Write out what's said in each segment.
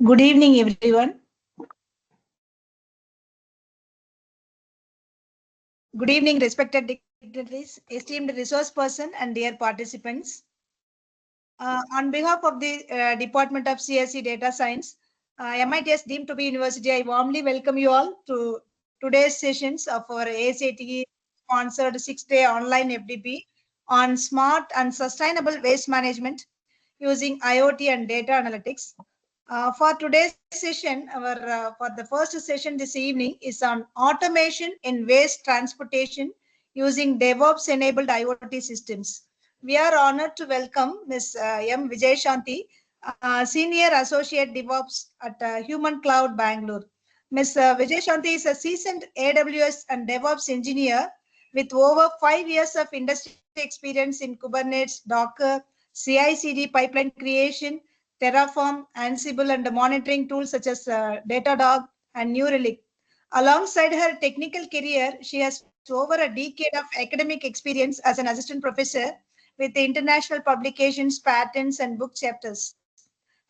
Good evening, everyone. Good evening, respected dignitaries, esteemed resource person, and dear participants. On behalf of the Department of CSE Data Science, MITS deemed to be university, I warmly welcome you all to today's sessions of our AICTE sponsored 6-day online FDP on smart and sustainable waste management using IoT and data analytics. For today's session, for the first session this evening is on automation in waste transportation using DevOps-enabled IoT systems. We are honored to welcome Ms. M. Vijayashanti, Senior Associate DevOps at Human Cloud Bangalore. Ms. Vijayashanti is a seasoned AWS and DevOps engineer with over 5 years of industry experience in Kubernetes, Docker, CI/CD pipeline creation, Terraform, Ansible, and monitoring tools such as Datadog and New Relic. Alongside her technical career, she has over a decade of academic experience as an assistant professor with international publications, patents, and book chapters.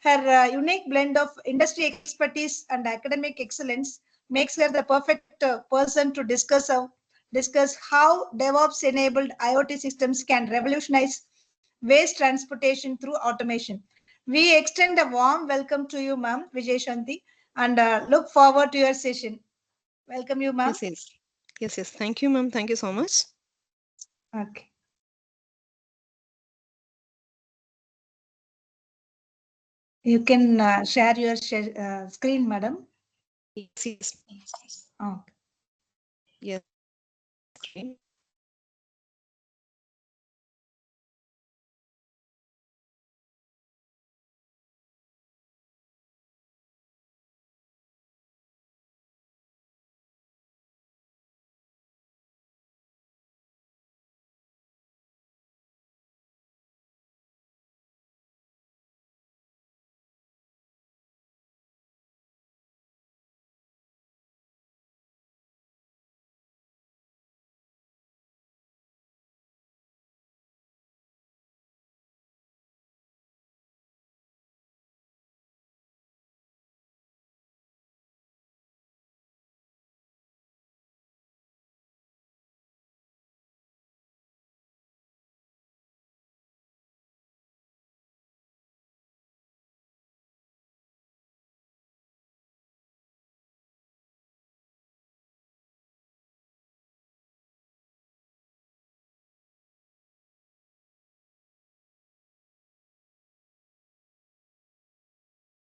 Her unique blend of industry expertise and academic excellence makes her the perfect person to discuss how DevOps-enabled IoT systems can revolutionize waste transportation through automation. We extend a warm welcome to you, ma'am, Vijayashanti, and look forward to your session. Welcome you, ma'am. Yes. Thank you, ma'am. Thank you so much. Okay. You can share your screen, madam. Yes. Oh. Yes. Screen.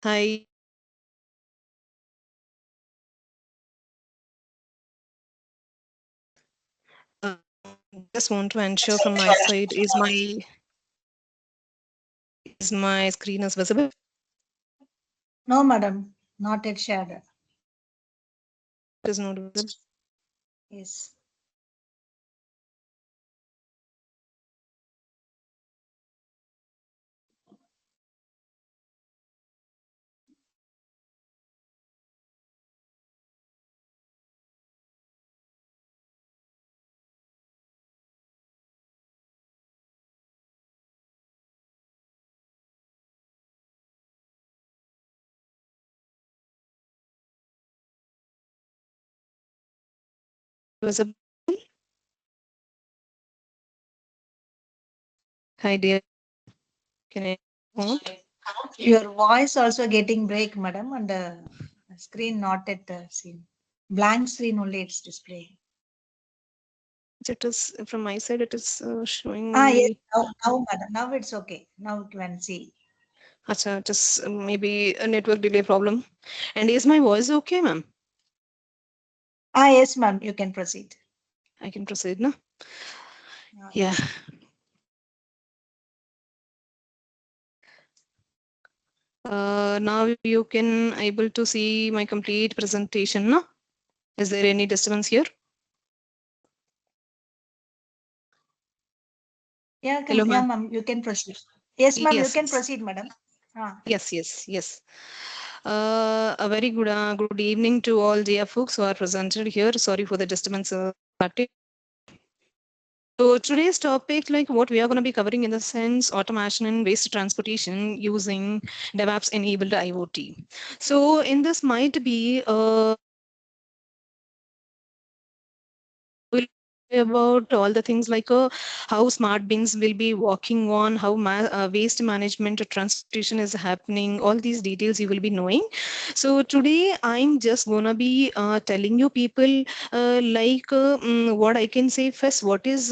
Hi. Just want to ensure from my side, is my screen is visible? No, madam, not yet shared. It is not visible. Yes. Visible. Hi, dear. Can I want? Your voice also getting break, madam, and screen not at seen. Blank screen only it's displaying. It is from my side. It is showing Yes, only. now, madam, now it's okay. Now you can see. Acha, just maybe a network delay problem. And is my voice okay, ma'am? Yes, ma'am, you can proceed. I can proceed, no? Yeah. Now you can able to see my complete presentation, no? Is there any disturbance here? Yeah, Hello, ma'am. ma'am, you can proceed. Yes, ma'am, you Yes. can proceed, madam. Yes. A very good evening to all dear folks who are presented here. Sorry for the disturbance. So today's topic, like what we are going to be covering in the sense automation and waste transportation using DevOps enabled IoT. So in this might be will about all the things like how smart bins will be working on, how waste management or transportation is happening. All these details you will be knowing. So today I'm just gonna be telling you people what I can say first. What is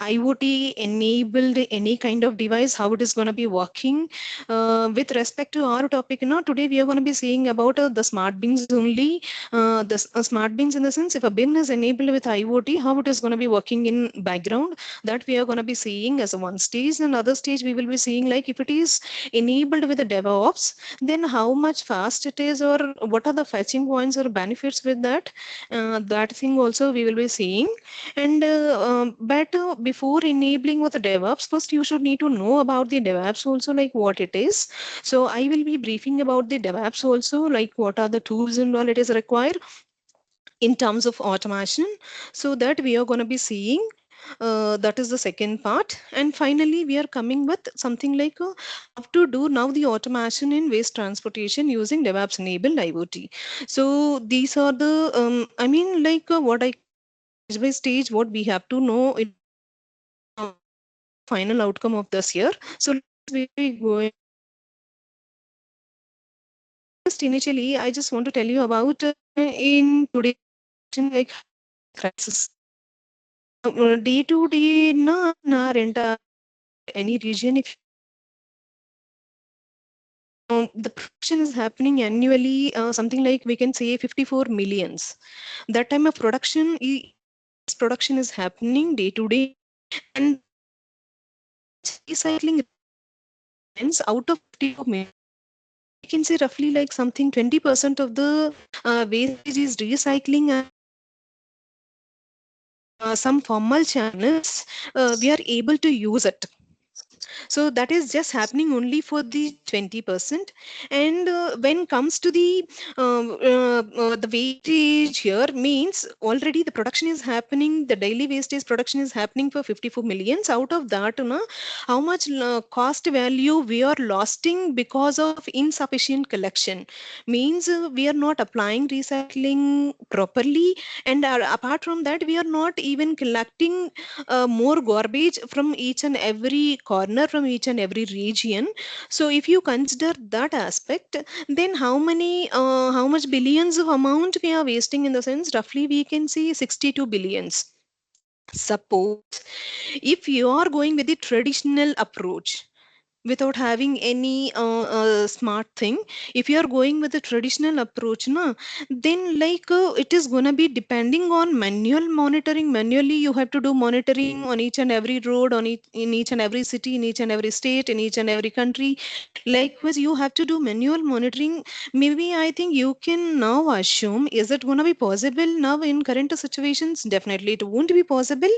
IoT enabled any kind of device? How it is gonna be working? With respect to our topic, today we are gonna be seeing about the smart bins only. The smart bins in the sense if a bin is enabled with IoT, how it is going to be working in background, that we are going to be seeing as a one stage. And other stage we will be seeing like if it is enabled with the DevOps, then how much fast it is or what are the fetching points or benefits with that. That thing also we will be seeing. And but before enabling with the DevOps, first you should need to know about the DevOps also, like what it is. So I will be briefing about the DevOps also, like what are the tools and all it is required in terms of automation. So that we are going to be seeing. That is the second part. And finally, we are coming with something like how to do now the automation in waste transportation using DevOps enabled IoT. So these are the, what I stage by stage, what we have to know in final outcome of this year. So let's be going. Just initially, I just want to tell you about in today's like crisis. Day to day, na in our entire any region, if the production is happening annually, something like we can say 54 millions. That time of production is happening day to day, and recycling out of 54 million. We can say roughly like something 20% of the wastage is recycling, and some formal channels we are able to use it. So that is just happening only for the 20%. And when comes to the wastage here means already the production is happening, the daily wastage production is happening for 54 millions. Out of that, how much cost value we are losing because of insufficient collection means we are not applying recycling properly, and apart from that we are not even collecting more garbage from each and every corner, from each and every region. So if you consider that aspect, then how much billions of amount we are wasting, in the sense roughly we can see 62 billions. Suppose if you are going with the traditional approach without having any smart thing, if you are going with the traditional approach, then it is going to be depending on manual monitoring. Manually you have to do monitoring on each and every road, in each and every city, in each and every state, in each and every country. Likewise you have to do manual monitoring. Maybe I think you can now assume, is it going to be possible now in current situations? Definitely it won't be possible.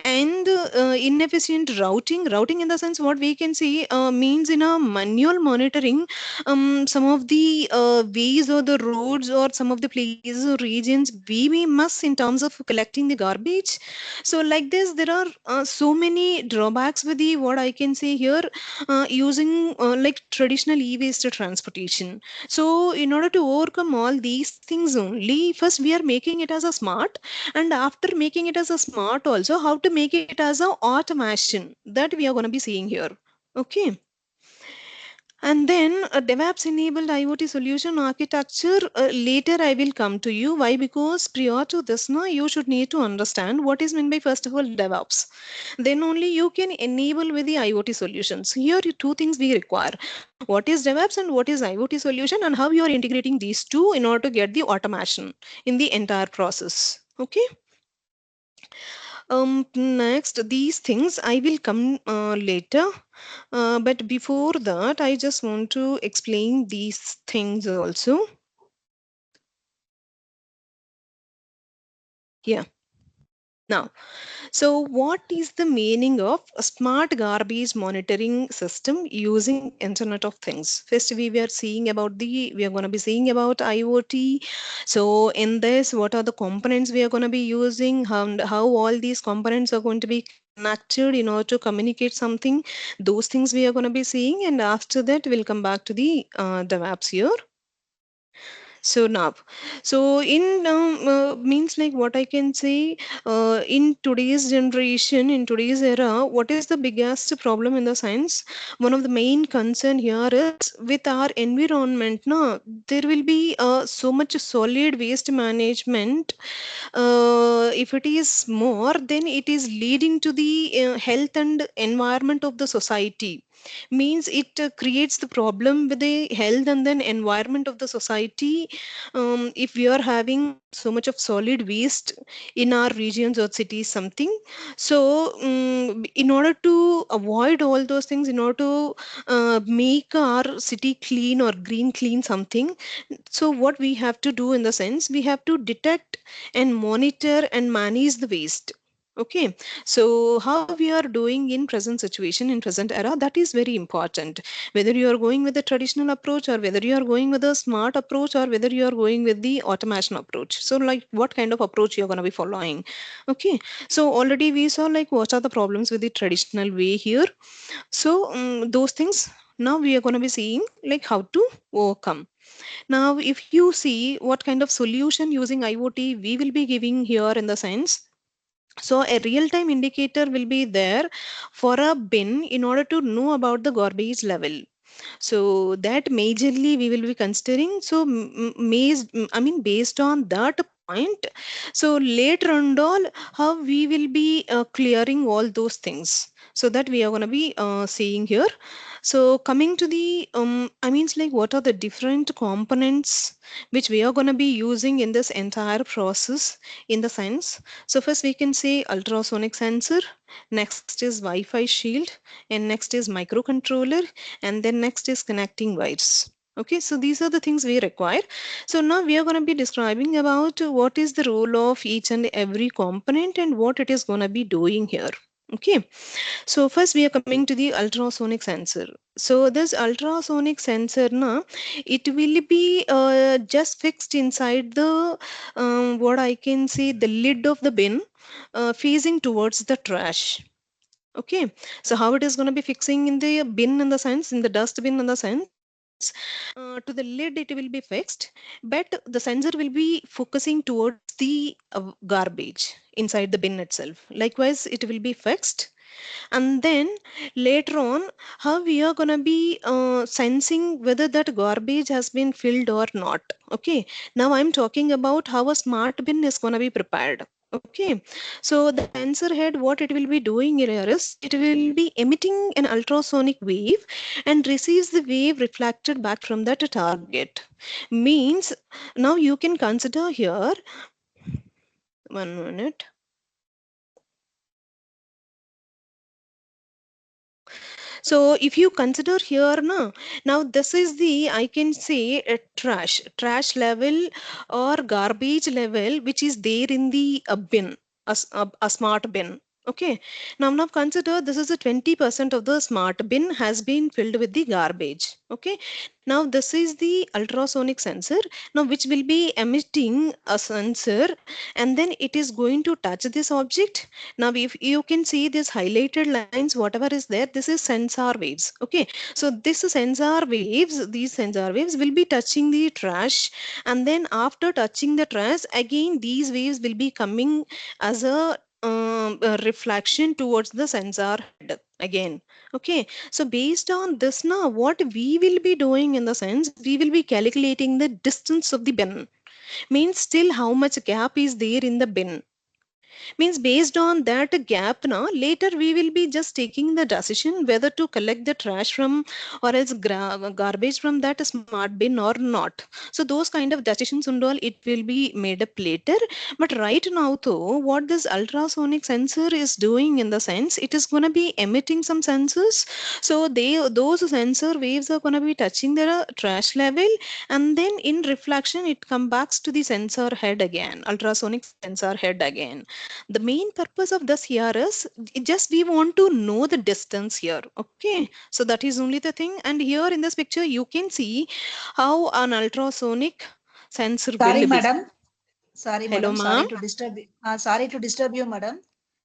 And inefficient routing in the sense what we can see means in a manual monitoring, some of the ways or the roads or some of the places or regions we must in terms of collecting the garbage. So like this there are so many drawbacks with the what I can say here, using like traditional e-waste transportation. So in order to overcome all these things only, first we are making it as a smart, and after making it as a smart also, how to make it as a automation, that we are going to be seeing here. Okay. And then a DevOps enabled IoT solution architecture, later I will come to you. Why? Because prior to this, now you should need to understand what is meant by first of all DevOps. Then only you can enable with the IoT solutions. Here two things we require. What is DevOps and what is IoT solution, and how you are integrating these two in order to get the automation in the entire process. Okay. Next, these things I will come later. But before that, I just want to explain these things also. Yeah. Now, so what is the meaning of a smart garbage monitoring system using Internet of Things? First, we are going to be seeing about IoT. So in this, what are the components we are going to be using? How all these components are going to be connected in order to communicate something? Those things we are going to be seeing, and after that, we'll come back to the DevOps here. So now, so in means like what I can say, in today's generation, in today's era, what is the biggest problem in the science? One of the main concern here is with our environment. No, there will be so much solid waste management. If it is more, then it is leading to the health and environment of the society. Means it creates the problem with the health and then environment of the society. If we are having so much of solid waste in our regions or cities something, so in order to avoid all those things, in order to make our city clean or green clean something, so what we have to do in the sense, we have to detect and monitor and manage the waste. Okay, so how we are doing in present situation, in present era, that is very important. Whether you are going with the traditional approach, or whether you are going with a smart approach, or whether you are going with the automation approach. So like what kind of approach you're going to be following. Okay, so already we saw like what are the problems with the traditional way here. So those things now we are going to be seeing like how to overcome. Now, if you see what kind of solution using IoT we will be giving here in the sense, so a real-time indicator will be there for a bin in order to know about the garbage level. So that majorly we will be considering. So I mean based on that point, so later on all how we will be clearing all those things. So that we are going to be seeing here. So coming to the I means like what are the different components which we are going to be using in this entire process in the sense. So first we can say ultrasonic sensor, next is Wi-Fi shield, and next is microcontroller, and then next is connecting wires. Okay, so these are the things we require. So now we are going to be describing about what is the role of each and every component and what it is going to be doing here. Okay, so first we are coming to the ultrasonic sensor. So this ultrasonic sensor now, it will be just fixed inside the what I can say, the lid of the bin, facing towards the trash. Okay, so how it is going to be fixing in the bin in the sense, in the dustbin in the sense, to the lid it will be fixed, but the sensor will be focusing towards the garbage inside the bin itself. Likewise, it will be fixed, and then later on, how we are going to be sensing whether that garbage has been filled or not. Okay, now I'm talking about how a smart bin is going to be prepared. Okay, so the sensor head, what it will be doing here is it will be emitting an ultrasonic wave and receives the wave reflected back from that target. Means now you can consider here, 1 minute. So if you consider here now this is the, I can say, a trash level or garbage level which is there in the bin, a smart bin. Okay, now consider this is a 20% of the smart bin has been filled with the garbage. Okay, now this is the ultrasonic sensor now which will be emitting a sensor, and then it is going to touch this object. Now if you can see this highlighted lines, whatever is there, this is sensor waves. Okay, so this sensor waves, these sensor waves will be touching the trash, and then after touching the trash again these waves will be coming as a reflection towards the sensor head again. Okay, so based on this now what we will be doing in the sense, we will be calculating the distance of the bin. Means still how much gap is there in the bin. Means based on that gap now later we will be just taking the decision whether to collect the trash from or else garbage from that smart bin or not. So those kind of decisions and all it will be made up later. But right now though, what this ultrasonic sensor is doing in the sense, it is going to be emitting some sensors. So those sensor waves are going to be touching the trash level, and then in reflection it comes back to the sensor head again, ultrasonic sensor head again. The main purpose of this here is just we want to know the distance here. Okay, so that is only the thing. And here in this picture you can see how an ultrasonic sensor Sorry, will be. madam. Sorry, Hello, madam. Sorry ma'am. to disturb you. Sorry to disturb you, madam.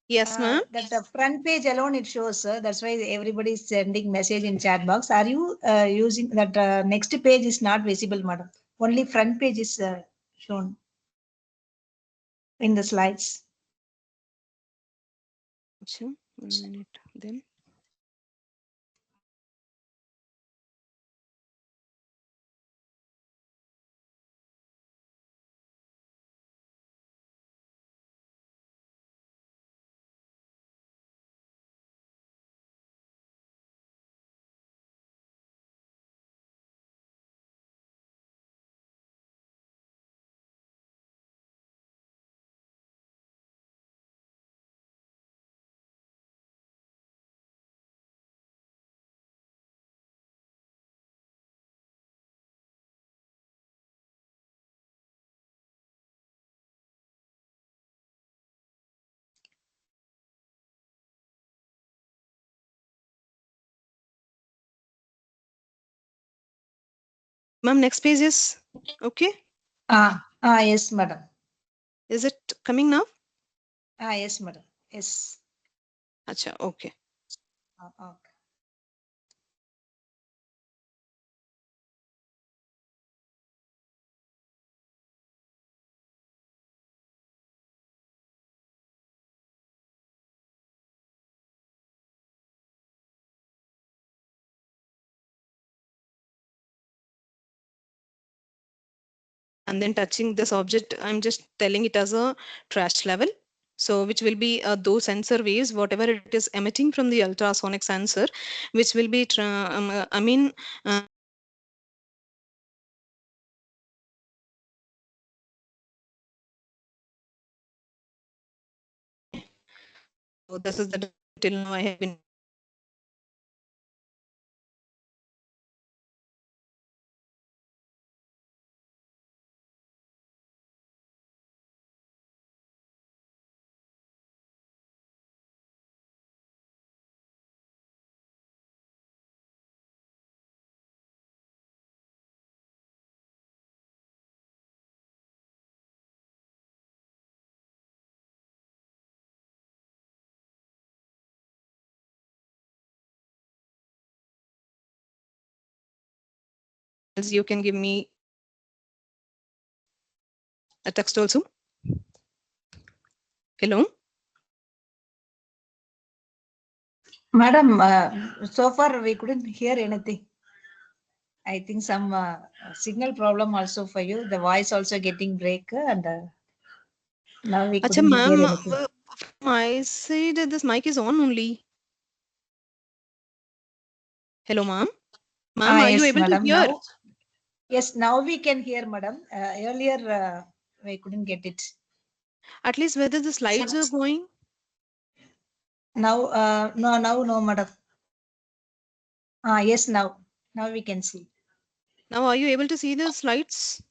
Yes, ma'am. That the front page alone it shows, sir. That's why everybody is sending message in chat box. Are you using that next page is not visible, madam? Only front page is shown in the slides. Sure. 1 minute then. Ma'am, next page is okay. Yes, madam. Is it coming now? Yes, madam. Yes. Acha, okay. Okay. And then touching this object, I'm just telling it as a trash level. So which will be those sensor waves, whatever it is emitting from the ultrasonic sensor, which will be, uh, so this is the till now I have been. You can give me a text also. Hello. Madam, so far we couldn't hear anything. I think some signal problem also for you. The voice also getting break and now we Acha, couldn't hear ma'am, anything. my side this mic is on only. Hello, ma'am. Ma'am, are you Yes, able to madam. hear? Now we can hear, madam. Earlier we couldn't get it. At least whether the slides are going? Now, no, madam. Yes, now we can see. Now, are you able to see the slides?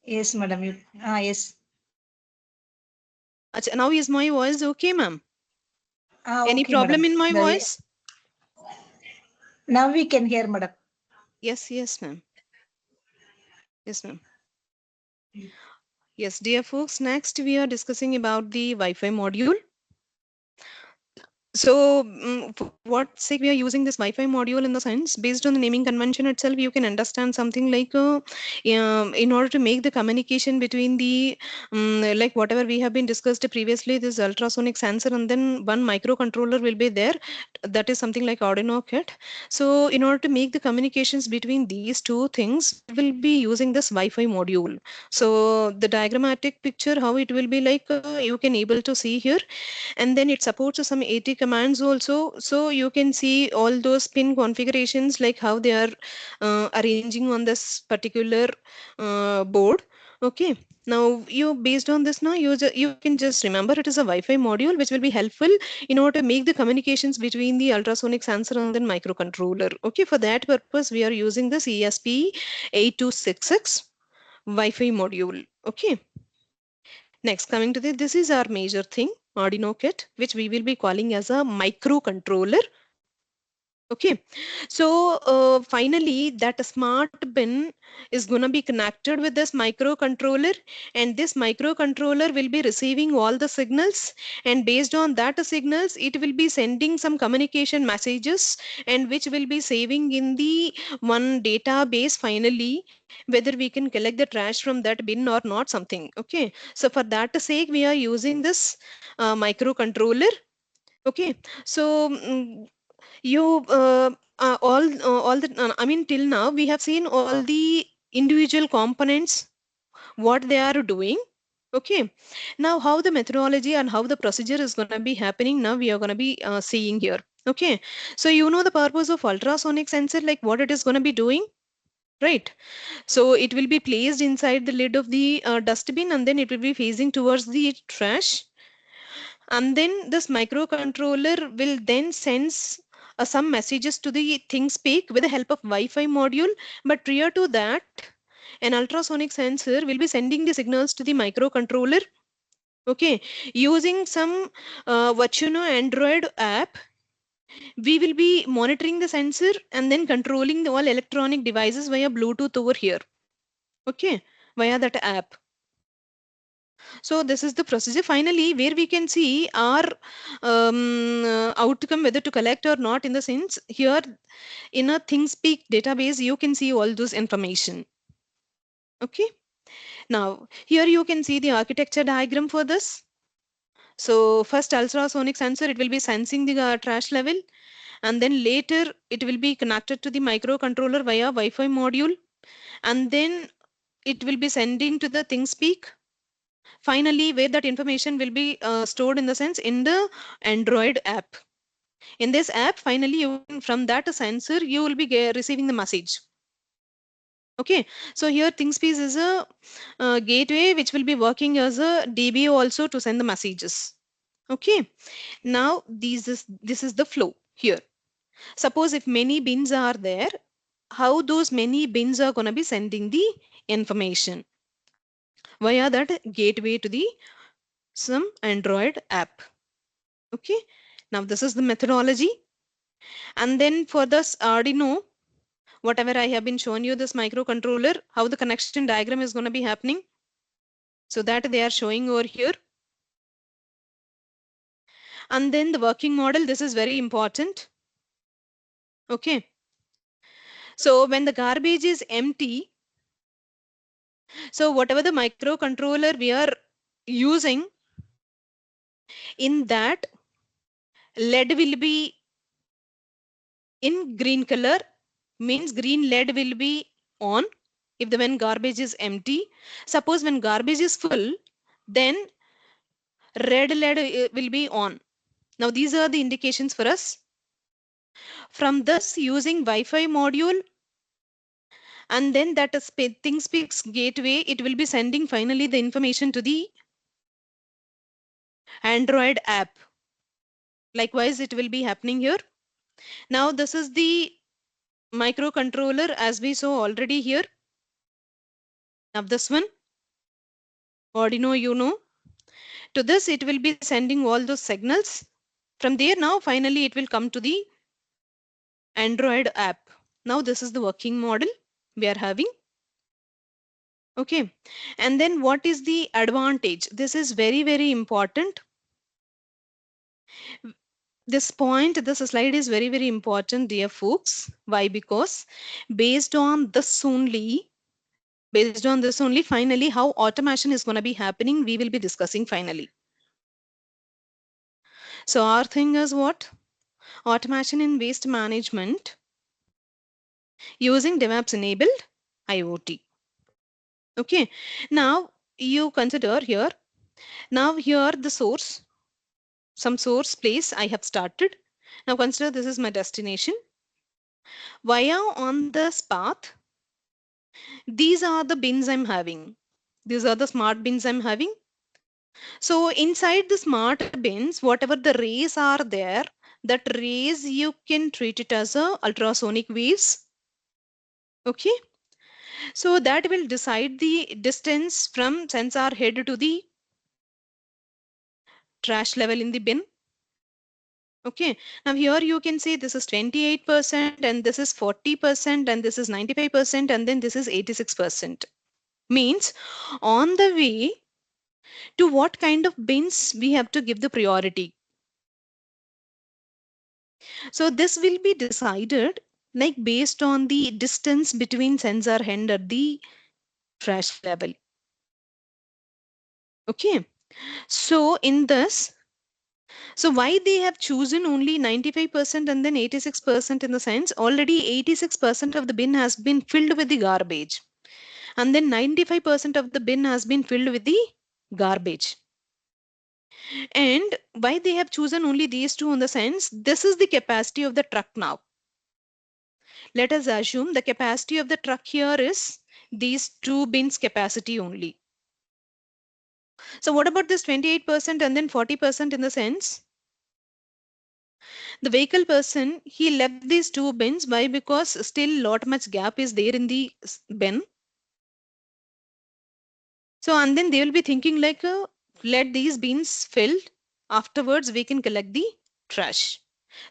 Yes, madam. Yes. Acha, now is my voice okay, ma'am? Any Okay, problem madam. in my voice? Now we can hear, madam. Yes, ma'am. Yes, ma'am. Yes, dear folks, next we are discussing about the Wi-Fi module. So, for what sake we are using this Wi-Fi module in the sense, based on the naming convention itself, you can understand something like, in order to make the communication between the, like whatever we have been discussed previously, this ultrasonic sensor and then one microcontroller will be there. That is something like Arduino kit. So, in order to make the communications between these two things, we will be using this Wi-Fi module. So, the diagrammatic picture, how it will be like, you can able to see here, and then it supports some AT commands also, so you can see all those pin configurations like how they are arranging on this particular board. Okay, now you based on this now you can just remember it is a Wi-Fi module which will be helpful in order to make the communications between the ultrasonic sensor and then microcontroller. Okay, for that purpose we are using this ESP8266 Wi-Fi module. Okay, Next, coming to this is our major thing, Arduino kit, which we will be calling as a microcontroller. Okay, so finally that smart bin is going to be connected with this microcontroller, and this microcontroller will be receiving all the signals, and based on that signals it will be sending some communication messages, and which will be saving in the one database finally, whether we can collect the trash from that bin or not, something. Okay, so for that sake we are using this microcontroller. Okay, so you all the I mean till now we have seen all the individual components what they are doing. Okay, now how the methodology and how the procedure is going to be happening, now we are going to be seeing here. Okay, so you know the purpose of ultrasonic sensor, like what it is going to be doing, right? So it will be placed inside the lid of the dustbin, and then it will be facing towards the trash, and then this microcontroller will then sends some messages to the ThinkSpeak with the help of Wi-Fi module. But prior to that, an ultrasonic sensor will be sending the signals to the microcontroller. Okay, using some Virtuno Android app, we will be monitoring the sensor and then controlling the all electronic devices via Bluetooth over here. Okay, via that app. So this is the procedure finally where we can see our outcome whether to collect or not, in the sense here in a ThinkSpeak database you can see all those information. Okay, now here you can see the architecture diagram for this. So first ultrasonic sensor, it will be sensing the trash level, and then later it will be connected to the microcontroller via Wi-Fi module, and then it will be sending to the ThinkSpeak. Finally, where that information will be stored in the sense in the Android app. In this app, finally, you can, from that sensor, you will be receiving the message. Okay, so here ThinkSpeak is a gateway which will be working as a DBA also to send the messages. Okay, now this is the flow here. Suppose if many bins are there, how those many bins are going to be sending the information via that gateway to the some Android app. Okay, now this is the methodology. And then for this Arduino, whatever I have been showing you, this microcontroller, how the connection diagram is going to be happening. So that they are showing over here. And then the working model, this is very important. Okay, so when the garbage is empty, so whatever the microcontroller we are using, in that LED will be in green color, means green LED will be on if the when garbage is empty. Suppose when garbage is full, then red LED will be on. Now these are the indications for us. From this, using Wi-Fi module, and then that is ThinkSpeak's gateway, it will be sending finally the information to the Android app. Likewise, it will be happening here. Now this is the microcontroller as we saw already here. Now this one, Arduino, you know. To this, it will be sending all those signals. From there, now finally it will come to the Android app. Now this is the working model we are having. Okay, and then what is the advantage? This is very, very important. This point, this slide is very, very important, dear folks. Why? Because based on this only, finally how automation is going to be happening, we will be discussing finally. So our thing is what? Automation in waste management using DevOps enabled IoT. Okay, now you consider here, now here the source, some source place I have started. Now consider this is my destination. Via on this path, these are the bins I'm having. These are the smart bins I'm having. So inside the smart bins, whatever the rays are there, that rays you can treat it as a ultrasonic waves. Okay, so that will decide the distance from sensor head to the trash level in the bin. Okay, now here you can see this is 28% and this is 40% and this is 95% and then this is 86%. Means on the way to what kind of bins we have to give the priority. So this will be decided like based on the distance between sensor end at the trash level. Okay, so in this, so why they have chosen only 95% and then 86% in the sense already 86% of the bin has been filled with the garbage and then 95% of the bin has been filled with the garbage. And why they have chosen only these two in the sense this is the capacity of the truck now. Let us assume the capacity of the truck here is these two bins capacity only. So what about this 28% and then 40% in the sense? The vehicle person, he left these two bins. Why? Because still lot much gap is there in the bin. So and then they will be thinking like, let these bins filled. Afterwards, we can collect the trash.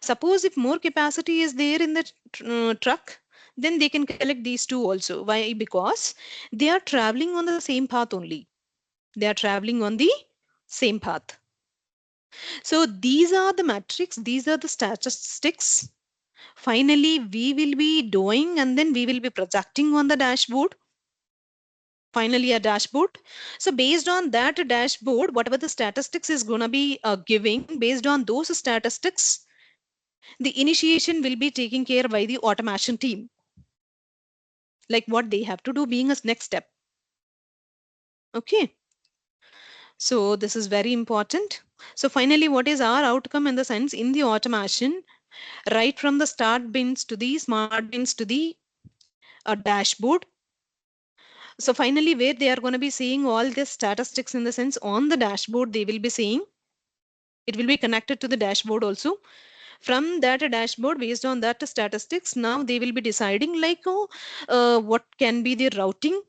Suppose if more capacity is there in the truck, then they can collect these two also. Why? Because they are traveling on the same path only. They are traveling on the same path. So these are the metrics. These are the statistics. Finally, we will be doing and then we will be projecting on the dashboard. Finally, a dashboard. So based on that dashboard, whatever the statistics is going to be giving, based on those statistics, the initiation will be taken care by the automation team. Like what they have to do being a next step. Okay. So this is very important. So finally, what is our outcome in the sense in the automation, right from the start bins to the smart bins to the dashboard. So finally, where they are going to be seeing all the statistics in the sense on the dashboard, they will be seeing it will be connected to the dashboard also. From that dashboard, based on that statistics, now they will be deciding like, oh, what can be the routing,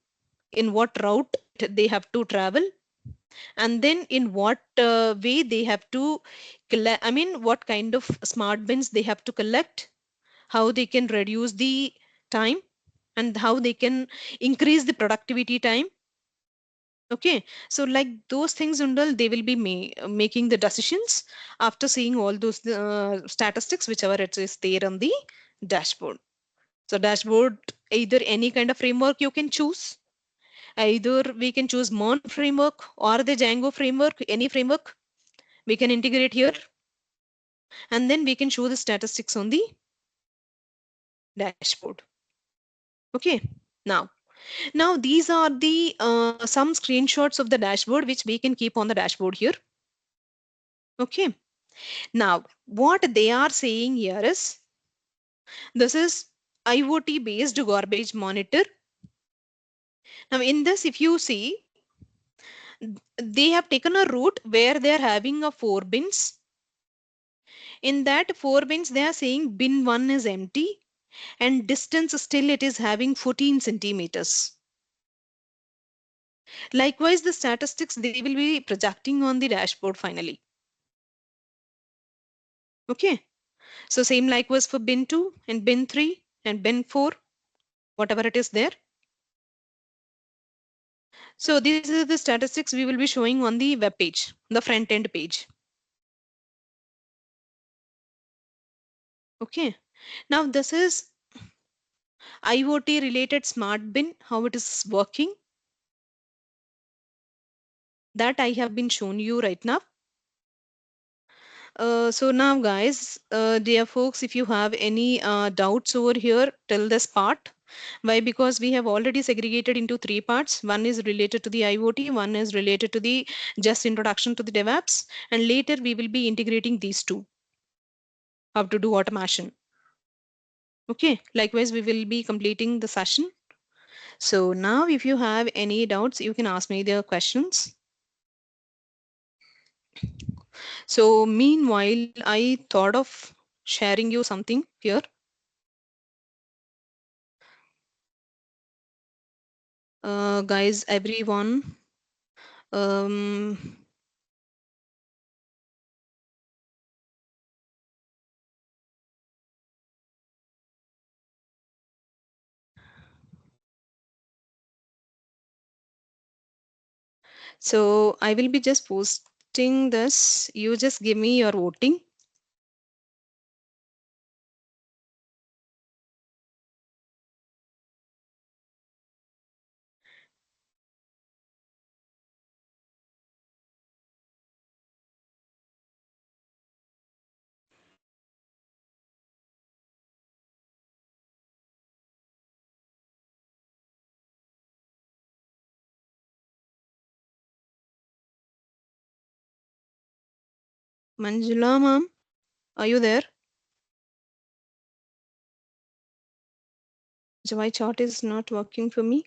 in what route they have to travel, and then in what way they have to collect. I mean, what kind of smart bins they have to collect, how they can reduce the time, and how they can increase the productivity time. Okay, so like those things and all, they will be making the decisions after seeing all those statistics, whichever it is there on the dashboard. So dashboard, either any kind of framework you can choose. Either we can choose Mon framework or the Django framework, any framework we can integrate here, and then we can show the statistics on the dashboard. Okay, now these are the some screenshots of the dashboard which we can keep on the dashboard here. Okay. Now, what they are saying here is this is IoT based garbage monitor. Now, in this, if you see, they have taken a route where they are having a 4 bins. In that 4 bins, they are saying bin 1 is empty and distance still it is having 14 centimeters. Likewise, the statistics they will be projecting on the dashboard finally. Okay. So same likewise for bin 2 and bin 3 and bin 4, whatever it is there. So these are the statistics we will be showing on the web page, the front end page. Okay. Now this is IoT related smart bin, how it is working. That I have been shown you right now. So now guys, dear folks, if you have any doubts over here till this part, why? Because we have already segregated into 3 parts. One is related to the IoT, one is related to the just introduction to the DevOps, and later we will be integrating these two, how to do automation. Okay, likewise, we will be completing the session. So now if you have any doubts, you can ask me the questions. So meanwhile, I thought of sharing you something here. Guys, everyone, um, So I will be just posting this. You just give me your voting. Manjula ma'am, are you there? So why chart is not working for me?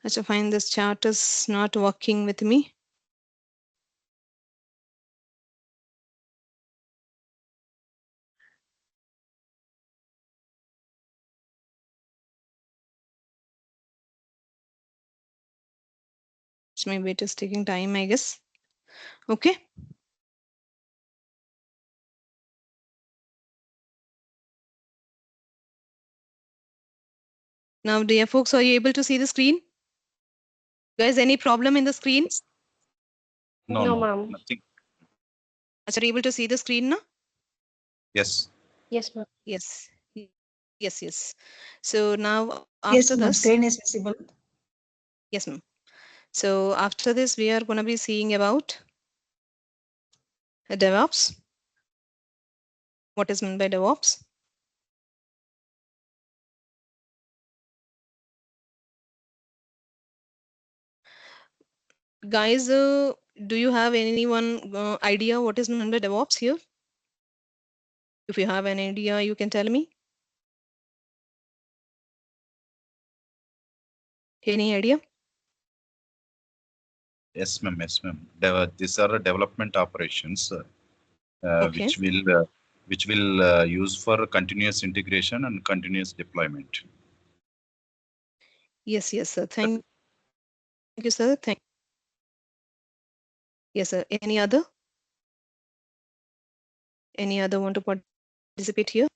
Achha, fine. This chart is not working with me. So maybe it is taking time, I guess. Okay. Now, dear folks, are you able to see the screen? Guys, any problem in the screen? No, No, no, ma'am. nothing. Achha, are you able to see the screen now? Yes. Yes, ma'am. Yes. Yes, yes. So now after Yes, this, ma'am. Screen is visible. yes, ma'am. So after this, we are going to be seeing about DevOps. What is meant by DevOps? Guys, do you have anyone idea what is meant by DevOps here? If you have an idea, you can tell me. Any idea? Yes, ma'am. Yes, ma'am. These are development operations Okay. which will use for continuous integration and continuous deployment. Yes, yes, sir. Thank you, sir. Yes, sir. Any other? Any other want to participate here?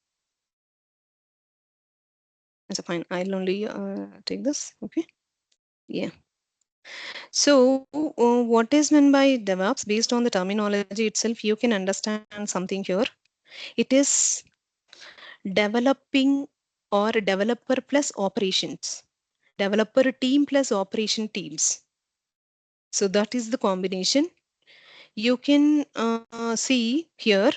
That's fine. I'll only take this. Okay. Yeah. So, what is meant by DevOps? Based on the terminology itself, you can understand something here. It is developing or developer plus operations, developer team plus operation teams. So that is the combination. You can see here.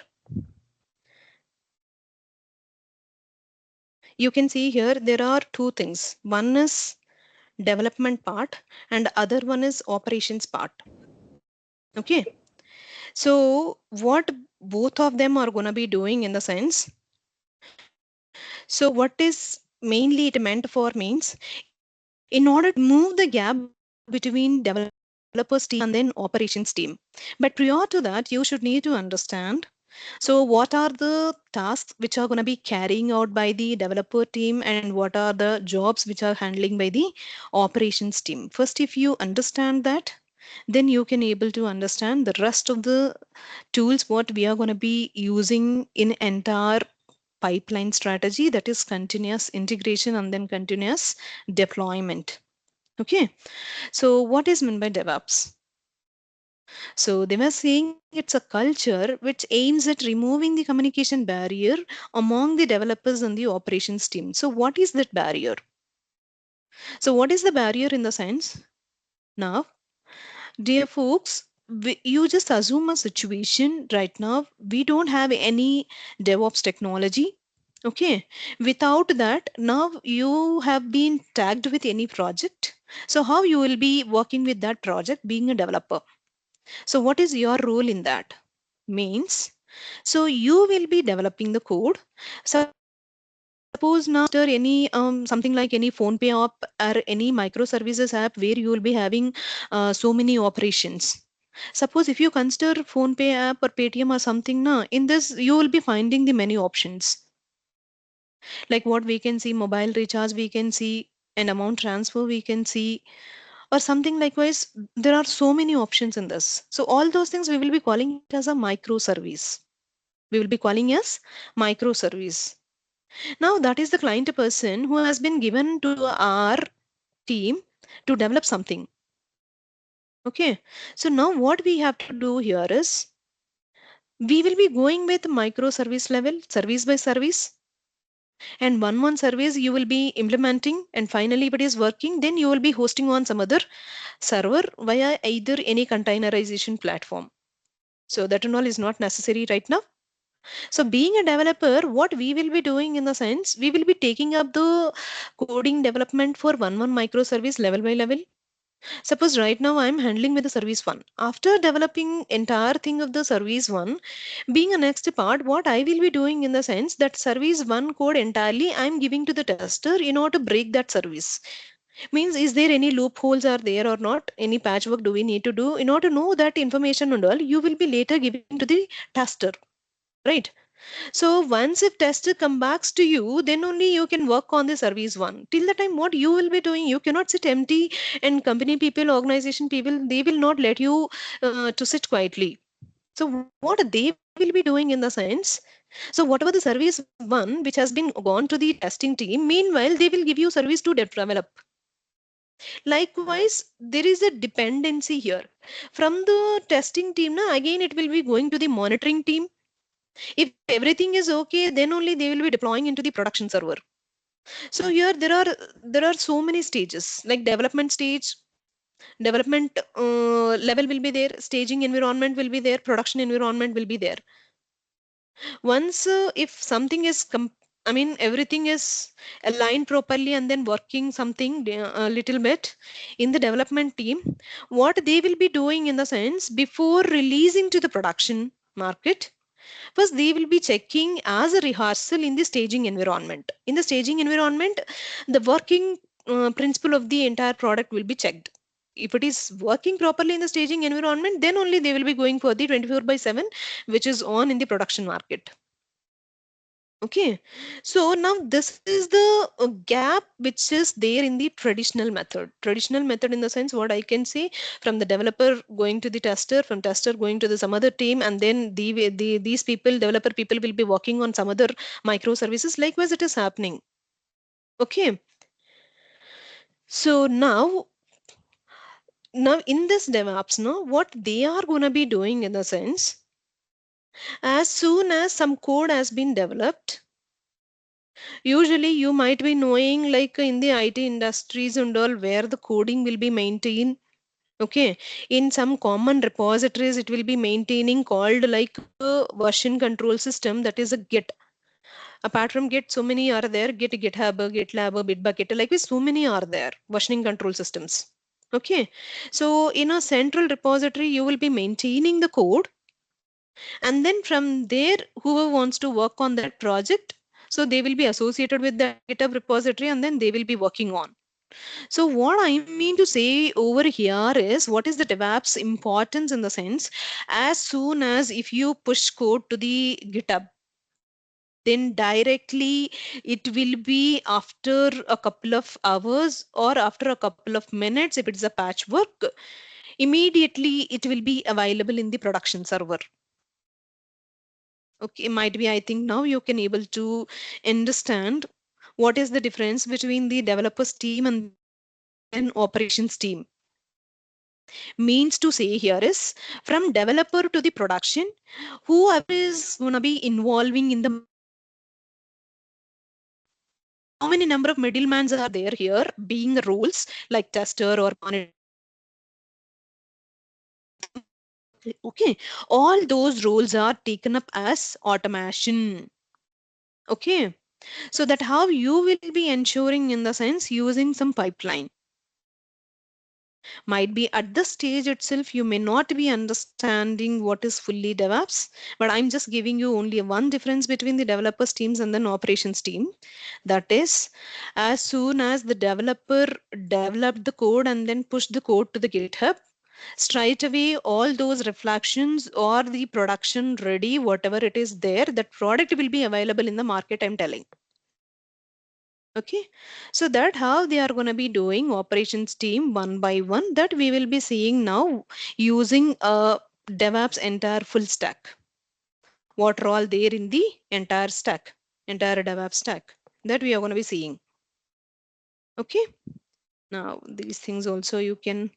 You can see here there are two things. One is development part and other one is operations part. Okay. So what both of them are going to be doing in the sense. So what is mainly it meant for means in order to remove the gap between developers team and then operations team. But prior to that, you should need to understand. So what are the tasks which are going to be carrying out by the developer team and what are the jobs which are handling by the operations team? First, if you understand that, then you can able to understand the rest of the tools what we are going to be using in entire pipeline strategy, that is continuous integration and then continuous deployment. Okay, so what is meant by DevOps? So they were saying it's a culture which aims at removing the communication barrier among the developers and the operations team. So what is that barrier? So what is the barrier in the sense? Now, dear folks, you just assume a situation right now. We don't have any DevOps technology. Okay. Without that, now you have been tagged with any project. So how you will be working with that project being a developer? So what is your role in that? Means, so you will be developing the code. Suppose now any something like any phone pay app or any microservices app where you will be having so many operations. Suppose if you consider phone pay app or Paytm or something, na, in this you will be finding the many options. Like what we can see, mobile recharge, we can see an amount transfer, we can see or something likewise. There are so many options in this. So all those things we will be calling it as a microservice. We will be calling as microservice. Now that is the client person who has been given to our team to develop something. Okay. So now what we have to do here is we will be going with microservice level, service by service, and one service you will be implementing, and finally if it is working, then you will be hosting on some other server via either any containerization platform. So that and all is not necessary right now. So being a developer, what we will be doing in the sense, we will be taking up the coding development for one microservice level by level. Suppose right now I'm handling with the service one. After developing entire thing of the service one, being a next part, what I will be doing in the sense that service one code entirely I'm giving to the tester in order to break that service. Means is there any loopholes are there or not? Any patchwork do we need to do? In order to know that information and all, you will be later giving to the tester, right? So once if tester come backs to you, then only you can work on the service one. Till the time what you will be doing, you cannot sit empty, and company people, organization people, they will not let you to sit quietly. So what they will be doing in the sense, so whatever the service one which has been gone to the testing team, meanwhile they will give you service to develop. Likewise, there is a dependency here. From the testing team, now again it will be going to the monitoring team. If everything is okay, then only they will be deploying into the production server. So here there are so many stages, like development stage, development level will be there, staging environment will be there, production environment will be there. Once if something is I mean everything is aligned properly and then working something a little bit in the development team, what they will be doing in the sense before releasing to the production market, first they will be checking as a rehearsal in the staging environment. In the staging environment, the working principle of the entire product will be checked. If it is working properly in the staging environment, then only they will be going for the 24 by 7, which is on in the production market. Okay, so now this is the gap which is there in the traditional method. Traditional method in the sense what I can say, from the developer going to the tester, from tester going to the some other team, and then these people, developer people will be working on some other microservices. Likewise, it is happening. Okay, so now in this DevOps, no, what they are gonna be doing in the sense, as soon as some code has been developed. Usually you might be knowing like in the IT industries and all where the coding will be maintained. Okay. In some common repositories, it will be maintaining called like a version control system, that is a Git. Apart from Git, so many are there. Git, GitHub, GitLab, Bitbucket, like so many are there. Versioning control systems. Okay. So in a central repository, you will be maintaining the code, and then from there whoever wants to work on that project, so they will be associated with the GitHub repository and then they will be working on. So what I mean to say over here is, what is the DevOps importance in the sense, as soon as if you push code to the GitHub, then directly it will be after a couple of hours or after a couple of minutes, if it's a patchwork, immediately it will be available in the production server. Okay, might be, I think now you can able to understand what is the difference between the developers team and then operations team. Means to say here is, from developer to the production, whoever is gonna be involving in the, how many number of middlemans are there here, being roles like tester or monitor. Okay, all those roles are taken up as automation. Okay, so that how you will be ensuring in the sense using some pipeline. Might be at the stage itself you may not be understanding what is fully DevOps, but I'm just giving you only one difference between the developers teams and then operations team. That is, as soon as the developer developed the code and then pushed the code to the GitHub, straight away all those reflections or the production ready, whatever it is there, that product will be available in the market, I'm telling. Okay, so that how they are going to be doing operations team one by one, that we will be seeing now using DevOps entire full stack. what are all there in the entire stack, entire DevOps stack, that we are going to be seeing. Okay. Now these things also you can,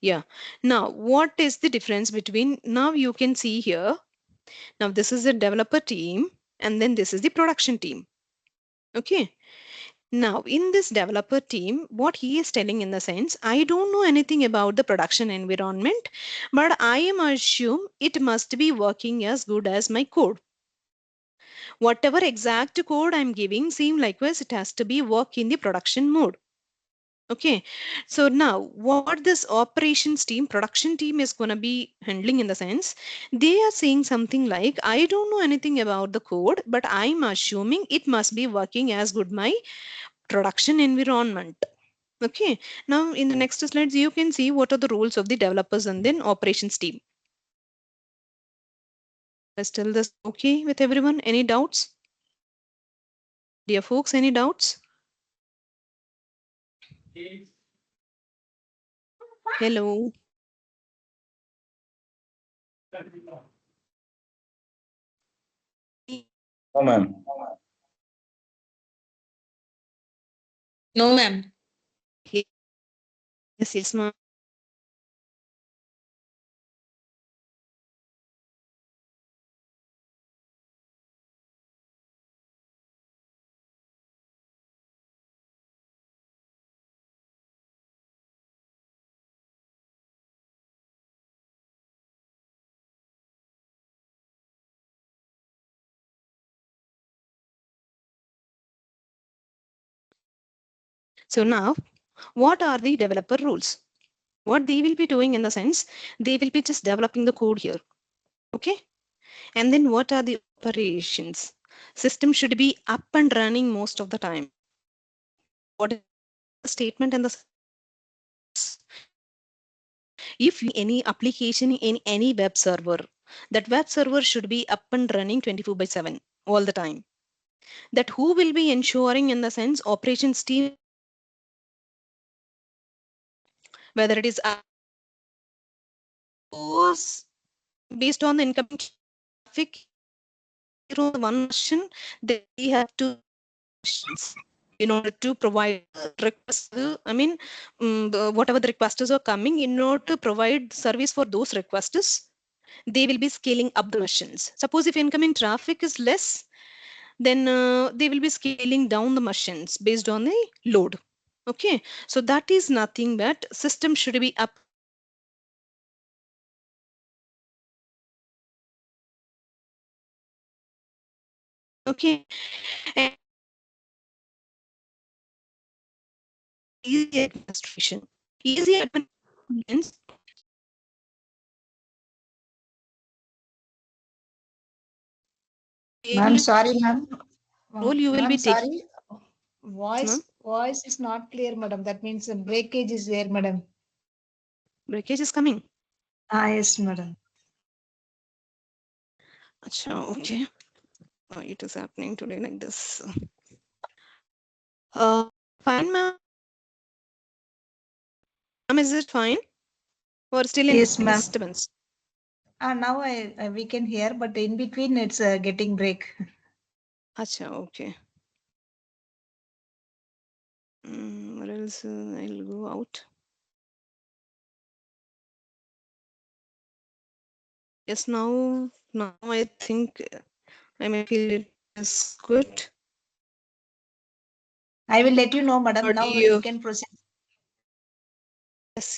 yeah. Now what is the difference between, now you can see here, now this is the developer team and then this is the production team. Okay. Now, in this developer team, what he is telling in the sense, I don't know anything about the production environment, but I am assume it must be working as good as my code. Whatever exact code I'm giving, same likewise, it has to be work in the production mode. Okay, so now what this operations team, production team is going to be handling in the sense, they are saying something like, I don't know anything about the code, but I'm assuming it must be working as good my production environment. Okay, now in the next slides, you can see what are the roles of the developers and then operations team. Is still this okay with everyone? Any doubts? Dear folks, any doubts? Hello. No, ma'am. No, ma'am. Yes, yes, ma'am. So now, what are the developer rules? What they will be doing in the sense, they will be just developing the code here. Okay. And then what are the operations? System should be up and running most of the time. What is the statement in the if any application in any web server, that web server should be up and running 24/7 all the time. That who will be ensuring in the sense operations team, whether it is goes based on the incoming traffic on one machine, they have to in order to provide request. I mean, whatever the requesters are coming, in order to provide service for those requesters, they will be scaling up the machines. Suppose if incoming traffic is less, then they will be scaling down the machines based on the load. Okay, so that is nothing but system should be up. Okay, and easy administration. Easy administration. Ma'am, sorry, ma'am. Role you will Ma'am, be taking. sorry. Ma'am, Voice is not clear, madam. That means the breakage is there, madam. breakage is coming. Ah, yes, madam. Acha, okay. It is happening today like this. Fine, ma'am. Ma'am, is it fine? Or still in Yes, ma'am. disturbance? Now we can hear, but in between it's getting break. Acha, okay. Or else I'll go out. Yes, now I think I may feel it is good. I will let you know, madam. Now Audio. you can proceed.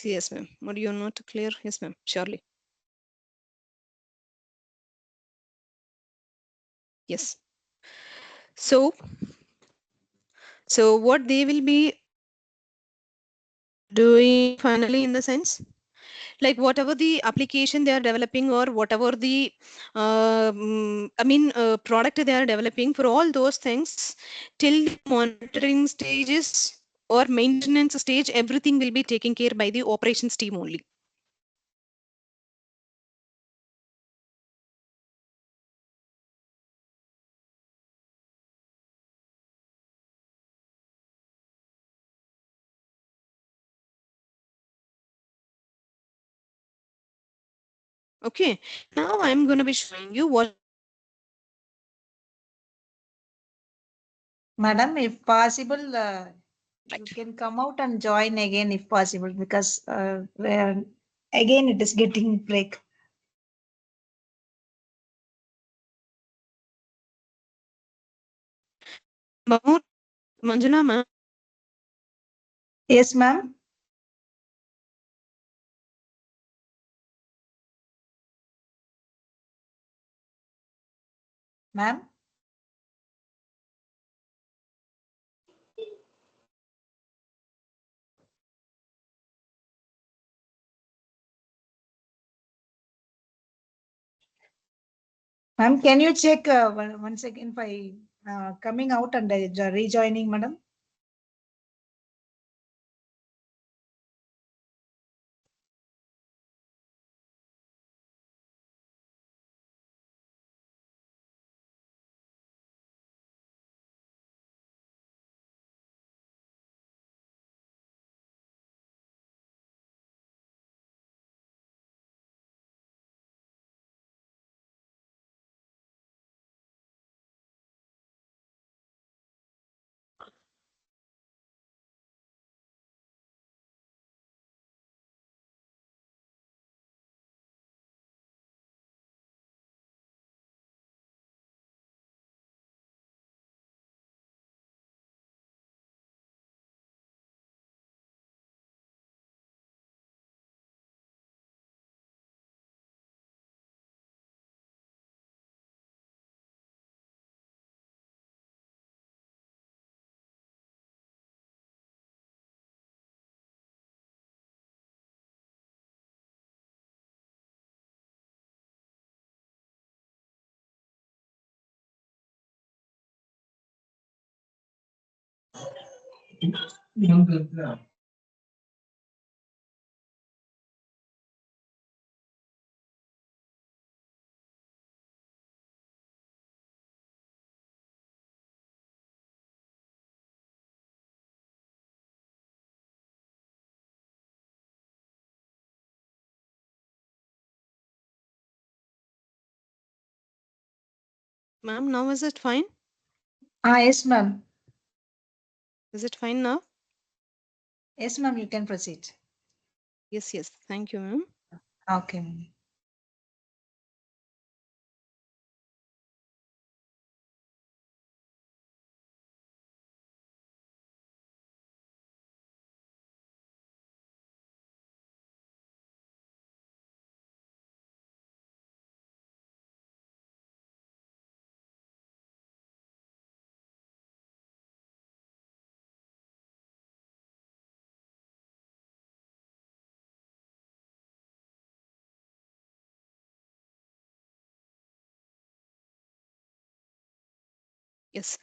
Yes, ma'am. Audio not clear? Yes, ma'am. Surely. Yes. So what they will be doing finally in the sense, like whatever the application they are developing or whatever the product they are developing, for all those things till the monitoring stages or maintenance stage, everything will be taken care by the operations team only. Okay, now I'm going to be showing you what Madam, if possible, you Right. can come out and join again if possible, because again it is getting break. Manjula ma'am. Yes, ma'am. Ma'am. Ma'am, can you check once again by coming out and rejoining, madam? Ma'am, now is it fine? Yes, ma'am. Is it fine now? Yes, ma'am, you can proceed. Yes, yes. Thank you, ma'am. Okay, ma'am. Yes.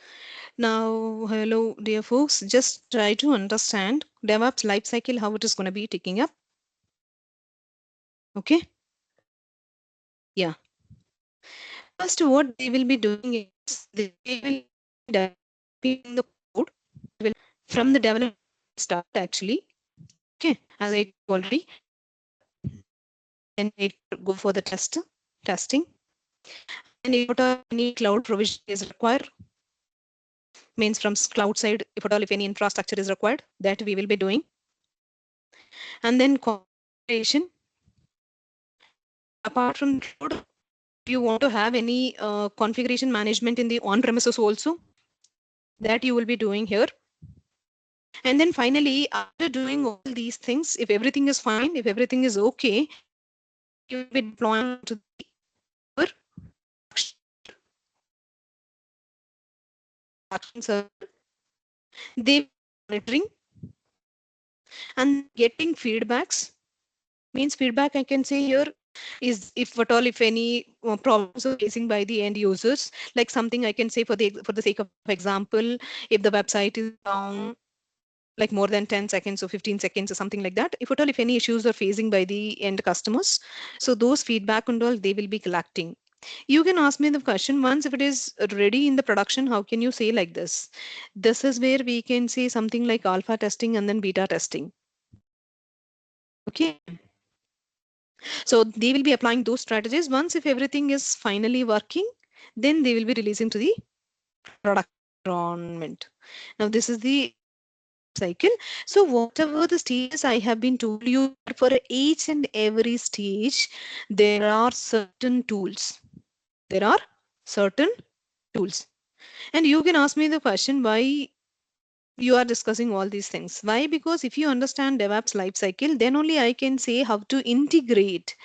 Now, hello, dear folks. Just try to understand DevOps lifecycle, how it is going to be taking up. Okay. Yeah. First, what they will be doing is they will developing the code will from the development start actually. Okay. As I already, then it go for the testing. And if at all any cloud provision is required, means from cloud side, if at all if any infrastructure is required, that we will be doing. And then configuration. Apart from cloud, if you want to have any configuration management in the on-premises also, that you will be doing here. And then finally, after doing all these things, if everything is fine, if everything is okay, you will be deploying to the production server. They monitoring and getting feedbacks. Means feedback I can say here is if at all if any problems are facing by the end users, like something I can say for the sake of example, if the website is down like more than 10 seconds or 15 seconds or something like that, if at all if any issues are facing by the end customers, so those feedback and all they will be collecting. You can ask me the question, once if it is ready in the production, how can you say like this? This is where we can say something like alpha testing and then beta testing. Okay. So they will be applying those strategies. Once if everything is finally working, then they will be releasing to the product. environment. Now this is the life cycle. So whatever the stages I have been told you, for each and every stage, there are certain tools. There are certain tools. And you can ask me the question why you are discussing all these things. Why? Because if you understand DevOps life cycle, then only I can say how to integrate,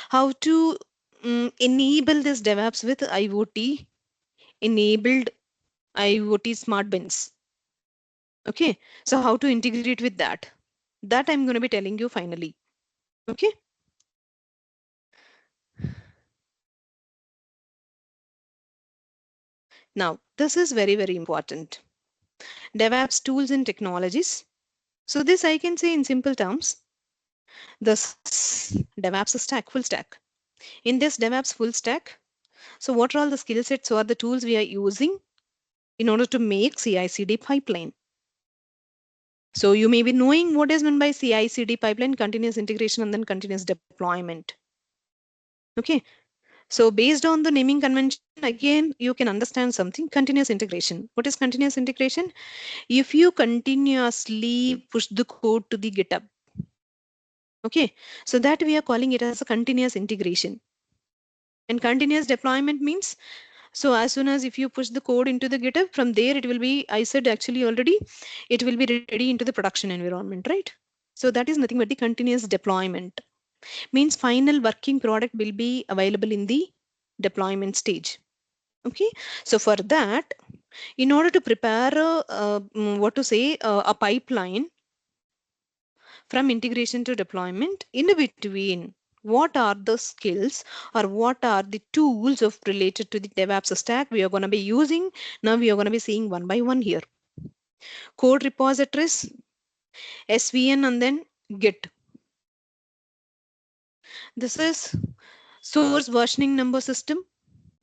how to enable this DevOps with IoT enabled IoT smart bins. Okay, so how to integrate with that? That I'm going to be telling you finally. Okay. Now, this is very, very important. DevOps tools and technologies. So this I can say in simple terms. This is DevOps stack, full stack. In this DevOps full stack, so what are all the skill sets or the tools we are using in order to make CI/CD pipeline? So you may be knowing what is meant by CI/CD pipeline, continuous integration and then continuous deployment. Okay. So based on the naming convention, again, you can understand something, continuous integration. What is continuous integration? If you continuously push the code to the GitHub. Okay. So that we are calling it as a continuous integration. And continuous deployment means, so as soon as if you push the code into the GitHub, from there it will be, I said actually already, it will be ready into the production environment, right? So that is nothing but the continuous deployment. Means final working product will be available in the deployment stage. Okay. So for that, in order to prepare what to say a pipeline from integration to deployment, in between, what are the skills or what are the tools of related to the DevOps stack we are going to be using? Now we are going to be seeing one by one here. Code repositories, SVN, and then Git. This is source versioning number system.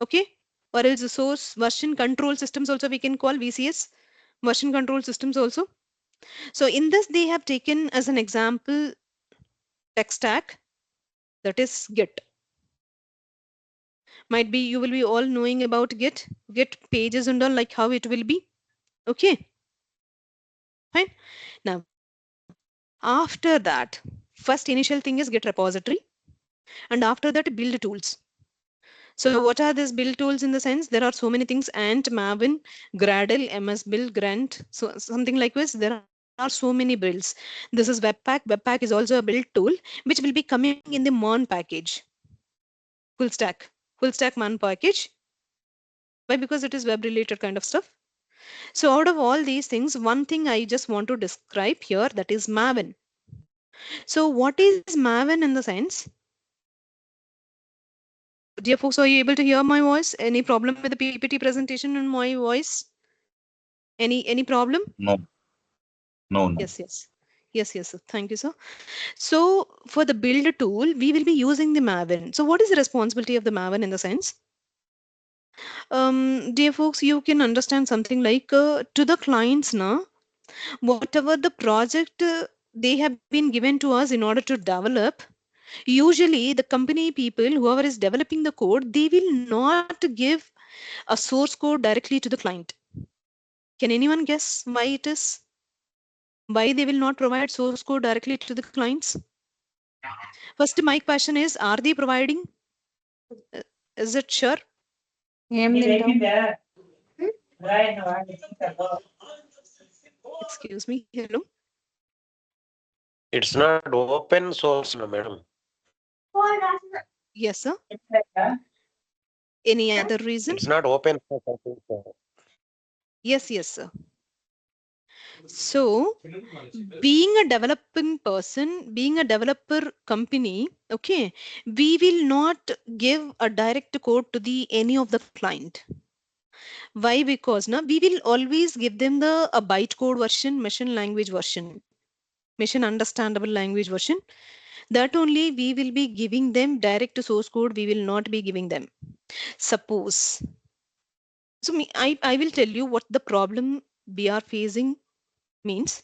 Okay. Or else the source version control systems also we can call VCS, version control systems also. So in this, they have taken as an example tech stack, that is Git. Might be you will be all knowing about Git pages and all, like how it will be. Okay, fine. Now, after that, first initial thing is Git repository, and after that, build tools. So what are these build tools in the sense? There are so many things: Ant, Maven, Gradle, MS Build, Grunt, so something like this. There are so many builds. This is Webpack. Webpack is also a build tool, which will be coming in the Mon package. Full stack man package. Why? Because it is web related kind of stuff. So out of all these things, one thing I just want to describe here, that is Maven. So what is Maven in the sense? Dear folks, are you able to hear my voice? Any problem with the PPT presentation in my voice? Any problem? No. No. Yes. Thank you, sir. So for the build tool, we will be using the Maven. So what is the responsibility of the Maven in the sense? Dear folks, you can understand something like to the clients now, whatever the project they have been given to us in order to develop, usually the company people, whoever is developing the code, they will not give a source code directly to the client. Can anyone guess why it is? Why they will not provide source code directly to the clients? First, my question is, are they providing? Is it sure? Excuse me. Hello. It's not open source, no, madam. Yes, sir. Any other reason? It's not open source. Yes, sir. So, being a developing person, being a developer company, okay, we will not give a direct code to the any of the client. Why? Because now we will always give them the a bytecode version, machine language version, machine understandable language version. That only we will be giving them direct source code. We will not be giving them. Suppose. So I will tell you what the problem we are facing means.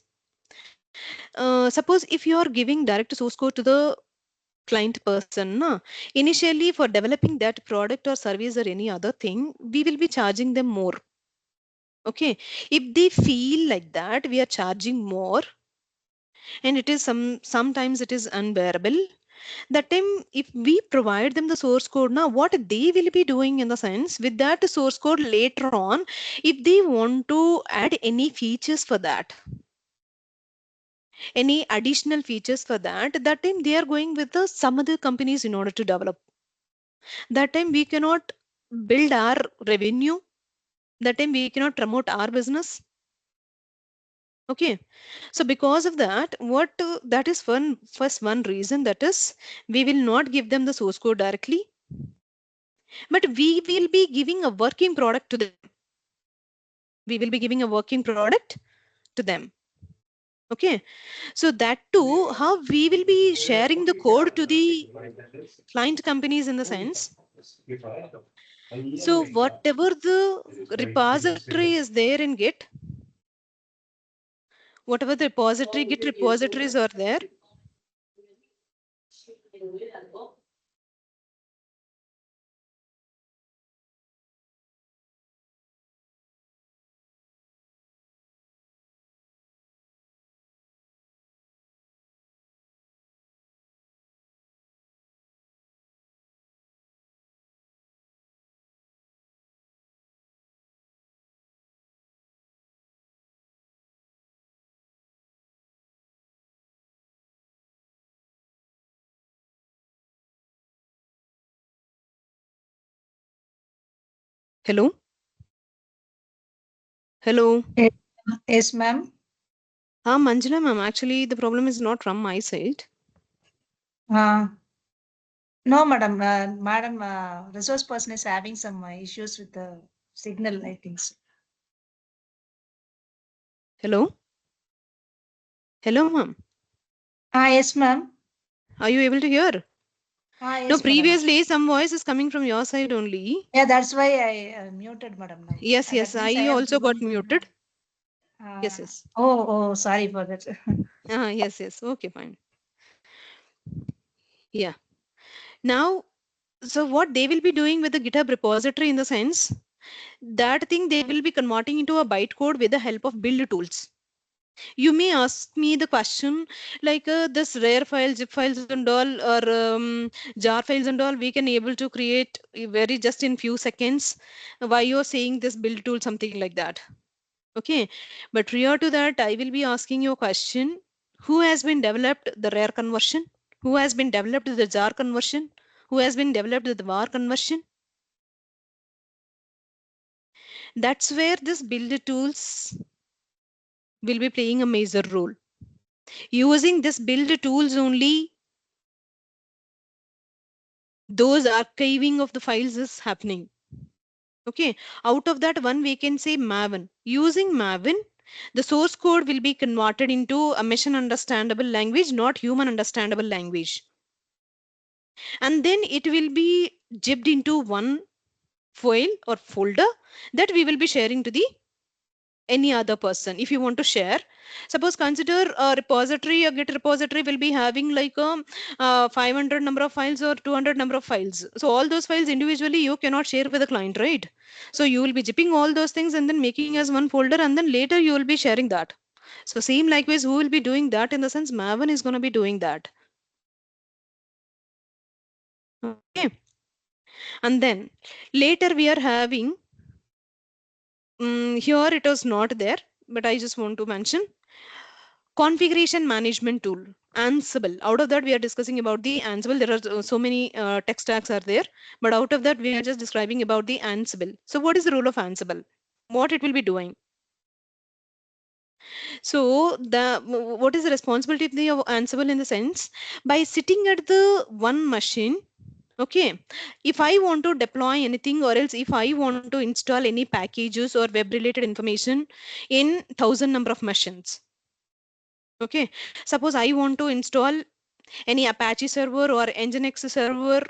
Suppose if you are giving direct source code to the client person, initially for developing that product or service or any other thing, we will be charging them more. Okay, if they feel like that we are charging more and it is sometimes it is unbearable, that time if we provide them the source code, now what they will be doing in the sense with that source code later on, if they want to add any features for that, any additional features for that, that time they are going with the some other companies in order to develop. That time we cannot build our revenue, that time we cannot promote our business. Okay, so because of that, what that is one reason, that is we will not give them the source code directly, but we will be giving a working product to them. We will be giving a working product to them. Okay, so that too, how we will be sharing the code to the client companies in the sense. So whatever the repository is there in Git, whatever the Git repositories are there, hello, hello. Yes, ma'am. Manjula ma'am, actually the problem is not from my side. No, madam. Madam, resource person is having some issues with the signal, I think so. Hello, hello ma'am. Yes, ma'am. Are you able to hear? Yes, No, madam. previously some voice is coming from your side only. Yeah, that's why I muted, madam. Now. Yes, yes, That means I I have also got given. muted. Yes, yes. Oh, sorry for that. Yes, yes. Okay, fine. Yeah. Now, so what they will be doing with the GitHub repository in the sense, that thing they will be converting into a bytecode with the help of build tools. You may ask me the question like this rare file, zip files and all, or jar files and all, we can able to create very just in few seconds. Why you're saying this build tool, something like that? Okay, but prior to that, I will be asking you a question. Who has been developed the rare conversion? Who has been developed the jar conversion? Who has been developed the var conversion? That's where this build tools will be playing a major role. Using this build tools only, those archiving of the files is happening. Okay, out of that one we can say Maven. Using Maven, the source code will be converted into a machine understandable language, not human understandable language. And then it will be zipped into one file or folder that we will be sharing to the any other person. If you want to share, suppose consider a repository, a Git repository will be having like a 500 number of files or 200 number of files. So all those files individually you cannot share with the client, right? So you will be zipping all those things and then making as one folder, and then later you will be sharing that. So same likewise, who will be doing that? In the sense, Maven is going to be doing that. Okay, and then later we are having here it was not there, but I just want to mention configuration management tool, Ansible. Out of that we are discussing about the Ansible. There are so many tech stacks are there, but out of that we are just describing about the Ansible. So what is the role of Ansible? What it will be doing? So what is the responsibility of the Ansible in the sense, by sitting at the one machine. Okay, if I want to deploy anything, or else if I want to install any packages or web related information in 1,000 number of machines. Okay, suppose I want to install any Apache server or Nginx server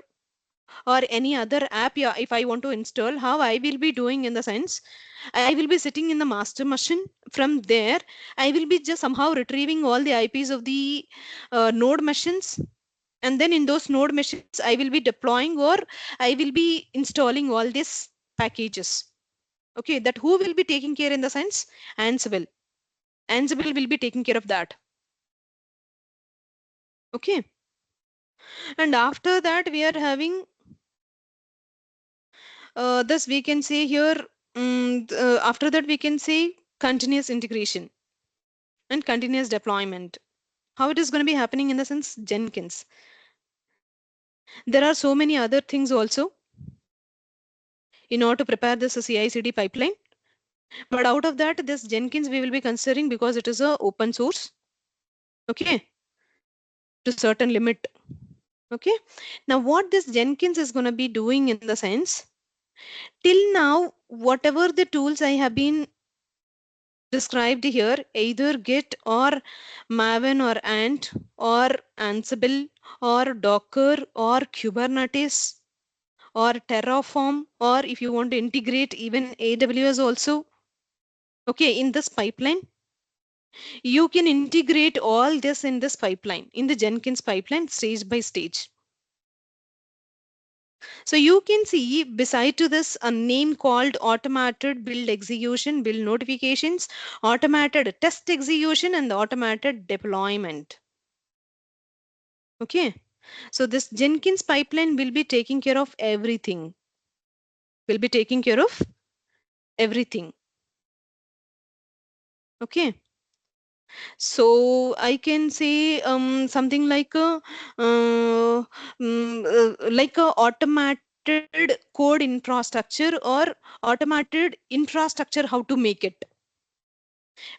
or any other app. Yeah, if I want to install, how I will be doing in the sense, I will be sitting in the master machine. From there I will be just somehow retrieving all the IPs of the node machines, and then in those node machines I will be deploying or I will be installing all these packages. Okay, that who will be taking care in the sense? Ansible. Ansible will be taking care of that. Okay. And after that, we are having this we can say here, after that we can say continuous integration and continuous deployment. How it is going to be happening in the sense Jenkins. There are so many other things also in order to prepare this CI/CD pipeline. But out of that, this Jenkins we will be considering because it is a open source. Okay. To certain limit. Okay. Now what this Jenkins is going to be doing in the sense, till now, whatever the tools I have been described here, either Git or Maven or Ant or Ansible or Docker or Kubernetes or Terraform, or if you want to integrate even AWS also. Okay, in this pipeline, you can integrate all this in this pipeline, in the Jenkins pipeline, stage by stage. So you can see beside to this a name called automated build execution, build notifications, automated test execution, and the automated deployment. Okay. So this Jenkins pipeline will be taking care of everything. Will be taking care of everything. Okay. So I can say something like like a automated code infrastructure or automated infrastructure, how to make it.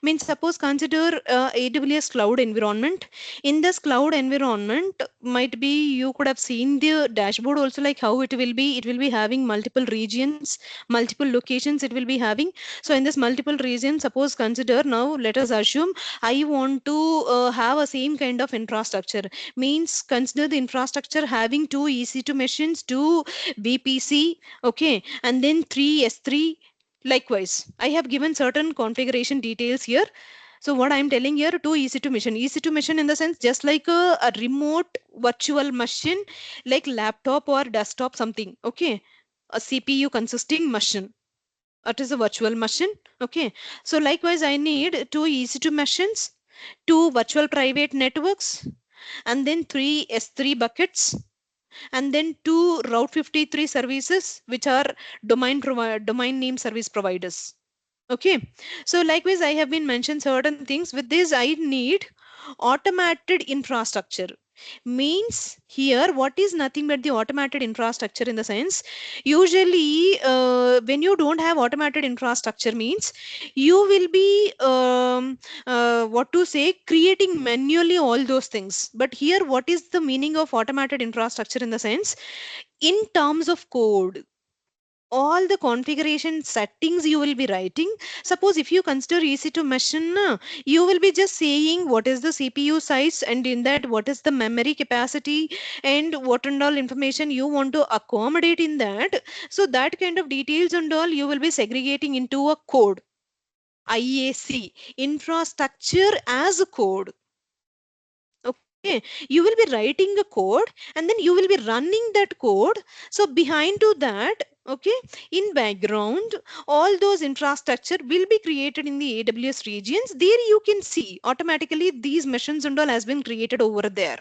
Means suppose consider AWS cloud environment. In this cloud environment, might be you could have seen the dashboard also, like how it will be having multiple regions, multiple locations it will be having. So in this multiple region, suppose consider, now let us assume I want to have a same kind of infrastructure. Means consider the infrastructure having two EC2 machines, two VPC, okay, and then three S3. Likewise, I have given certain configuration details here. So what I'm telling here, two EC2 machine. EC2 machine in the sense just like a remote virtual machine, like laptop or desktop something. Okay. A CPU consisting machine. That is a virtual machine. Okay. So likewise, I need two EC2 machines, two virtual private networks, and then three S3 buckets, and then two Route 53 services, which are domain name service providers. Okay. So likewise, I have been mentioned certain things. With this, I need automated infrastructure. Means here, what is nothing but the automated infrastructure in the sense, usually when you don't have automated infrastructure means you will be what to say, creating manually all those things. But here, what is the meaning of automated infrastructure in the sense, in terms of code, all the configuration settings you will be writing. Suppose if you consider EC2 machine, you will be just saying what is the CPU size, and in that what is the memory capacity, and what and all information you want to accommodate in that. So that kind of details and all you will be segregating into a code. IAC, infrastructure as a code. Okay, you will be writing a code and then you will be running that code. So behind to that, okay, in background, all those infrastructure will be created in the AWS regions. There you can see automatically these machines and all has been created over there.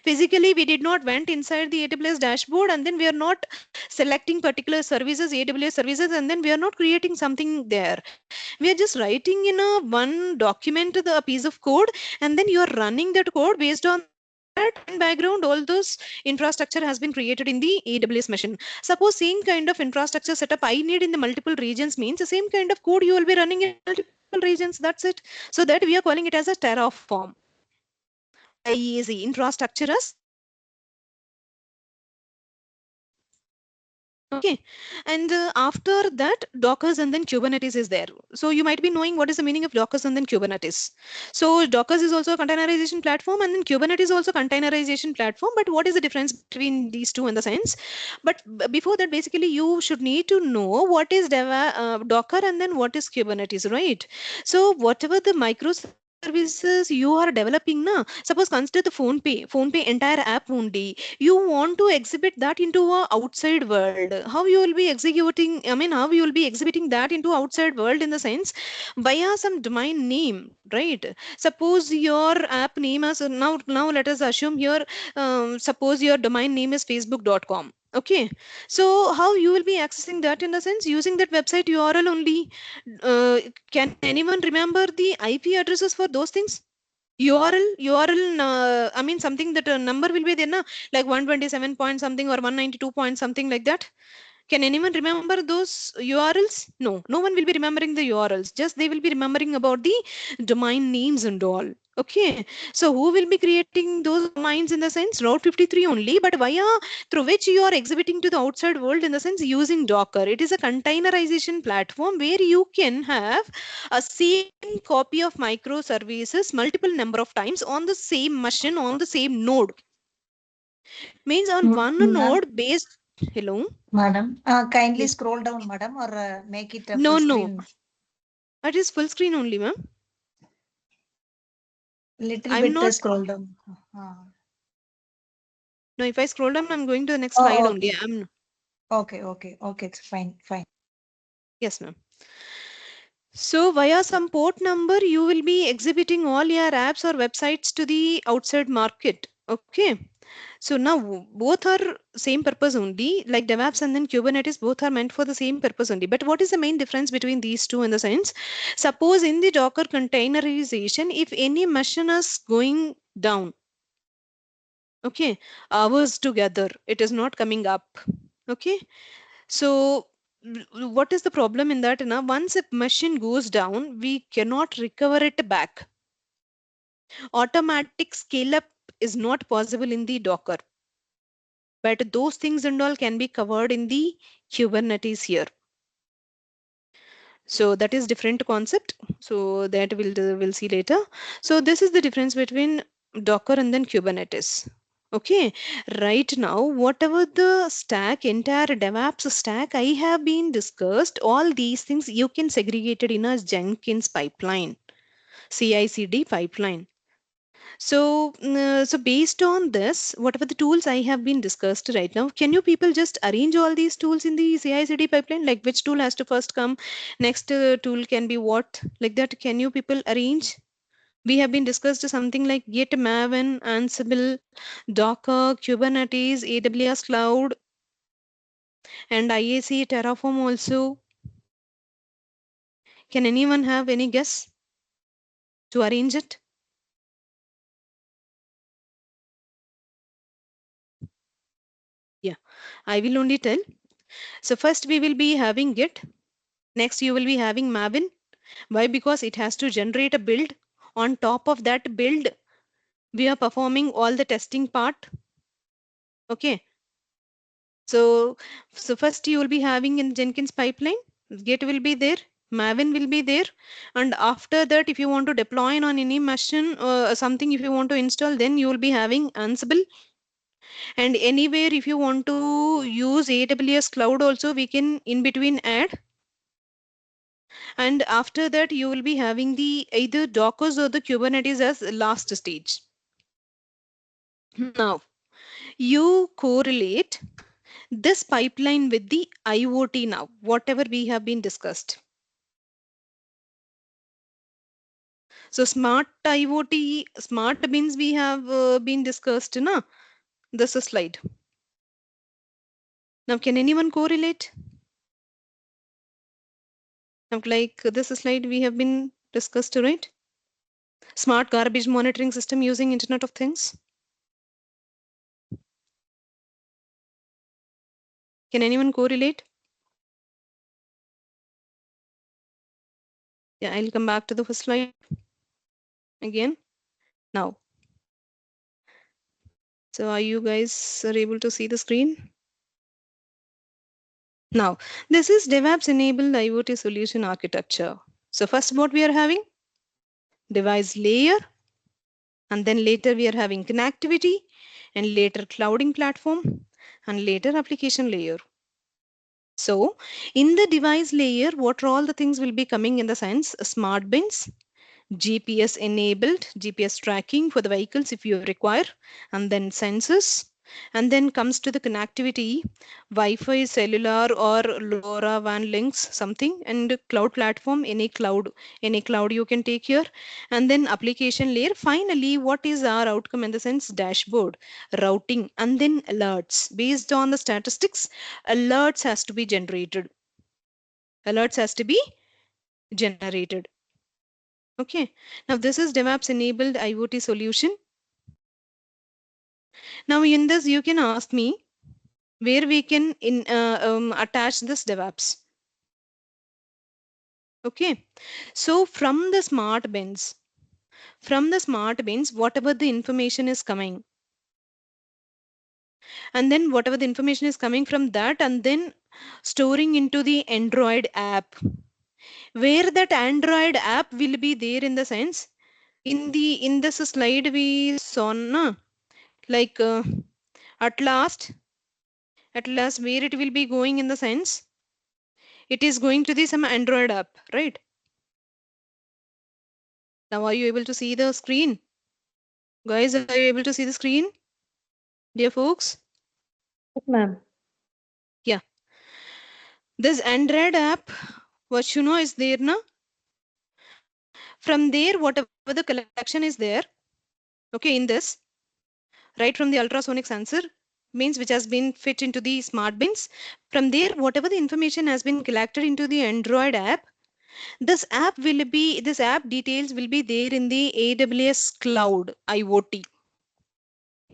Physically, we did not went inside the AWS dashboard and then we are not selecting particular services, AWS services, and then we are not creating something there. We are just writing in a one document a piece of code, and then you are running that code. Based on that, in background, all those infrastructure has been created in the AWS machine. Suppose same kind of infrastructure setup I need in the multiple regions means the same kind of code you will be running in multiple regions. That's it. So that we are calling it as a Terraform or IAC, infrastructure as okay. And after that, Dockers and then Kubernetes is there. So you might be knowing what is the meaning of Dockers and then Kubernetes. So Dockers is also a containerization platform, and then Kubernetes is also containerization platform. But what is the difference between these two in the sense? But before that, basically, you should need to know what is Docker and then what is Kubernetes, right? So whatever the microservices services you are developing, na, suppose consider the phone pay entire app only, you want to exhibit that into a outside world. How you will be executing, I mean, how you will be exhibiting that into outside world, in the sense via some domain name, right? Suppose your app name is, now let us assume here, suppose your domain name is facebook.com. Okay, so how you will be accessing that, in the sense using that website URL only. Can anyone remember the IP addresses for those things? URL, I mean, something that a number will be there, na? Like 127 point something or 192 point something like that. Can anyone remember those URLs? No, no one will be remembering the URLs. Just they will be remembering about the domain names and all. Okay, so who will be creating those domains, in the sense Route 53 only, but via through which you are exhibiting to the outside world, in the sense using Docker. It is a containerization platform where you can have a same copy of microservices multiple number of times on the same machine, on the same node. Means on one Ma'am, node based. Hello. madam, kindly Yes. scroll down, madam, or make it a No, full no. screen. It is full screen only, ma'am. Little I'm bit not. scroll down. No, if I scroll down, I'm going to the next Oh, slide only. okay. Okay. It's fine. Yes, ma'am. So via some port number, you will be exhibiting all your apps or websites to the outside market. Okay. So now both are same purpose only, like DevOps and then Kubernetes, both are meant for the same purpose only. But what is the main difference between these two, in the sense? Suppose in the Docker containerization, if any machine is going down, okay, hours together, it is not coming up. Okay, so what is the problem in that? Now, once a machine goes down, we cannot recover it back. Automatic scale up is not possible in the Docker, but those things and all can be covered in the Kubernetes here. So that is different concept. So that we'll see later. So this is the difference between Docker and then Kubernetes. Okay, right now, whatever the stack, entire DevOps stack I have been discussed, all these things you can segregate it in a Jenkins pipeline, CI/CD pipeline. So, so based on this, whatever the tools I have been discussed right now, can you people just arrange all these tools in the CI/CD pipeline? Like which tool has to first come, next tool can be what, like that? Can you people arrange? We have been discussed something like Git, Maven, Ansible, Docker, Kubernetes, AWS Cloud, and IAC Terraform also. Can anyone have any guess to arrange it? Yeah, I will only tell. So first we will be having Git. Next you will be having Maven. Why? Because it has to generate a build. On top of that build, we are performing all the testing part. Okay. So first you will be having in Jenkins pipeline, Git will be there, Maven will be there, and after that, if you want to deploy on any machine or something, if you want to install, then you will be having Ansible. And anywhere, if you want to use AWS cloud, also we can in between add. And after that, you will be having the either Dockers or the Kubernetes as last stage. Now, you correlate this pipeline with the IoT now, whatever we have been discussed. So smart IoT, smart bins we have been discussed, na? This is slide. Now, can anyone correlate? Now, like this slide we have been discussed, right? Smart garbage monitoring system using Internet of Things. Can anyone correlate? Yeah, I'll come back to the first slide again. Now, so are you guys are able to see the screen? Now, this is DevOps enabled IoT solution architecture. So first what we are having? Device layer, and then later we are having connectivity, and later clouding platform, and later application layer. So in the device layer, what are all the things will be coming in the sense? Smart bins, GPS enabled, GPS tracking for the vehicles if you require, and then sensors. And then comes to the connectivity, Wi-Fi, cellular or LoRaWAN links, something, and cloud platform, any cloud you can take here. And then application layer. Finally, what is our outcome in the sense? Dashboard, routing, and then alerts. Based on the statistics, alerts has to be generated. Alerts has to be generated. Okay, now this is DevOps enabled IoT solution. Now in this you can ask me where we can attach this DevOps. Okay, so from the smart bins, whatever the information is coming, and then whatever the information is coming from that, and then storing into the Android app, where that Android app will be there in the sense, in this slide we saw, na, like at last where it will be going in the sense, it is going to the some Android app, right? Now are you able to see the screen? Guys, are you able to see the screen, dear folks? Yes, ma'am. Yeah, this Android app, what you know is there, na? From there, whatever the collection is there, okay, in this, right from the ultrasonic sensor, means which has been fit into the smart bins. From there, whatever the information has been collected into the Android app, this app details will be there in the AWS Cloud IoT.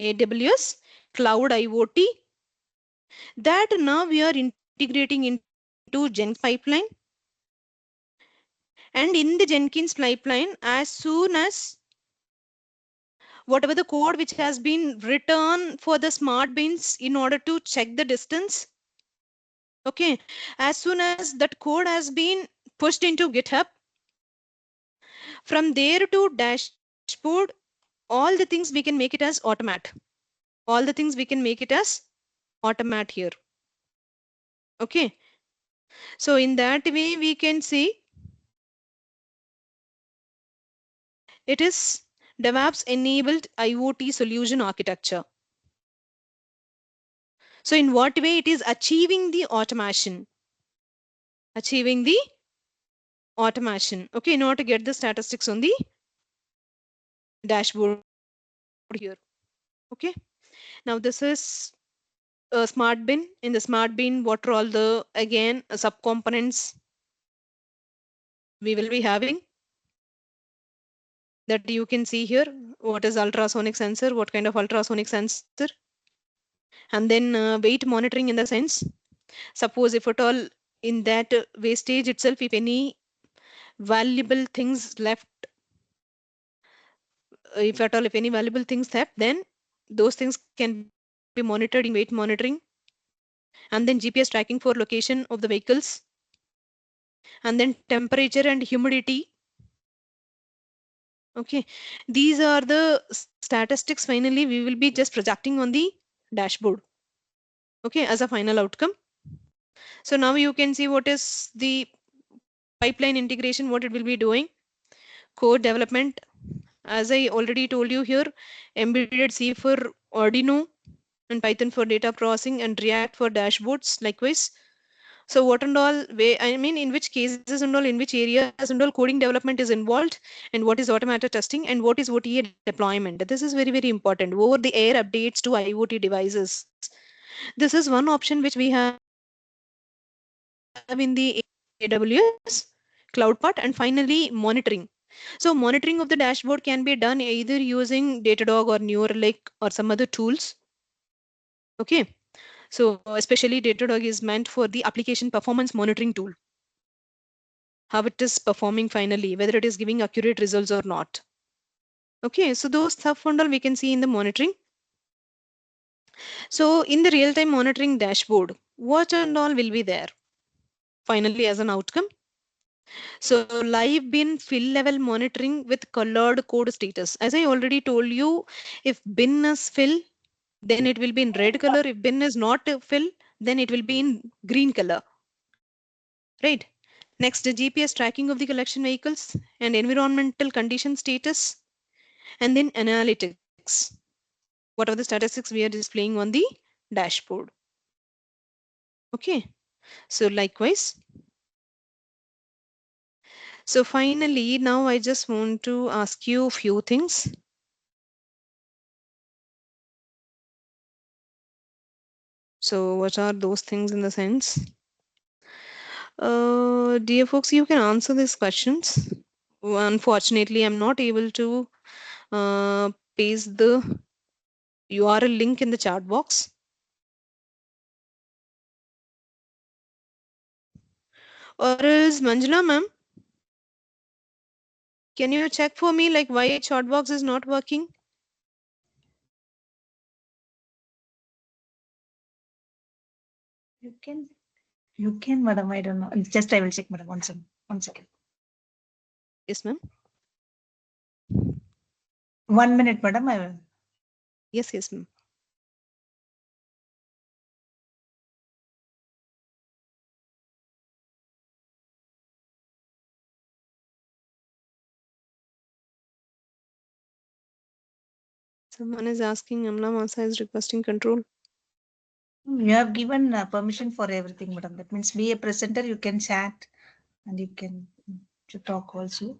AWS Cloud IoT, that now we are integrating into Jenkins pipeline. And in the Jenkins pipeline, as soon as whatever the code which has been written for the smart bins in order to check the distance, okay, as soon as that code has been pushed into GitHub, from there to dashboard, all the things we can make it as automat. All the things we can make it as automat here. Okay, so in that way we can see it is DevOps enabled IoT solution architecture. So in what way it is achieving the automation? Achieving the automation. Okay, in order to get the statistics on the dashboard here. Okay, now this is a smart bin. In the smart bin, what are all the, again, subcomponents we will be having? That you can see here. What is ultrasonic sensor? What kind of ultrasonic sensor? And then weight monitoring in the sense, suppose if at all in that wastage itself, if any valuable things left, if at all if any valuable things left, then those things can be monitored in weight monitoring. And then GPS tracking for location of the vehicles, and then temperature and humidity. Okay, these are the statistics finally we will be just projecting on the dashboard, okay, as a final outcome. So now you can see what is the pipeline integration, what it will be doing. Code development, as I already told you here, embedded C for Arduino, and Python for data processing, and React for dashboards likewise. So what and all way, I mean, in which cases and all, in which areas and all coding development is involved, and what is automated testing, and what is OTA deployment. This is very, very important. Over the air updates to IoT devices. This is one option which we have in the AWS cloud part. And finally, monitoring. So monitoring of the dashboard can be done either using Datadog or Neuralink or some other tools. Okay. So especially Datadog is meant for the application performance monitoring tool. How it is performing finally, whether it is giving accurate results or not. Okay, so those stuff and all we can see in the monitoring. So in the real-time monitoring dashboard, what and all will be there finally as an outcome? So live bin fill level monitoring with colored code status. As I already told you, if bin is fill, then it will be in red color. If bin is not fill, then it will be in green color. Right? Next, the GPS tracking of the collection vehicles and environmental condition status, and then analytics. What are the statistics we are displaying on the dashboard? Okay, so likewise. So finally, now I just want to ask you a few things. So what are those things in the sense? Dear folks, you can answer these questions. Unfortunately, I'm not able to paste the URL link in the chat box. Or is Manjula ma'am? Can you check for me like why chat box is not working? You can, madam. I don't know. Just I will check, madam. One second. Yes, ma'am. 1 minute, madam. I will. Yes, ma'am. Someone is asking, Amla Masa is requesting control. You have given permission for everything, madam. That means be a presenter, you can chat and you can to talk also.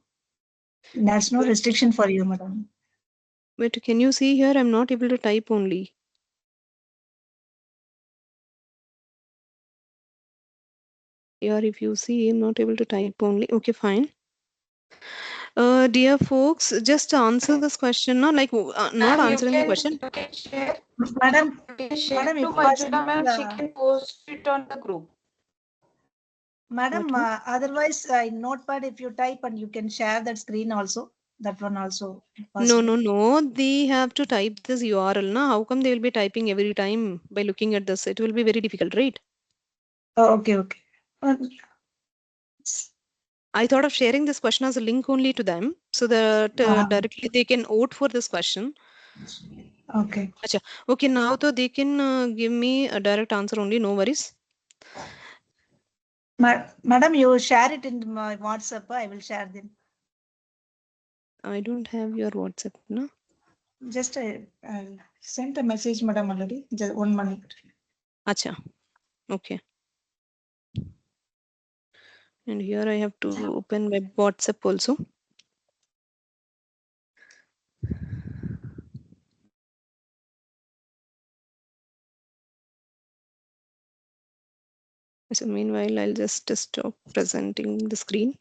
There's no restriction for you, madam. But can you see here? I'm not able to type only. Here, if you see, I'm not able to type only. Okay, fine. Dear folks, just answer this question. No, like not answering the question. You can share. Madam, You can share madam, to if Manjula ma'am. She possible, can post it on the group. madam, What? otherwise in Notepad, if you type and you can share that screen also, that one also No, possible. no. They have to type this URL. Na? How come they will be typing every time by looking at this? It will be very difficult, right? Oh, okay. I thought of sharing this question as a link only to them so that directly they can vote for this question. Okay. Achha. Okay, now though they can give me a direct answer only, no worries. Madam, you share it in my WhatsApp. I will share them. I don't have your WhatsApp, no? Just I sent a message, madam, already. Just 1 minute. Acha. Okay. And here I have to open my WhatsApp also. So meanwhile, I'll just stop presenting the screen.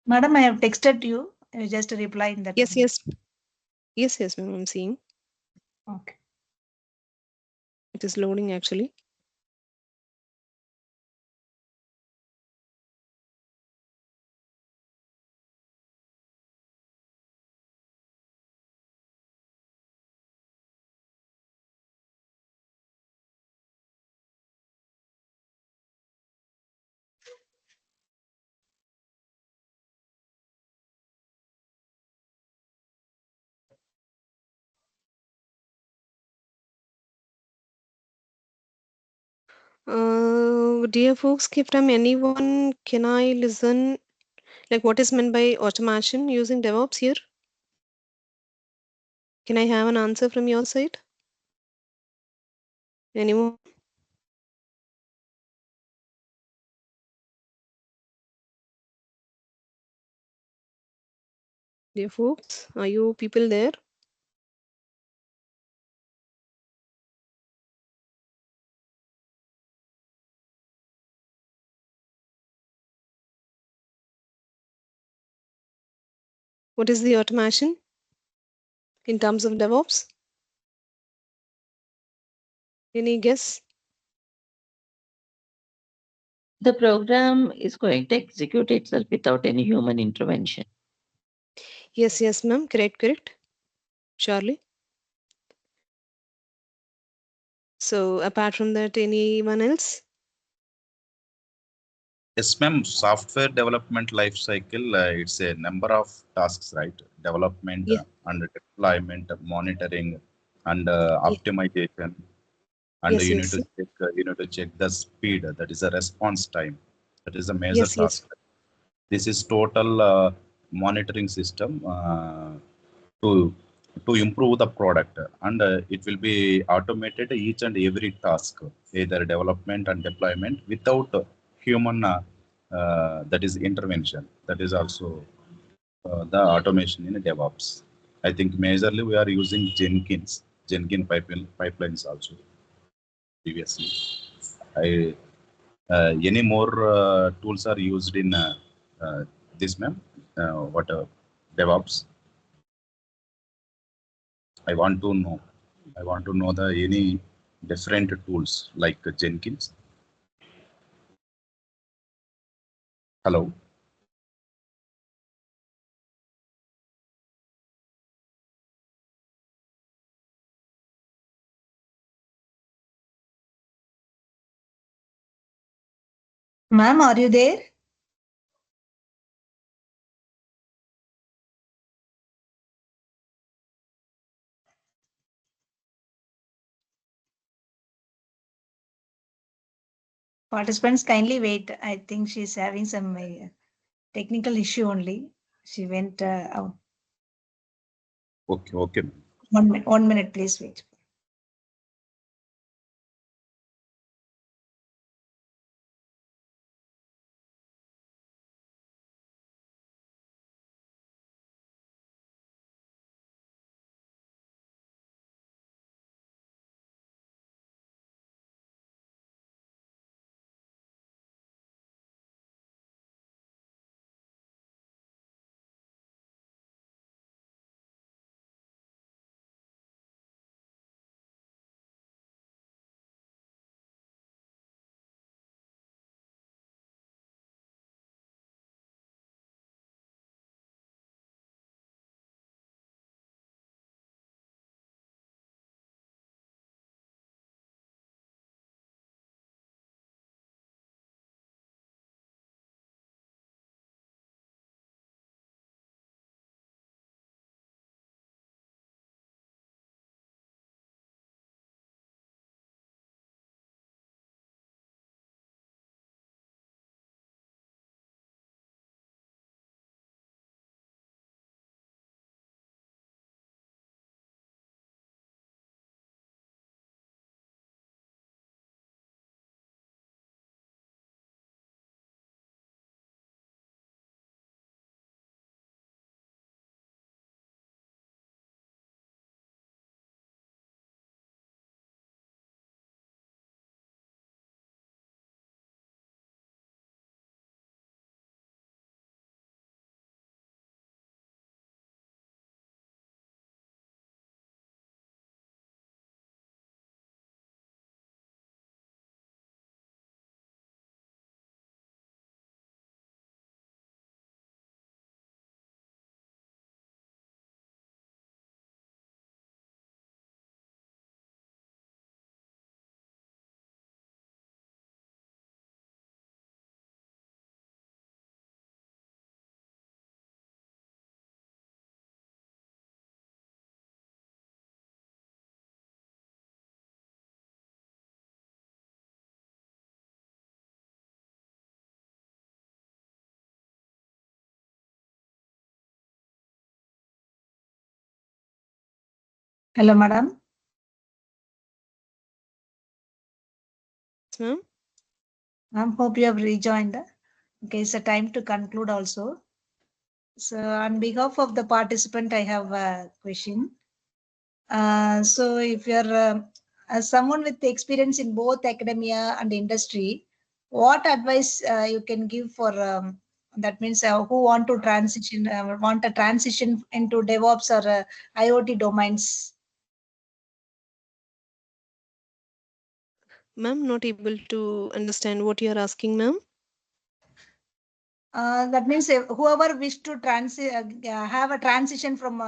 Madam, I have texted you. You just reply in that. Yes, ma'am, I'm seeing. Okay. It is loading actually. Dear folks, from anyone, can I listen? Like, what is meant by automation using DevOps here? Can I have an answer from your side? Anyone? Dear folks, are you people there? What is the automation in terms of DevOps? Any guess? The program is going to execute itself without any human intervention. Yes, ma'am. Correct. Charlie. So apart from that, anyone else? Yes, ma'am. Software development life cycle, it's a number of tasks, right? Development Yeah. and deployment, monitoring, and Yeah. optimization. And Yes, yes, you need to check the speed. That is a response time. That is a major yes, task. yes. This is total monitoring system to to improve the product, and it will be automated each and every task, either development and deployment without human that is intervention. That is also the automation in DevOps. I think majorly we are using Jenkins pipelines also previously. I Any more tools are used in uh, this, ma'am? What DevOps? I want to know. I want to know the any different tools like Jenkins. Hello. Ma'am, are you there? Participants, kindly wait. I think she's having some technical issue only. She went out. Okay. Okay. 1 minute, please wait. Hello, madam. Yes, ma'am. I hope you have rejoined. Okay, it's a time to conclude also. So on behalf of the participant, I have a question. So if you're as someone with experience in both academia and industry, what advice you can give for that means who want a transition into DevOps or IoT domains? Ma'am, not able to understand what you are asking, ma'am. That means whoever wish to have a transition from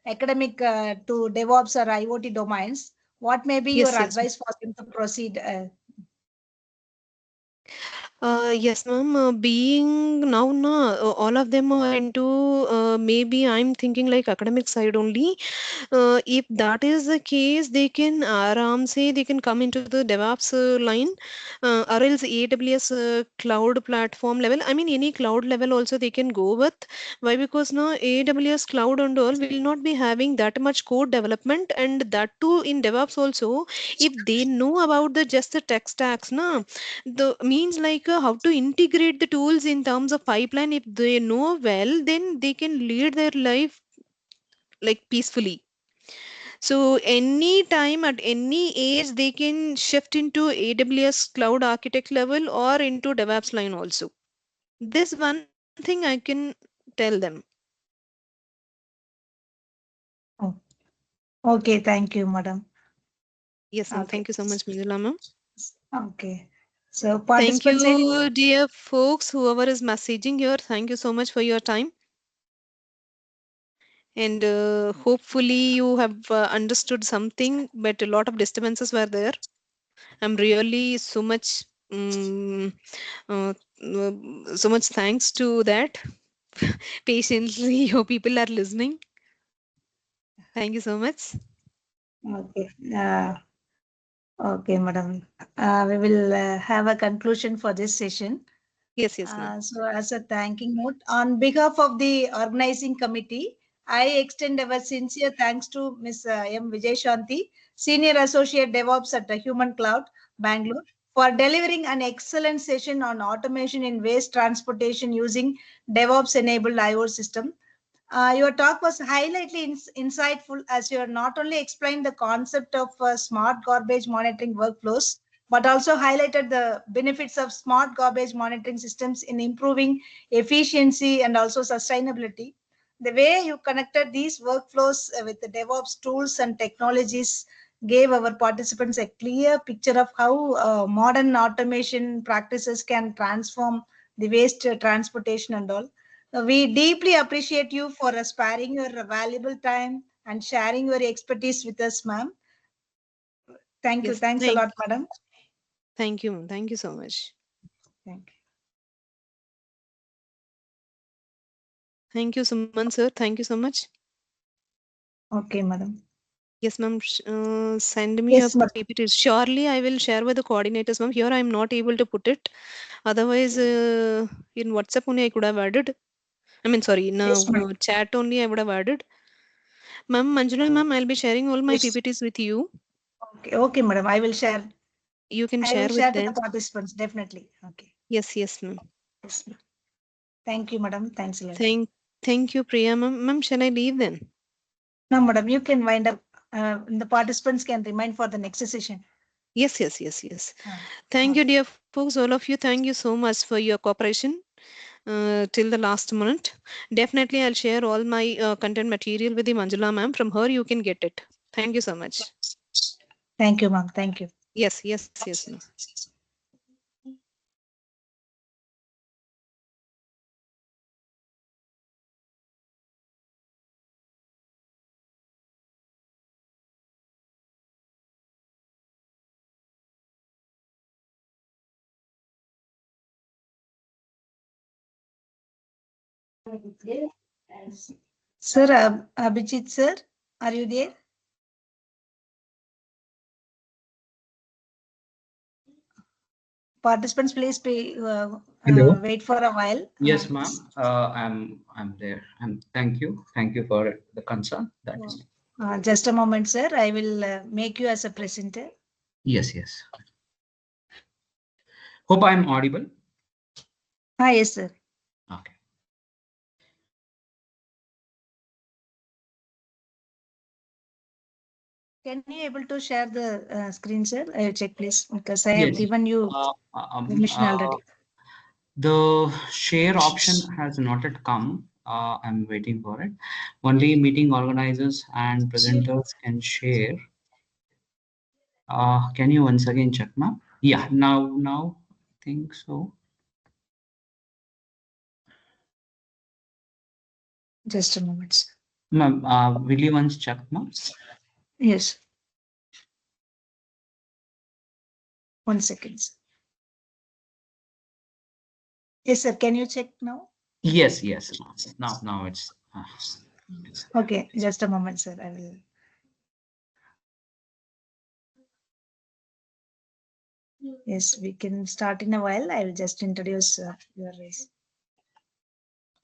academic to DevOps or IoT domains, what may be your Yes, yes. advice for them to proceed? Yes, ma'am. Being now, all of them are into maybe I'm thinking like academic side only. If that is the case, they can say they can come into the DevOps line, or else AWS cloud platform level. I mean, any cloud level also they can go with. Why? Because now AWS cloud and all will not be having that much code development, and that too in DevOps also. If they know about the just the tech stacks, na the means like how to integrate the tools in terms of pipeline. If they know well, then they can lead their life like peacefully. So any time at any age they can shift into AWS cloud architect level or into DevOps line also. This one thing I can tell them. Oh, okay, thank you, madam. Yes, ma'am. Okay. Thank you so much, Mridula ma'am. Okay. So Thank participants, any you, dear folks, whoever is messaging here. Thank you so much for your time. And hopefully you have understood something, but a lot of disturbances were there. I'm really so much uh, so much thanks to that. Patiently your people are listening. Thank you so much. okay. Okay, madam. We will have a conclusion for this session. Yes, yes, ma'am. So as a thanking note, on behalf of the organizing committee, I extend our sincere thanks to Ms. M. Vijay Shanti, Senior Associate DevOps at the Human Cloud, Bangalore, for delivering an excellent session on automation in waste transportation using DevOps-enabled IO system. Your talk was highly insightful as you have not only explained the concept of smart garbage monitoring workflows, but also highlighted the benefits of smart garbage monitoring systems in improving efficiency and also sustainability. The way you connected these workflows with the DevOps tools and technologies gave our participants a clear picture of how modern automation practices can transform the waste transportation and all. We deeply appreciate you for sparing your valuable time and sharing your expertise with us, ma'am. Thank you. Yes, Thanks a lot, madam. thank you, ma'am. Thank you so much. Thank you. Thank you, Suman sir. Thank you so much. Okay, madam. Yes, ma'am. Send me your Yes, madam. PPT. Surely I will share with the coordinators, ma'am. Here I am not able to put it. Otherwise, in WhatsApp only I could have added. I mean, sorry, in Yes, madam. chat only I would have added. Ma'am, Manjula, ma'am, I'll be sharing all my Yes. PPTs with you. Okay, okay, madam. I will share. You can I will share with share to the them. participants, definitely. Okay. Yes, yes, ma'am. Yes, ma'am. Thank you, madam. Thanks a lot. Thank you, Priya, ma'am. Ma'am, shall I leave then? No, madam, you can wind up. The participants can remain for the next session. Yes, yes, yes, yes. Ah, Thank you, okay. dear folks. All of you, thank you so much for your cooperation till the last minute. Definitely, I'll share all my content material with the Manjula ma'am. From her, you can get it. Thank you so much. Thank you, ma'am. Thank you. Yes, yes, yes, ma'am. Sir, Abhijit, sir, are you there? Participants, please Hello. wait for a while. Yes, ma'am. I'm there. And thank you for the concern. That is. Just a moment, sir. I will make you as a presenter. Yes, yes. Hope I'm audible. Yes, sir. Okay. Can you able to share the screen, sir? I'll check, please, because I have Yes. given you Uh, um, permission uh, already. the share option has not yet come. I'm waiting for it. Only meeting organizers and presenters can share. Can you once again check, ma'am? Yeah. Now, I think so. Just a moment, sir. Ma'am, will you once check, ma'am? Yes. 1 second, sir. Yes, sir. Can you check now? Yes, yes. Now it's. Okay, just a moment, sir. I will. Yes, we can start in a while. I will just introduce your race.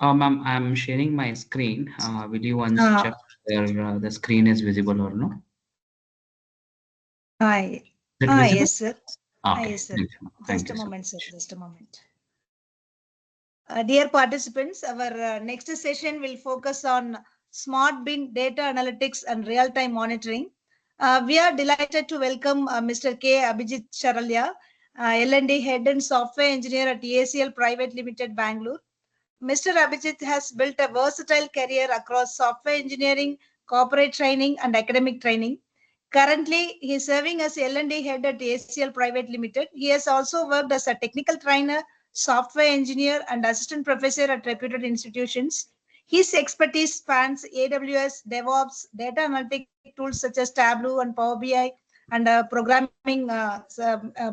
Ma'am, I'm sharing my screen. Will you once check whether the screen is visible or no? Hi. Is it visible? Yes, sir. Okay. Yes, sir. Thank you. Thank Just a you, sir. moment, sir. Just a moment. Dear participants, our next session will focus on smart bin data analytics and real-time monitoring. We are delighted to welcome Mr. K. Abhijit Sharalya, L&D Head and Software Engineer at ACL Private Limited, Bangalore. Mr. Abhijit has built a versatile career across software engineering, corporate training, and academic training. Currently, he is serving as L&D head at ACL Private Limited. He has also worked as a technical trainer, software engineer, and assistant professor at reputed institutions. His expertise spans AWS, DevOps, data analytic tools such as Tableau and Power BI, and programming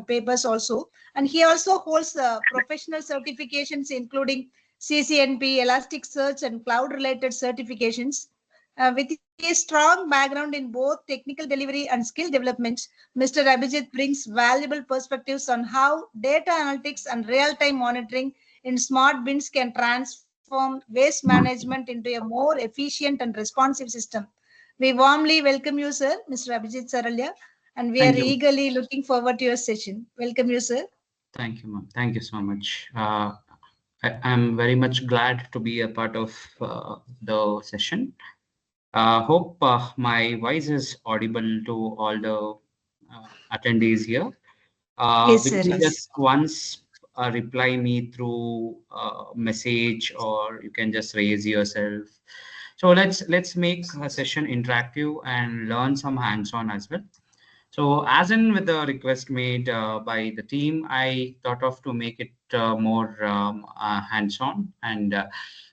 papers also. And he also holds professional certifications including CCNP, Elasticsearch, and cloud-related certifications. With a strong background in both technical delivery and skill development, Mr. Abhijit brings valuable perspectives on how data analytics and real-time monitoring in smart bins can transform waste management into a more efficient and responsive system. We warmly welcome you, sir, Mr. Abhijit Saralya, and we are Thank you. eagerly looking forward to your session. Welcome you, sir. Thank you, ma'am. Thank you so much. I'm very much glad to be a part of the session. Hope my voice is audible to all the attendees here. Yes, Will sir. you Yes. just once reply me through message, or you can just raise yourself. So let's make a session interactive and learn some hands-on as well. So as in with the request made by the team, I thought of to make it more hands-on, and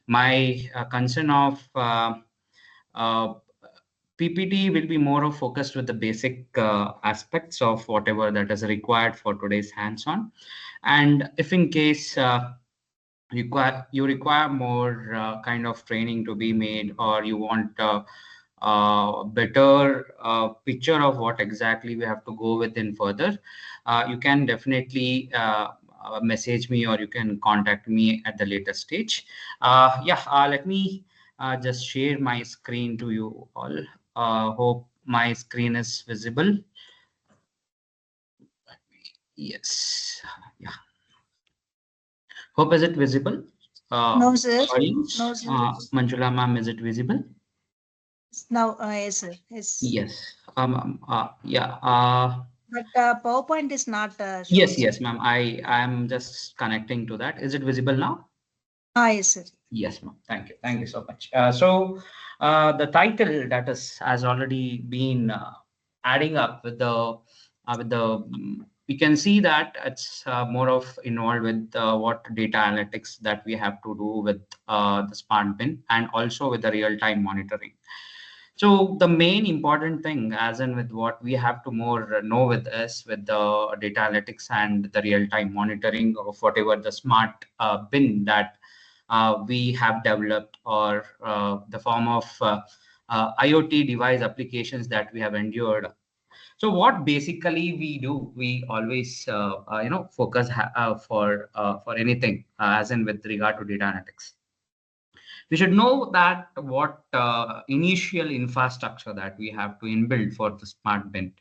my concern of uh, PPT will be more of focused with the basic aspects of whatever that is required for today's hands-on. And if in case you require more kind of training to be made, or you want better picture of what exactly we have to go with in further, you can definitely message me, or you can contact me at the later stage. Let me just share my screen to you all. Hope my screen is visible. Yes. Yeah. Hope is it visible? No, sir. Audience, No, sir. Manjula ma'am, is it visible? Now, yes, sir. Yes. Yes. Yeah. But PowerPoint is not Yes, showing, yes, sir. ma'am. I am just connecting to that. Is it visible now? Yes, sir. Yes, ma'am. Thank you. Thank you so much. The title that has already been adding up with we can see that it's more of involved with what data analytics that we have to do with the smart bin, and also with the real-time monitoring. So the main important thing, as in with what we have to more know with us, with the data analytics and the real-time monitoring of whatever the smart bin that we have developed, or the form of IoT device applications that we have endured. So what basically we do, we always focus for anything, as in with regard to data analytics. We should know that what initial infrastructure that we have to inbuild for the smart bin,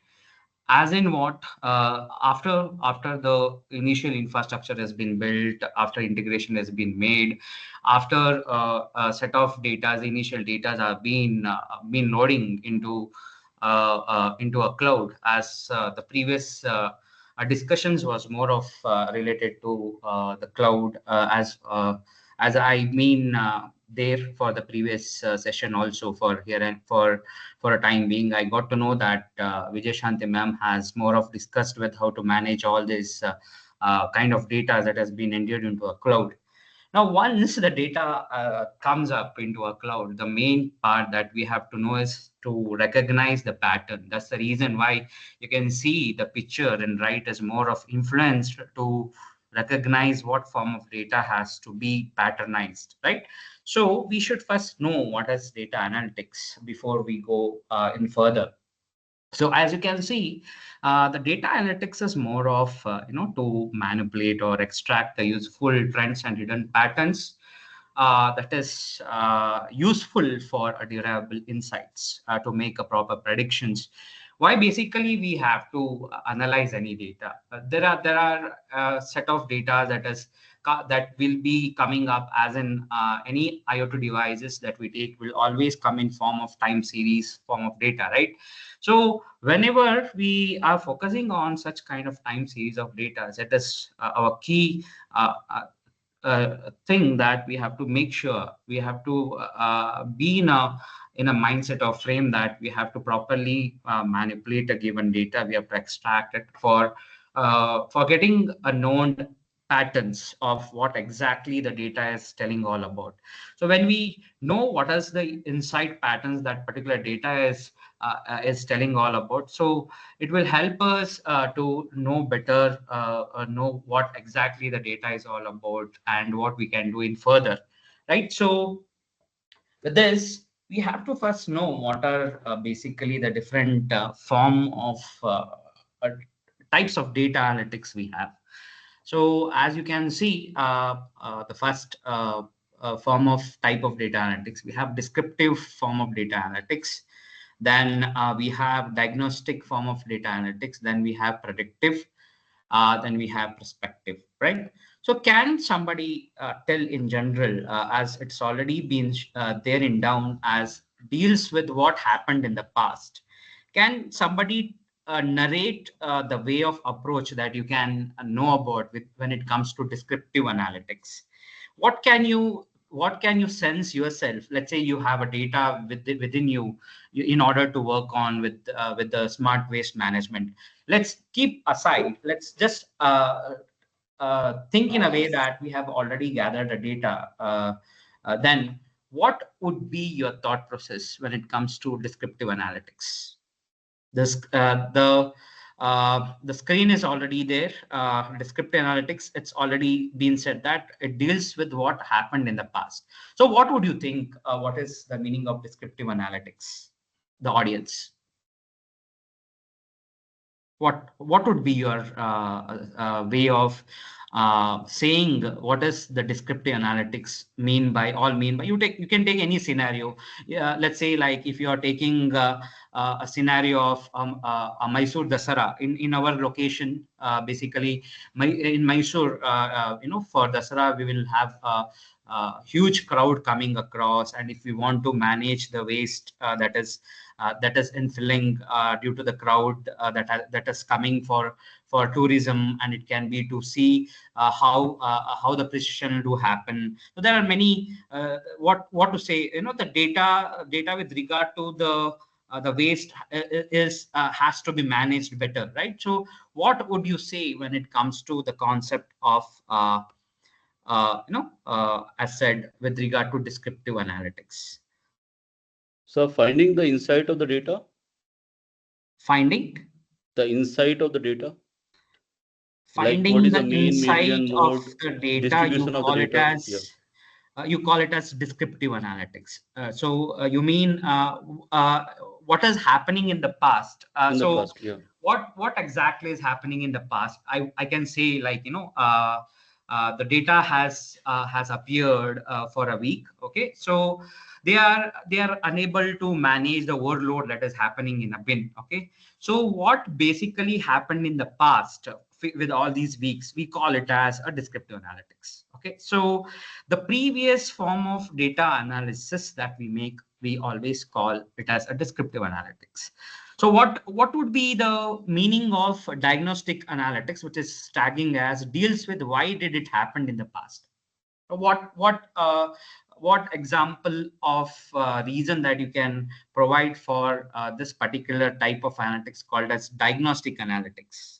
as in what after the initial infrastructure has been built, after integration has been made, after a set of data, initial data are been loading into a cloud, as the previous discussions was more of related to the cloud, as I mean there for the previous session also. For here and for a time being, I got to know that Vijay Shanti ma'am has more of discussed with how to manage all this kind of data that has been entered into a cloud. Now, once the data comes up into a cloud, the main part that we have to know is to recognize the pattern. That's the reason why you can see the picture and right is more of influenced to recognize what form of data has to be patternized, right? So we should first know what is data analytics before we go in further. So as you can see, the data analytics is more of to manipulate or extract the useful trends and hidden patterns that is useful for durable insights to make a proper predictions. Why basically we have to analyze any data? There are a set of data that will be coming up, as in any IoT devices that we take will always come in form of time series form of data, right? So whenever we are focusing on such kind of time series of data, that is our key thing that we have to make sure we have to be in a mindset or frame that we have to properly manipulate a given data. We have to extract it for getting a known patterns of what exactly the data is telling all about. So when we know what is the insight patterns that particular data is telling all about, so it will help us to know better, know what exactly the data is all about and what we can do in further, right? So with this, we have to first know what are basically the different form of uh, types of data analytics we have. So as you can see, the first form of type of data analytics, we have descriptive form of data analytics. Then we have diagnostic form of data analytics. Then we have predictive. Then we have perspective, right? So can somebody tell in general, as it's already been there in down as deals with what happened in the past, can somebody narrate the way of approach that you can know about with when it comes to descriptive analytics? What can you sense yourself? Let's say you have a data within you in order to work on with the smart waste management. Let's keep aside. Let's just think in a way that we have already gathered the data. Then what would be your thought process when it comes to descriptive analytics? This the screen is already there. Descriptive analytics, it's already been said that it deals with what happened in the past. So what would you think? What is the meaning of descriptive analytics? The audience. What would be your way of saying what is the descriptive analytics mean by you can take any scenario. Let's say like if you are taking a scenario of a Mysore Dasara in our location, basically in Mysore, for Dasara we will have a huge crowd coming across, and if we want to manage the waste that is infilling due to the crowd that is coming for tourism, and it can be to see how the precision do happen. So there are many what to say. The data with regard to the waste is has to be managed better, right? So what would you say when it comes to the concept of as said with regard to descriptive analytics? So finding the insight of the data. Finding The insight of the data. Finding like what is the the mean, insight median, of mode, the data, distribution of the data? Yeah. You call it as descriptive analytics. So you mean what is happening in the past? In the past, yeah. What exactly is happening in the past? I can say like the data has appeared for a week. Okay, so they are unable to manage the workload that is happening in a bin. Okay, so what basically happened in the past with all these weeks, we call it as a descriptive analytics. Okay, so the previous form of data analysis that we make, we always call it as a descriptive analytics. So what would be the meaning of diagnostic analytics, which is tagging as deals with why did it happen in the past? What example of reason that you can provide for this particular type of analytics called as diagnostic analytics?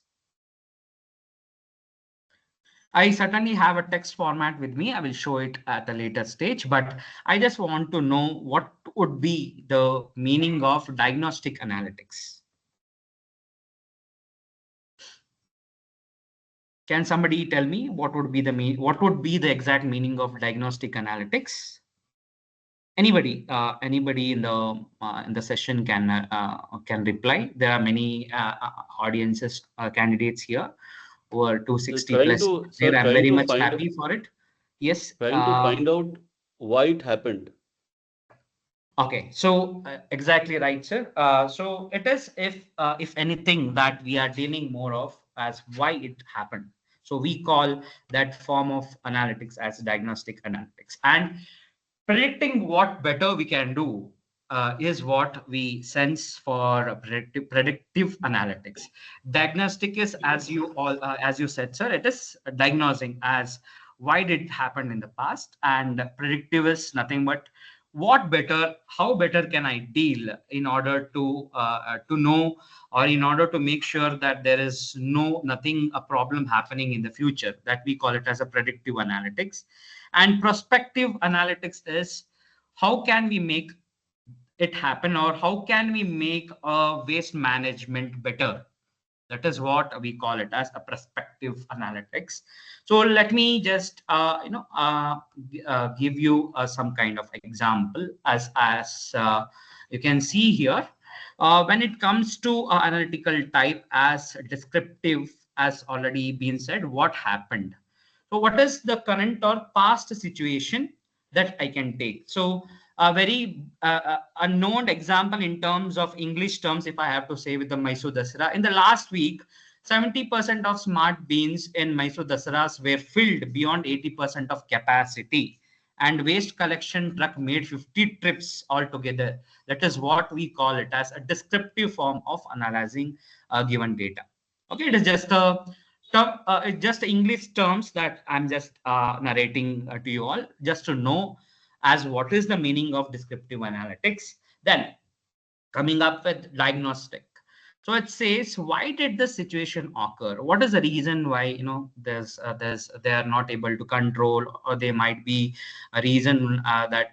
I certainly have a text format with me. I will show it at a later stage, but I just want to know what would be the meaning of diagnostic analytics. Can somebody tell me what would be the exact meaning of diagnostic analytics? Anybody, anybody in the session can reply. There are many audiences, candidates here who are 260 Trying plus. to, sir, Here, I'm trying very to much find, happy for it. Yes. trying to find out why it happened. Okay, so exactly right, sir. So it is if anything that we are dealing more of as why it happened. So we call that form of analytics as diagnostic analytics, and predicting what better we can do is what we sense for predictive analytics. Diagnostic is, as you said, sir, it is diagnosing as why did it happen in the past, and predictive is nothing but what better, how better can I deal in order to know, or in order to make sure that there is nothing a problem happening in the future. That we call it as a predictive analytics. And prospective analytics is how can we make it happen, or how can we make waste management better. That is what we call it as a prospective analytics. So let me just give you some kind of example as you can see here. When it comes to analytical type as descriptive, as already been said, what happened. So what is the current or past situation that I can take? So a very unknown example in terms of English terms, if I have to say, with the Mysore Dasara. In the last week, 70% of smart beans in Mysore Dasaras were filled beyond 80% of capacity. And waste collection truck made 50 trips altogether. That is what we call it as a descriptive form of analyzing given data. Okay, it is just a it's just English terms that I'm just narrating to you all, just to know as what is the meaning of descriptive analytics. Then coming up with diagnostic. So it says, why did this situation occur? What is the reason why there's they are not able to control, or they might be a reason that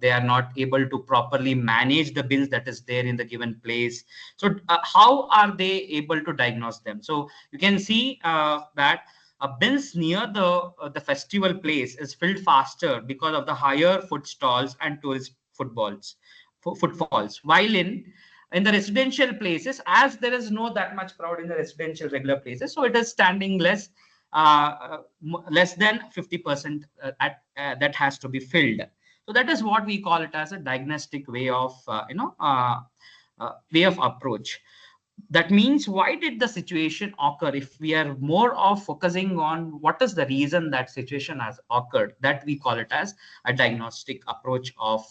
they are not able to properly manage the bins that is there in the given place. So how are they able to diagnose them? So you can see that bins near the festival place is filled faster because of the higher food stalls and tourist footfalls, while in the residential places, as there is no that much crowd in the residential regular places, so it is standing less than 50% that has to be filled. So that is what we call it as a diagnostic way of way of approach. That means, why did the situation occur? If we are more of focusing on what is the reason that situation has occurred, that we call it as a diagnostic approach of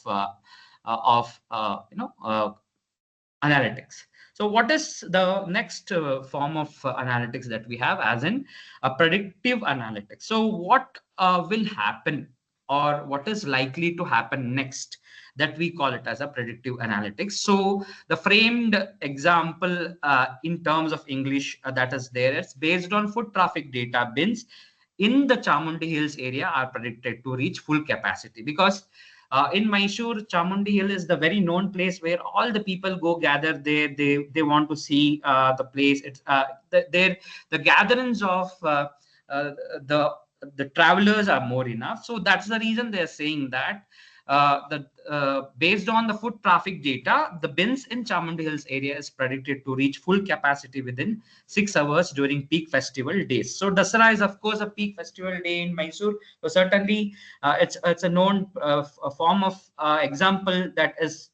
analytics. So what is the next form of analytics that we have, as in a predictive analytics? So what will happen, or what is likely to happen next, that we call it as a predictive analytics. So the framed example in terms of English that is there, it's based on foot traffic data. Bins in the Chamundi Hills area are predicted to reach full capacity, because in Mysore, Chamundi Hill is the very known place where all the people go gather there. They want to see the place. It's the gatherings of the the travelers are more enough. So that's the reason they're saying that based on the foot traffic data, the bins in Chamundi Hills area is predicted to reach full capacity within 6 hours during peak festival days. So Dasara is of course a peak festival day in Mysore. So certainly it's a known a form of example that is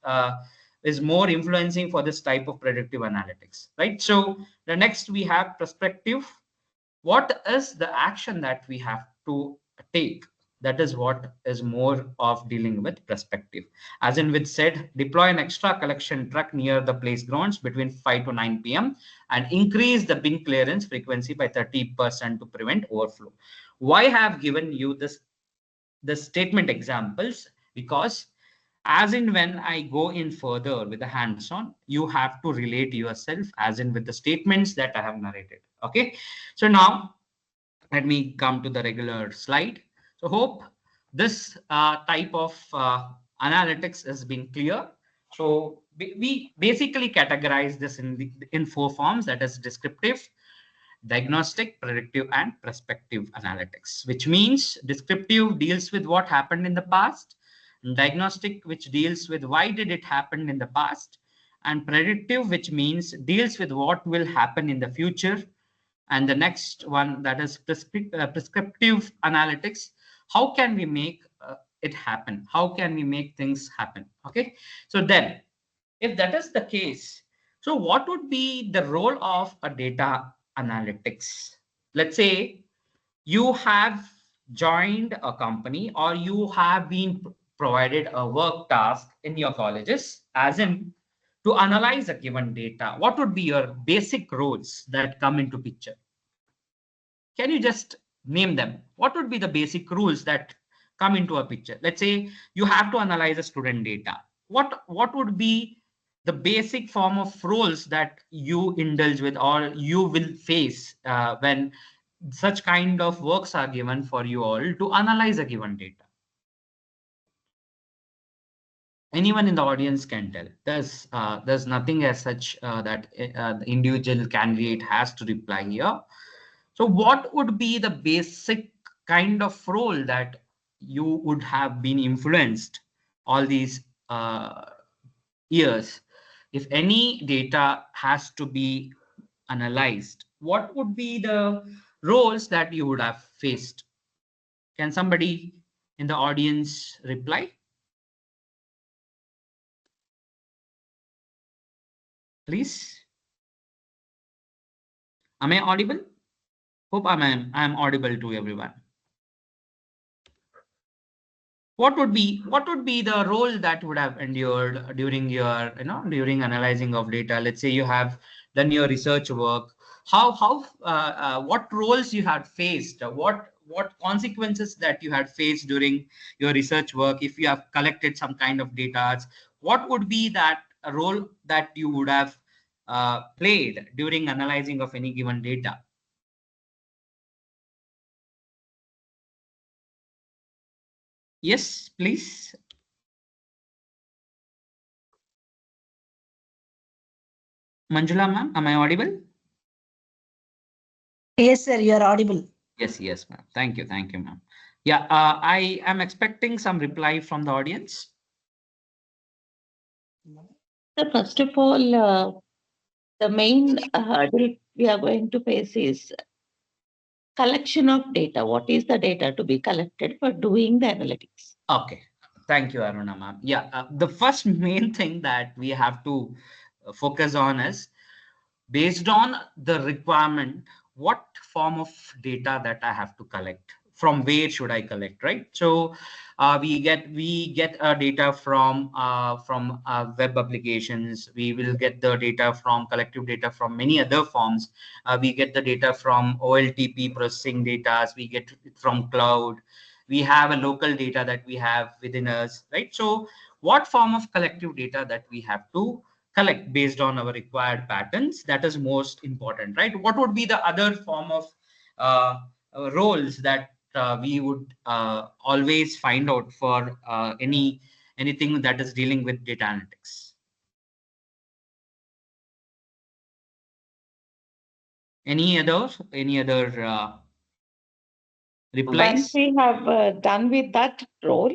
more influencing for this type of predictive analytics, right? So the next we have prospective. What is the action that we have to take? That is what is more of dealing with perspective. As in with said, deploy an extra collection truck near the place grounds between 5 to 9 p.m. and increase the bin clearance frequency by 30% to prevent overflow. Why I have given you the statement examples? Because as in when I go in further with the hands-on, you have to relate yourself as in with the statements that I have narrated. Okay, so now let me come to the regular slide. So hope this type of analytics has been clear. So we basically categorize this in 4 forms, that is descriptive, diagnostic, predictive, and prospective analytics, which means descriptive deals with what happened in the past, diagnostic, which deals with why did it happen in the past, and predictive, which means deals with what will happen in the future. And the next one, that is prescriptive analytics. How can we make it happen? How can we make things happen? Okay. So then, if that is the case, so what would be the role of a data analytics? Let's say you have joined a company, or you have been provided a work task in your colleges, as in to analyze a given data. What would be your basic roles that come into picture? Can you just name them? What would be the basic rules that come into a picture? Let's say you have to analyze a student data. What would be the basic form of roles that you indulge with, or you will face when such kind of works are given for you all to analyze a given data? Anyone in the audience can tell. There's nothing as such that the individual candidate has to reply here. So what would be the basic kind of role that you would have been influenced all these years? If any data has to be analyzed, what would be the roles that you would have faced? Can somebody in the audience reply? Please. Am I audible? Hope I'm audible to everyone. What would be the role that would have endured during your during analyzing of data? Let's say you have done your research work. What roles you had faced? What consequences that you had faced during your research work? If you have collected some kind of data, what would be that role that you would have played during analyzing of any given data? Yes, please. Manjula ma'am, am I audible? Yes, sir, you are audible. Yes, ma'am. Thank you, ma'am. Yeah, I am expecting some reply from the audience. So first of all, the main hurdle we are going to face is collection of data. What is the data to be collected for doing the analytics? Okay, thank you, Aruna ma'am. Yeah, the first main thing that we have to focus on is, based on the requirement, what form of data that I have to collect, from where should I collect, right? So we get data from web applications. We will get the data from collective data from many other forms. We get the data from OLTP processing data. We get it from cloud. We have a local data that we have within us, right? So what form of collective data that we have to collect based on our required patterns, that is most important, right? What would be the other form of roles that we would always find out for anything that is dealing with data analytics? Any other replies? Once we have done with that role,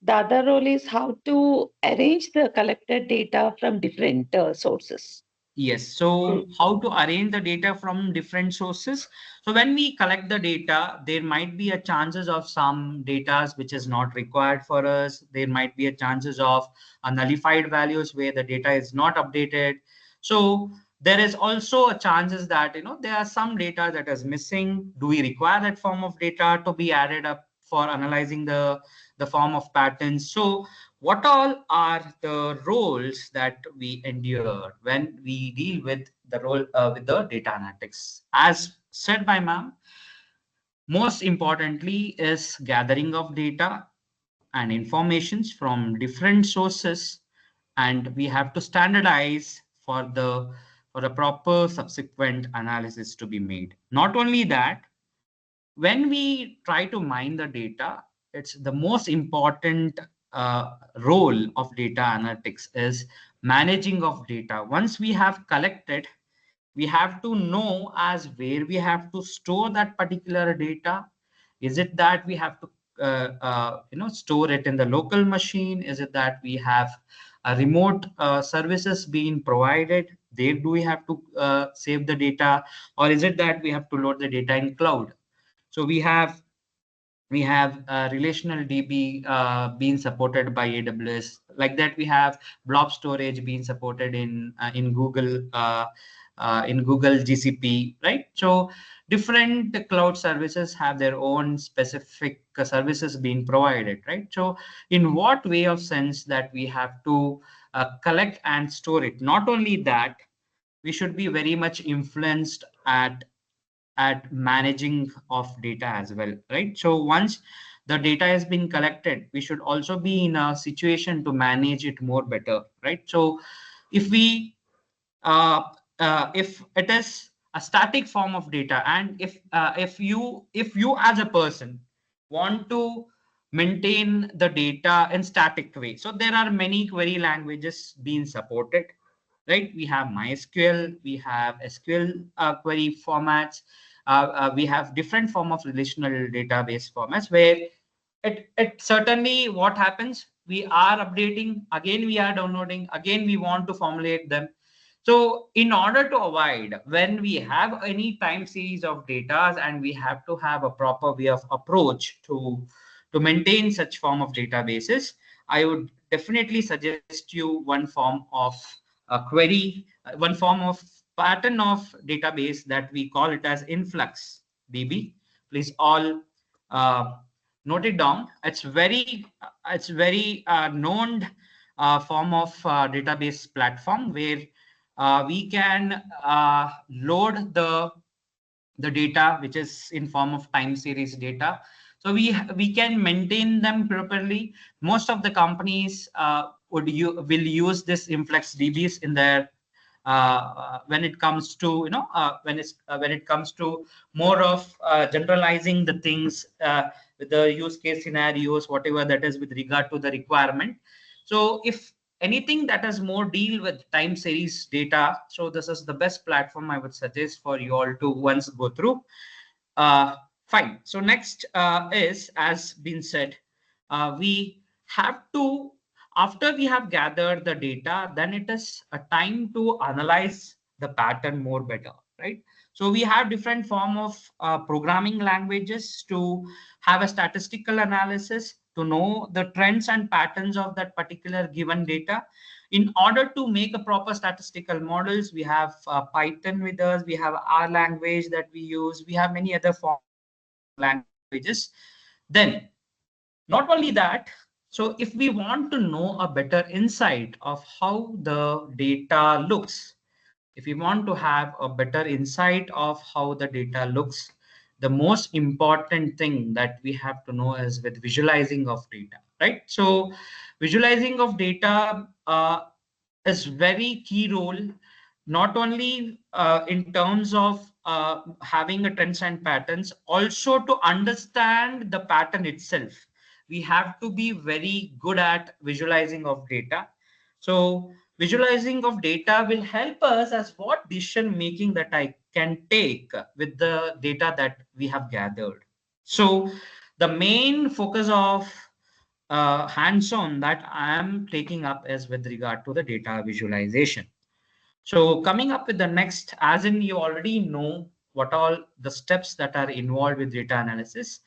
the other role is how to arrange the collected data from different sources. Yes. So how to arrange the data from different sources? So when we collect the data, there might be a chances of some data which is not required for us. There might be a chances of nullified values where the data is not updated. So there is also a chances that there are some data that is missing. Do we require that form of data to be added up for analyzing the form of patterns? So what all are the roles that we endure when we deal with the role with the data analytics? As said by ma'am, most importantly is gathering of data and informations from different sources, and we have to standardize for the proper subsequent analysis to be made. Not only that, when we try to mine the data, it's the most important role of data analytics is managing of data. Once we have collected, We have to know as where we have to store that particular data. Is it that we have to store it in the local machine? Is it that we have a remote services being provided? There do we have to save the data, or is it that we have to load the data in cloud? So we have relational DB being supported by AWS. Like that, we have blob storage being supported in Google GCP, right? So different cloud services have their own specific services being provided, right? So in what way of sense that we have to collect and store it? Not only that, we should be very much influenced at managing of data as well, right? So once the data has been collected, we should also be in a situation to manage it more better, right? So if we uh, if it is a static form of data, and if you as a person want to maintain the data in static way, so there are many query languages being supported, right? We have MySQL, we have SQL query formats, we have different form of relational database formats where it certainly what happens, we are updating, again we are downloading, again we want to formulate them. So in order to avoid when we have any time series of data, and we have to have a proper way of approach to maintain such form of databases, I would definitely suggest you one form of a query, one form of pattern of database that we call it as influx DB. Please all uh, note it down. It's very known form of database platform where we can load the data which is in form of time series data. So we can maintain them properly. Most of the companies will use this influx DBs in their when it comes to when it comes to more of generalizing the things with the use case scenarios, whatever that is with regard to the requirement. So if anything that has more deal with time series data, so this is the best platform I would suggest for you all to once go through. uh, Fine. So next is, as been said, we have to, after we have gathered the data, then it is a time to analyze the pattern more better, right? So we have different form of programming languages to have a statistical analysis, to know the trends and patterns of that particular given data. In order to make a proper statistical models, we have Python with us, we have R language that we use, we have many other form of languages. Then not only that, so if we want to know a better insight of how the data looks, if we want to have a better insight of how the data looks, the most important thing that we have to know is with visualizing of data, right? So visualizing of data is very key role, not only in terms of having a trends and patterns, also to understand the pattern itself. We have to be very good at visualizing of data. So visualizing of data will help us as what decision making that I can take with the data that we have gathered. So the main focus of hands-on that I am taking up is with regard to the data visualization. So coming up with the next, as in you already know what all the steps that are involved with data analysis.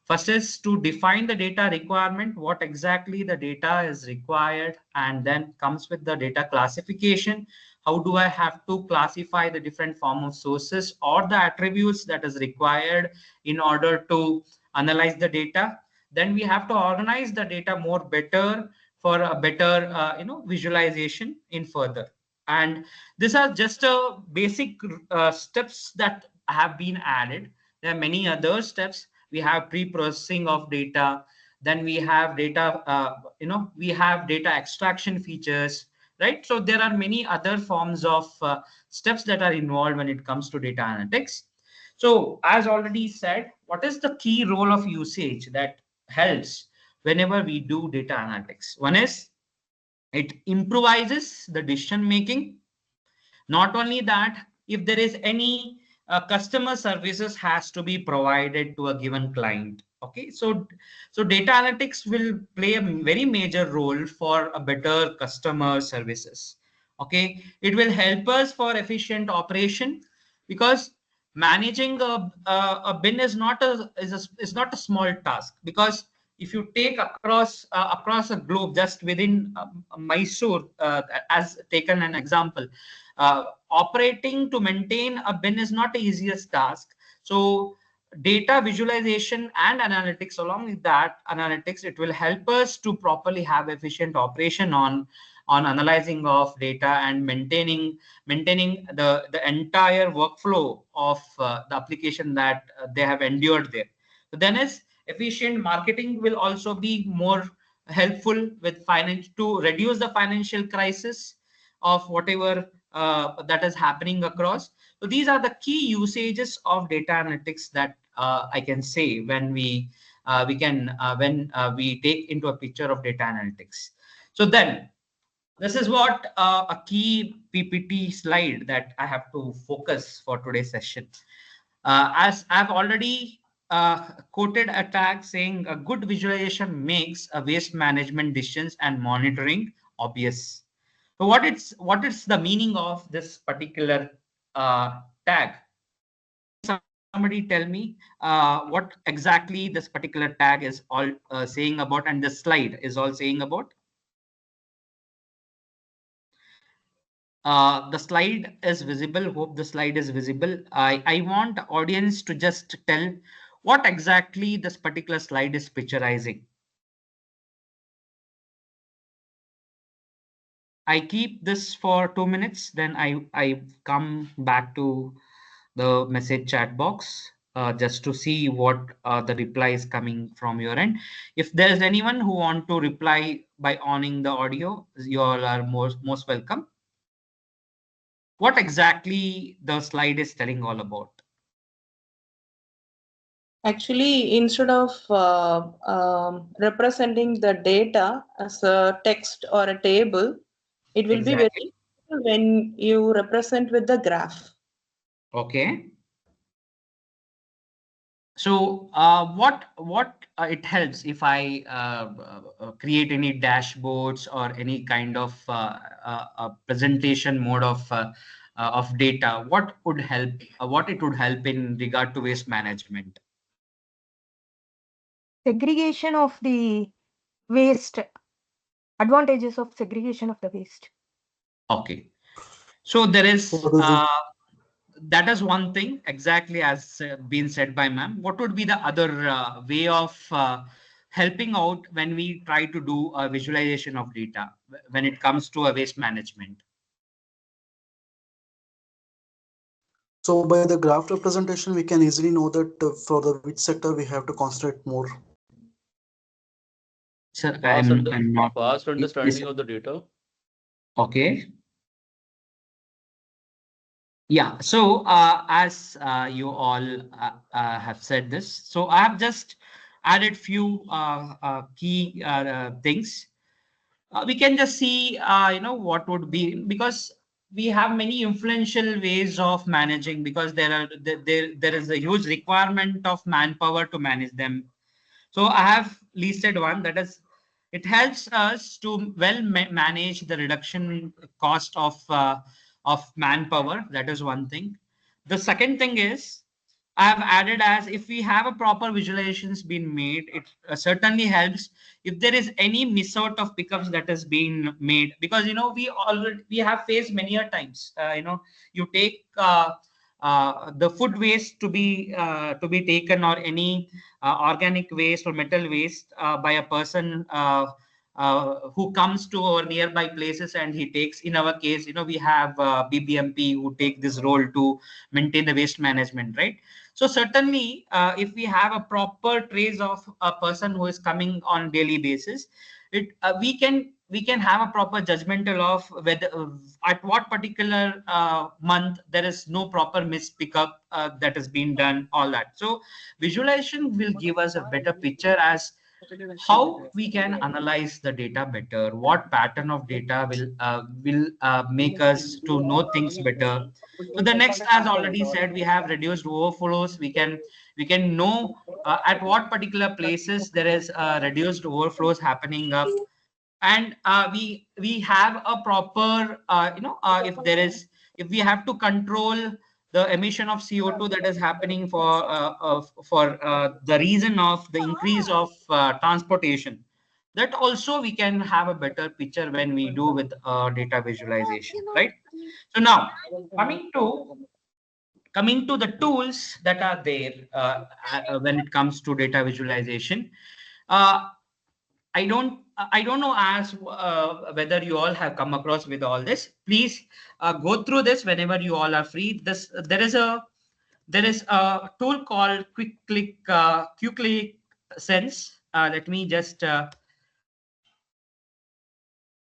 First is to define the data requirement, what exactly the data is required, and then comes with the data classification. How do I have to classify the different form of sources or the attributes that is required in order to analyze the data? Then we have to organize the data more better for a better visualization in further. And these are just basic steps that have been added. There are many other steps. We have pre-processing of data, then we have data we have data extraction features, right? So there are many other forms of steps that are involved when it comes to data analytics. So as already said, what is the key role of usage that helps whenever we do data analytics? One is it improvises the decision making. Not only that, if there is any customer services has to be provided to a given client. Okay, so data analytics will play a very major role for a better customer services. Okay, it will help us for efficient operation, because managing a bin is not is not a small task. Because if you take across a globe, just within Mysore, as taken an example, operating to maintain a bin is not the easiest task. So data visualization and analytics, along with that analytics, it will help us to properly have efficient operation on analyzing of data and maintaining the entire workflow of the application that they have endured there. So then is efficient marketing will also be more helpful with finance to reduce the financial crisis of whatever that is happening across. So these are the key usages of data analytics that I can say when we take into a picture of data analytics. So then this is what a key PPT slide that I have to focus for today's session. As I've already quoted a tag saying a good visualization makes a waste management decisions and monitoring obvious. So what is the meaning of this particular tag? Somebody tell me what exactly this particular tag is all saying about, and this slide is all saying about. The slide is visible. Hope the slide is visible. I want the audience to just tell what exactly this particular slide is picturizing. I keep this for 2 minutes, then I come back to the message chat box just to see what the reply is coming from your end. If there's anyone who want to reply by owning the audio, you all are most welcome. What exactly the slide is telling all about? Actually, instead of representing the data as a text or a table, it will be very Exactly. useful when you represent with the graph. Okay. So what it helps if I create any dashboards or any kind of presentation mode of data? What would help? What it would help in regard to waste management? Segregation of the waste, advantages of segregation of the waste. Okay. So there is that is one thing, exactly as been said by ma'am. What would be the other way of helping out when we try to do a visualization of data when it comes to a waste management? So by the graph representation, we can easily know that for the which sector we have to concentrate more. Sir, Fast I'm not. understanding of the data. Okay. Yeah, so as you all have said this, so I have just added few key things. We can just see, what would be, because we have many influential ways of managing, because there is a huge requirement of manpower to manage them. So I have listed one, that is, it helps us to well manage the reduction cost of manpower. That is one thing. The second thing is I have added, as if we have a proper visualizations being made, it certainly helps if there is any miss out of pickups that has been made, because we have faced many a times. You take the food waste to be taken, or any organic waste or metal waste by a person who comes to our nearby places, and he takes, in our case, we have BBMP who take this role to maintain the waste management, right? So certainly if we have a proper trace of a person who is coming on daily basis, we can have a proper judgmental of whether at what particular month there is no proper miss pickup that has been done, all that. So visualization will give us a better picture as how we can analyze the data better, what pattern of data will make us to know things better. So the next, as already said, we have reduced overflows. We can know at what particular places there is reduced overflows happening up, and we have a proper if we have to control the emission of CO2 that is happening for the reason of the increase of transportation, that also we can have a better picture when we do with data visualization, right? So now coming to the tools that are there when it comes to data visualization. uh, I don't know as whether you all have come across with all this. Please go through this whenever you all are free. There is a tool called Quick Click Sense. Let me just uh,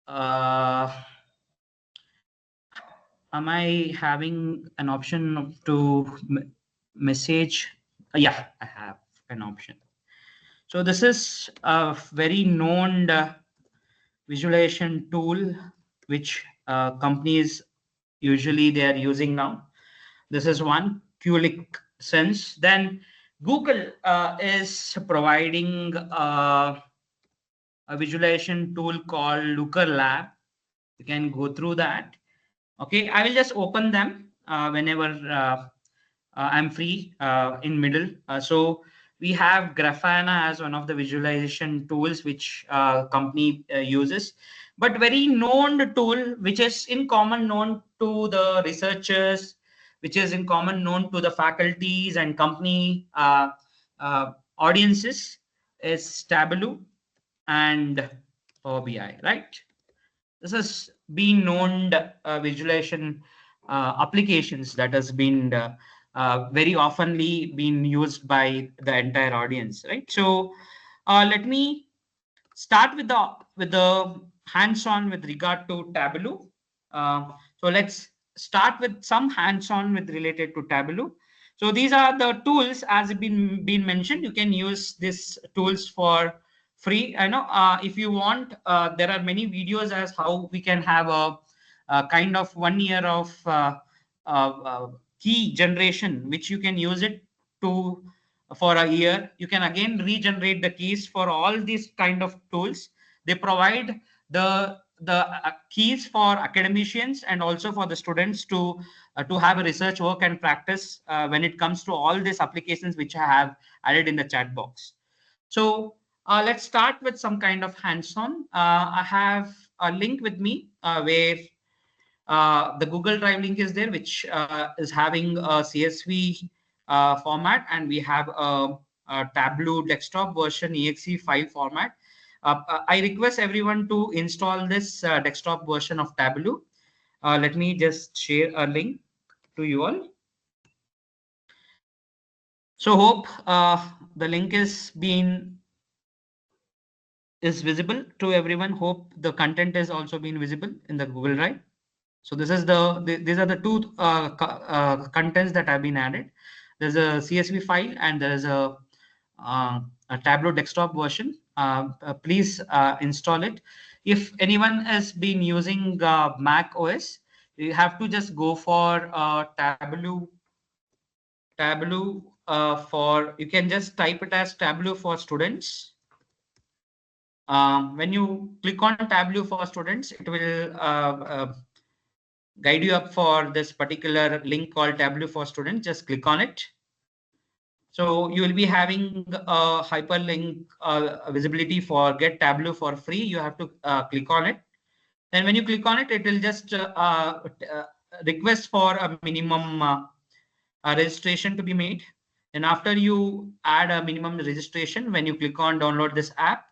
am I having an option to message? Yeah, I have an option. So this is a very known visualization tool which companies usually they are using now. This is one, Quick Sense. Then Google is providing a visualization tool called Looker Lab. You can go through that. Okay, I will just open them whenever I'm free in middle. So we have Grafana as one of the visualization tools which company uses, but very known tool which is in common known to the researchers, which is in common known to the faculties and company audiences, is Tableau and Power BI, right? This has been known visualization applications that has been very oftenly been used by the entire audience, right? So let me start with the hands-on with regard to Tableau. So let's start with some hands-on with related to Tableau. So these are the tools as been mentioned. You can use these tools for free. I know if you want, there are many videos as how we can have a kind of 1 year of key generation, which you can use it to for a year. You can again regenerate the keys for all these kind of tools. They provide the keys for academicians and also for the students to have a research work and practice when it comes to all these applications which I have added in the chat box. So let's start with some kind of hands-on. I have a link with me where the Google Drive link is there, which is having a CSV format, and we have a Tableau desktop version exe file format. I request everyone to install this desktop version of Tableau. Let me just share a link to you all. So hope the link is visible to everyone. Hope the content is also being visible in the Google Drive. So this is these are the two contents that have been added. There's a CSV file and there is a Tableau desktop version. Please install it. If anyone has been using Mac OS, you have to just go for Tableau for, you can just type it as Tableau for students. When you click on Tableau for students, it will guide you up for this particular link called Tableau for students. Just click on it. So you will be having a hyperlink visibility for get Tableau for free. You have to click on it. Then when you click on it, it will just request for a minimum registration to be made. And after you add a minimum registration, when you click on download this app,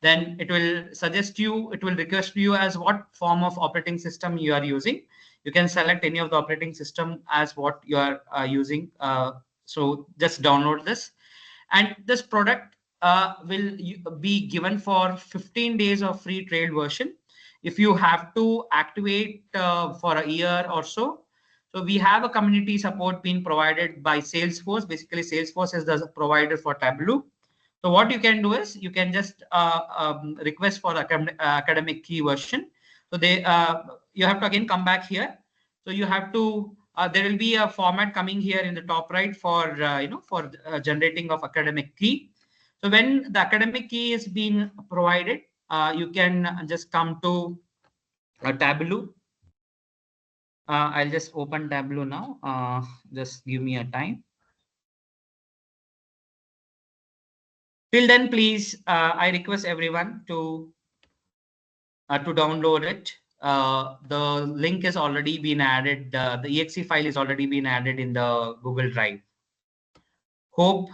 then it will suggest you, it will request you as what form of operating system you are using. You can select any of the operating system as what you are using. So just download this. And this product will be given for 15 days of free trial version. If you have to activate for a year or so, so we have a community support being provided by Salesforce. Basically, Salesforce is the provider for Tableau. So what you can do is you can just request for academic key version. So you have to again come back here. So you have to there will be a format coming here in the top right for for generating of academic key. So when the academic key is being provided, you can just come to Tableau. I'll just open Tableau now. Just give me a time. Till then, please, I request everyone to download it. The link is already been added. The exe file is already been added in the Google Drive. Hope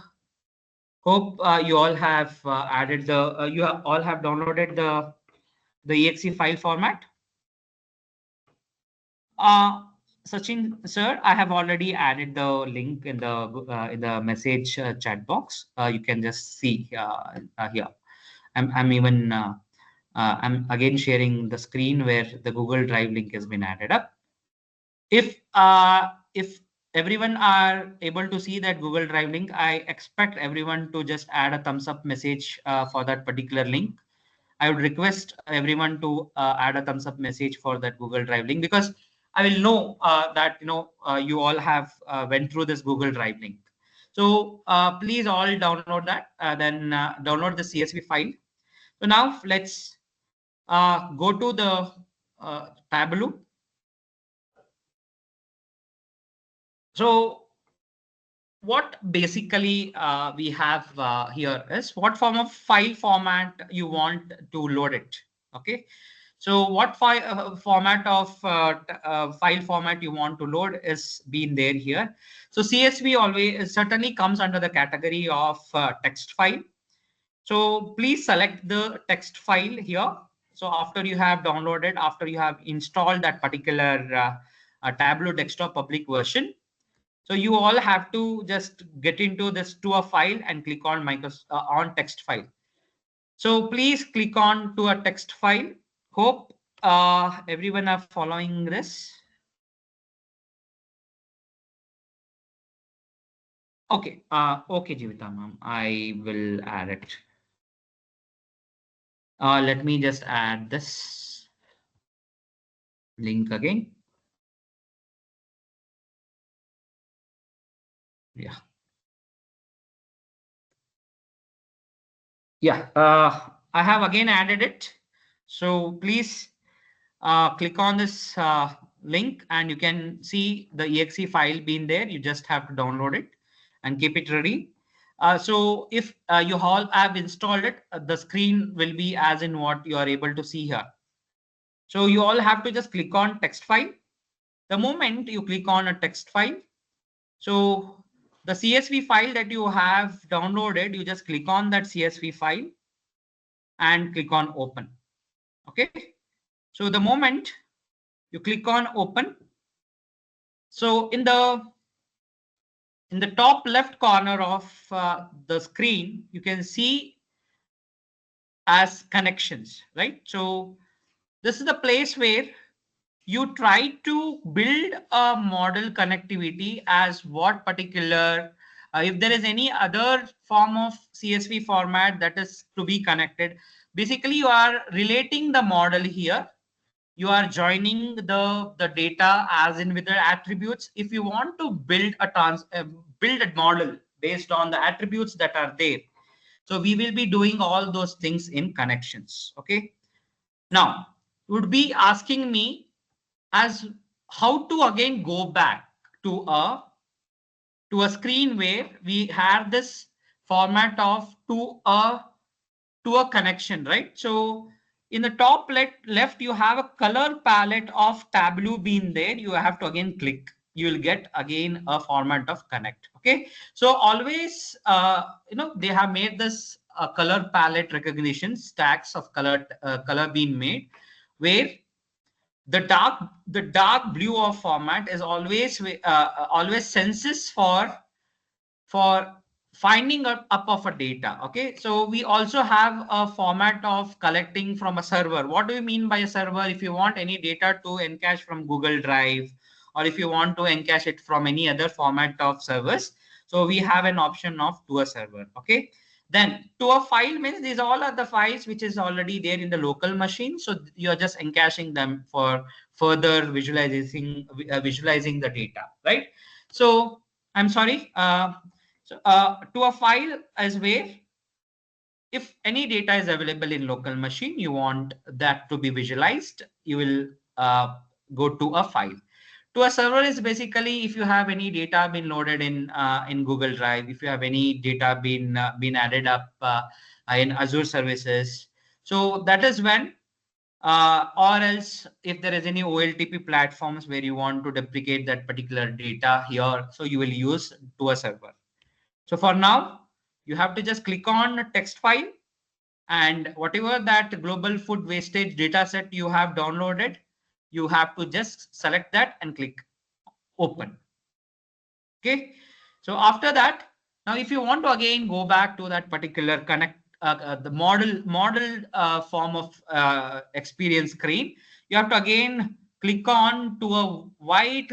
you all have added the you all have downloaded the exe file format. Sachin sir, I have already added the link in the message chat box. You can just see here. I'm even I'm again sharing the screen where the Google Drive link has been added up. If everyone are able to see that Google Drive link, I expect everyone to just add a thumbs up message for that particular link. I would request everyone to add a thumbs up message for that Google Drive link, because I will know that you all have went through this Google Drive link. So please all download that, then download the CSV file. So now let's go to the Tableau. So what basically we have here is what form of file format you want to load it. Okay, so what format of file format you want to load is being there here. So CSV always certainly comes under the category of text file. So please select the text file here. So after you have downloaded, after you have installed that particular Tableau desktop public version, so you all have to just get into this to a file and click on on text file. So please click on to a text file. Hope everyone are following this. Okay, okay, Jivita ma'am, I will add it. Let me just add this link again. Yeah. Yeah, I have again added it. So please click on this link and you can see the exe file being there. You just have to download it and keep it ready. So if you all have installed it, the screen will be as in what you are able to see here. So you all have to just click on text file. The moment you click on a text file, so the CSV file that you have downloaded, you just click on that CSV file and click on open. Okay, so the moment you click on open, so in the top left corner of the screen, you can see as connections, right? So this is the place where you try to build a model connectivity as what particular if there is any other form of CSV format that is to be connected. Basically you are relating the model here, you are joining the data as in with the attributes. If you want to build a model based on the attributes that are there, so we will be doing all those things in connections. Okay, now you would be asking me as how to again go back to a screen where we have this format of to a connection, right? So in the top left, you have a color palette of Tableau being there. You have to again click. You will get again a format of connect. Okay. So always, they have made this color palette recognition stacks of color being made, where the dark blue of format is always senses for finding up of a data. Okay, so we also have a format of collecting from a server. What do you mean by a server? If you want any data to encache from Google Drive, or if you want to encache it from any other format of servers, so we have an option of to a server. Okay, Then to a file means these all are the files which is already there in the local machine. So you're just encaching them for further visualizing the data, right? So I'm sorry. To a file is where if any data is available in local machine, you want that to be visualized, you will go to a file. To a server is basically if you have any data been loaded in Google Drive, if you have any data been added up in Azure services. So that is when, or else if there is any OLTP platforms where you want to duplicate that particular data here, so you will use to a server. So for now, you have to just click on text file, and whatever that global food wastage data set you have downloaded, you have to just select that and click open. Okay. So after that, now if you want to again go back to that particular the model form of experience screen, you have to again click on to a white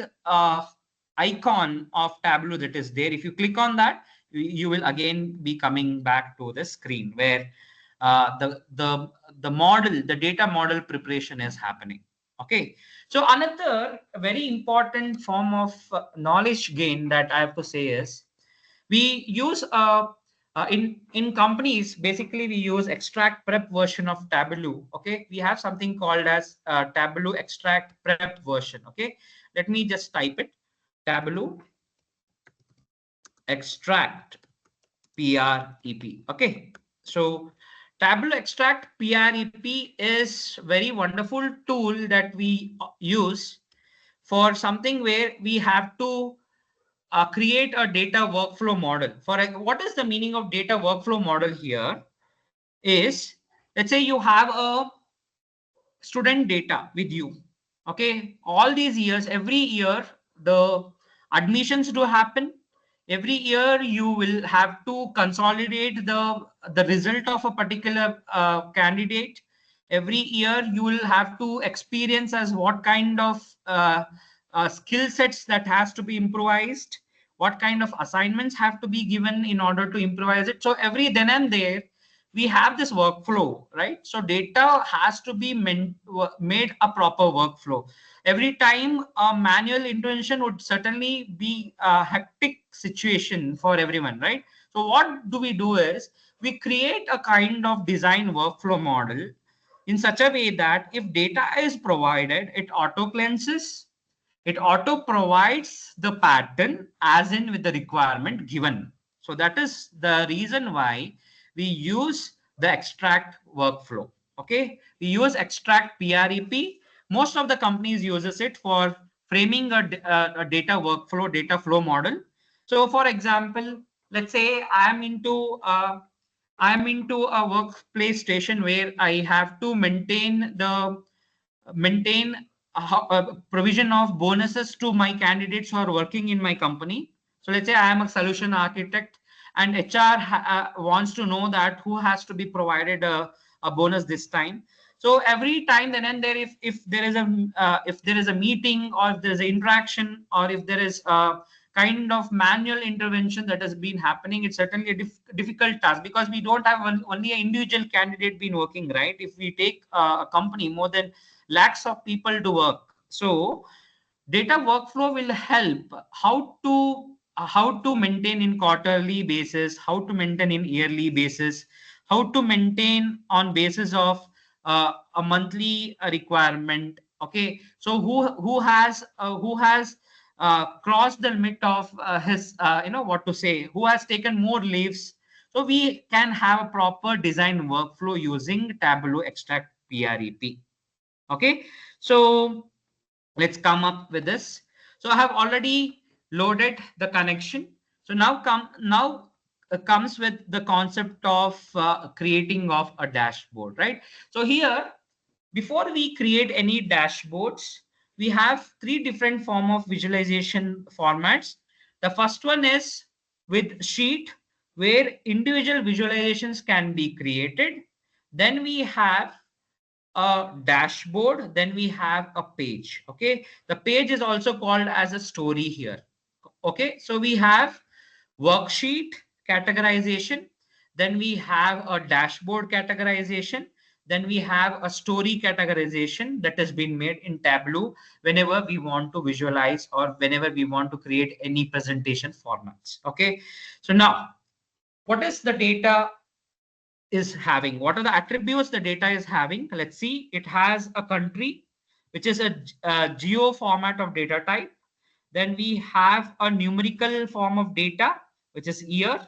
icon of Tableau that is there. If you click on that, you will again be coming back to the screen where the data model preparation is happening. Okay. So another very important form of knowledge gain that I have to say is we use in companies, basically we use extract prep version of Tableau. Okay, we have something called as Tableau extract prep version. Okay, let me just type it: Tableau extract PREP. Okay, so Tableau extract PREP is very wonderful tool that we use for something where we have to create a data workflow model. For what is the meaning of data workflow model here is, let's say you have a student data with you. Okay, all these years, every year the admissions do happen. Every year you will have to consolidate the result of a particular candidate. Every year you will have to experience as what kind of skill sets that has to be improvised, what kind of assignments have to be given in order to improvise it. So every then and there we have this workflow, right? So data has to be made a proper workflow. Every time a manual intervention would certainly be a hectic situation for everyone, right? So what do we do is we create a kind of design workflow model in such a way that if data is provided, it auto cleanses, it auto provides the pattern as in with the requirement given. So that is the reason why we use the extract workflow. Okay, we use extract PREP. Most of the companies uses it for framing a data workflow, data flow model. So for example, let's say I'm into a workplace station where I have to maintain a provision of bonuses to my candidates who are working in my company. So let's say I am a solution architect and HR wants to know that who has to be provided a bonus this time. So every time then and there, if there is a meeting, or if there is an interaction, or if there is a kind of manual intervention that has been happening, it's certainly a difficult task, because we don't have only an individual candidate been working, right? If we take a company, more than lakhs of people to work. So data workflow will help how to maintain in quarterly basis, how to maintain in yearly basis, how to maintain on basis of a monthly requirement. Okay, so who has crossed the limit of his what to say, who has taken more leaves. So we can have a proper design workflow using Tableau extract PREP. Okay, so let's come up with this. So I have already loaded the connection. So now comes with the concept of creating of a dashboard, right? So here, before we create any dashboards, we have three different form of visualization formats. The first one is with sheet, where individual visualizations can be created. Then we have a dashboard, then we have a page. Okay, the page is also called as a story here. Okay, so we have worksheet categorization, then we have a dashboard categorization, then we have a story categorization that has been made in Tableau whenever we want to visualize or whenever we want to create any presentation formats. Okay, so now what is the data is having? What are the attributes the data is having? Let's see. It has a country, which is a geo format of data type. Then we have a numerical form of data, which is year.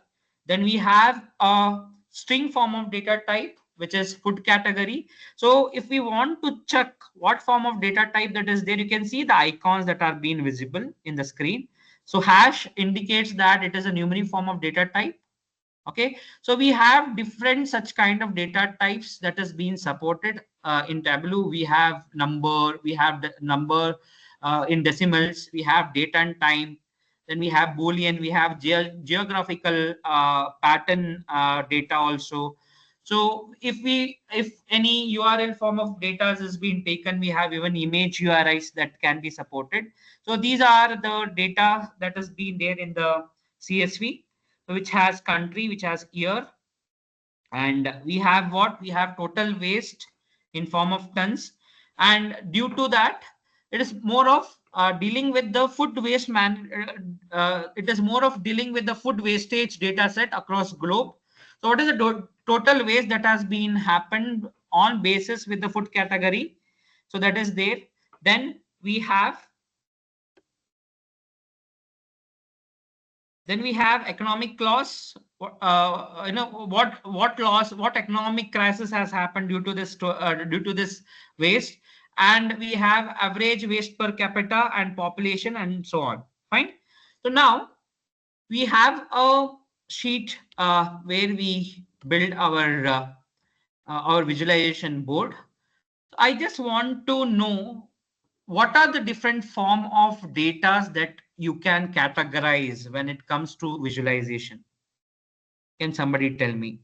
Then we have a string form of data type, which is food category. So if we want to check what form of data type that is there, you can see the icons that are being visible in the screen. So hash indicates that it is a numeric form of data type. Okay, so we have different such kind of data types that has been supported in Tableau. We have number, we have the number in decimals, we have date and time, then we have Boolean, we have geographical pattern data also. So if any URL form of data is being taken, we have even image URIs that can be supported. So these are the data that has been there in the CSV, which has country, which has year, and we have what? We have total waste in form of tons, and due to that, it is more of dealing with the food waste it is more of dealing with the food wastage data set across globe. So what is the total waste that has been happened on basis with the food category? So that is there. Then we have economic loss. What loss, what economic crisis has happened due to this waste, and we have average waste per capita and population and so on. Fine. So now we have a sheet where we build our visualization board. I just want to know what are the different form of data that you can categorize when it comes to visualization. Can somebody tell me?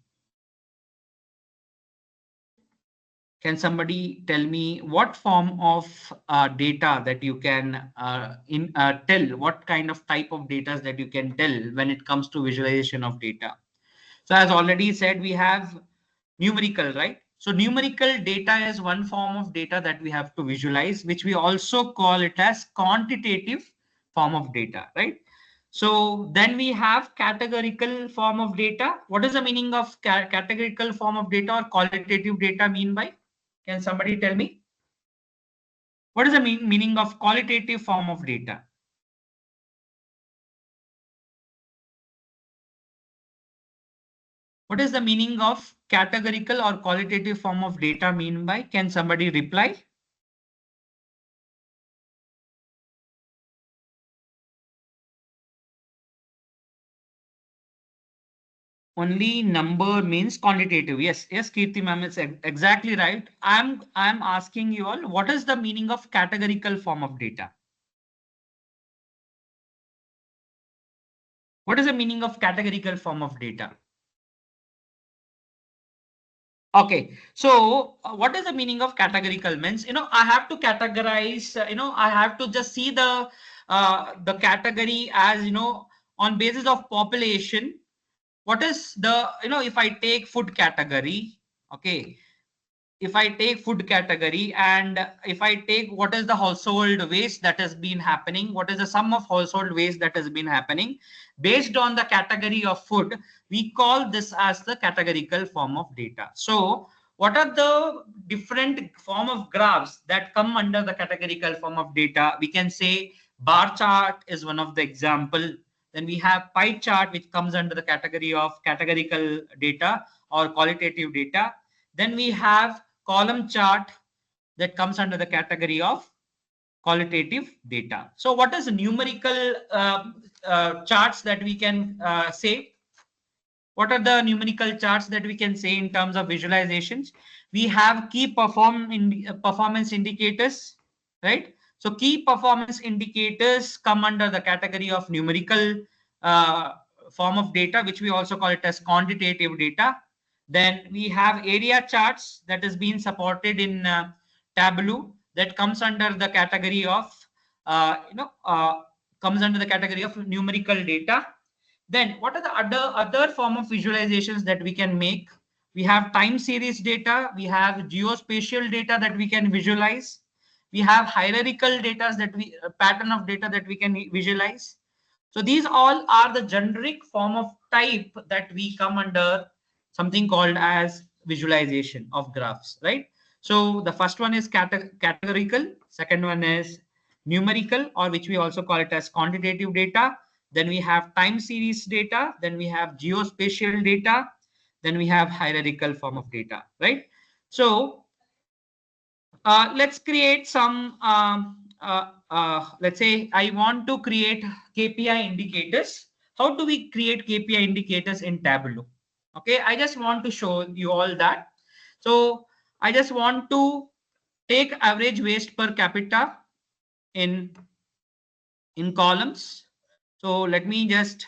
Can somebody tell me what form of data that you can tell, what kind of type of data that you can tell when it comes to visualization of data? So as already said, we have numerical, right? So numerical data is one form of data that we have to visualize, which we also call it as quantitative form of data, right? So then we have categorical form of data. What is the meaning of categorical form of data or qualitative data mean by? Can somebody tell me? What is the meaning of qualitative form of data? What is the meaning of categorical or qualitative form of data mean by? Can somebody reply? Only number means quantitative. Yes, Kirti ma'am, it's exactly right. I'm asking you all, what is the meaning of categorical form of data? What is the meaning of categorical form of data? Okay, so what is the meaning of categorical means? I have to categorize, I have to just see the category as, on basis of population. What is the, if I take food category, okay, if I take food category and if I take what is the household waste that has been happening, what is the sum of household waste that has been happening based on the category of food, we call this as the categorical form of data. So what are the different form of graphs that come under the categorical form of data? We can say bar chart is one of the example. Then we have pie chart, which comes under the category of categorical data or qualitative data. Then we have column chart that comes under the category of qualitative data. So what is numerical charts that we can say? What are the numerical charts that we can say in terms of visualizations? We have key performance indicators, right? So key performance indicators come under the category of numerical form of data, which we also call it as quantitative data. Then we have area charts that is being supported in Tableau, that comes under the category of comes under the category of numerical data. Then what are the other form of visualizations that we can make? We have time series data, we have geospatial data that we can visualize, we have hierarchical data that we pattern of data that we can visualize. So these all are the generic form of type that we come under something called as visualization of graphs, right? So the first one is categorical, second one is numerical, or which we also call it as quantitative data. Then we have time series data, then we have geospatial data, then we have hierarchical form of data, right? So let's create some, let's say I want to create KPI indicators. How do we create KPI indicators in Tableau? Okay, I just want to show you all that. So I just want to take average waste per capita in columns. So let me just,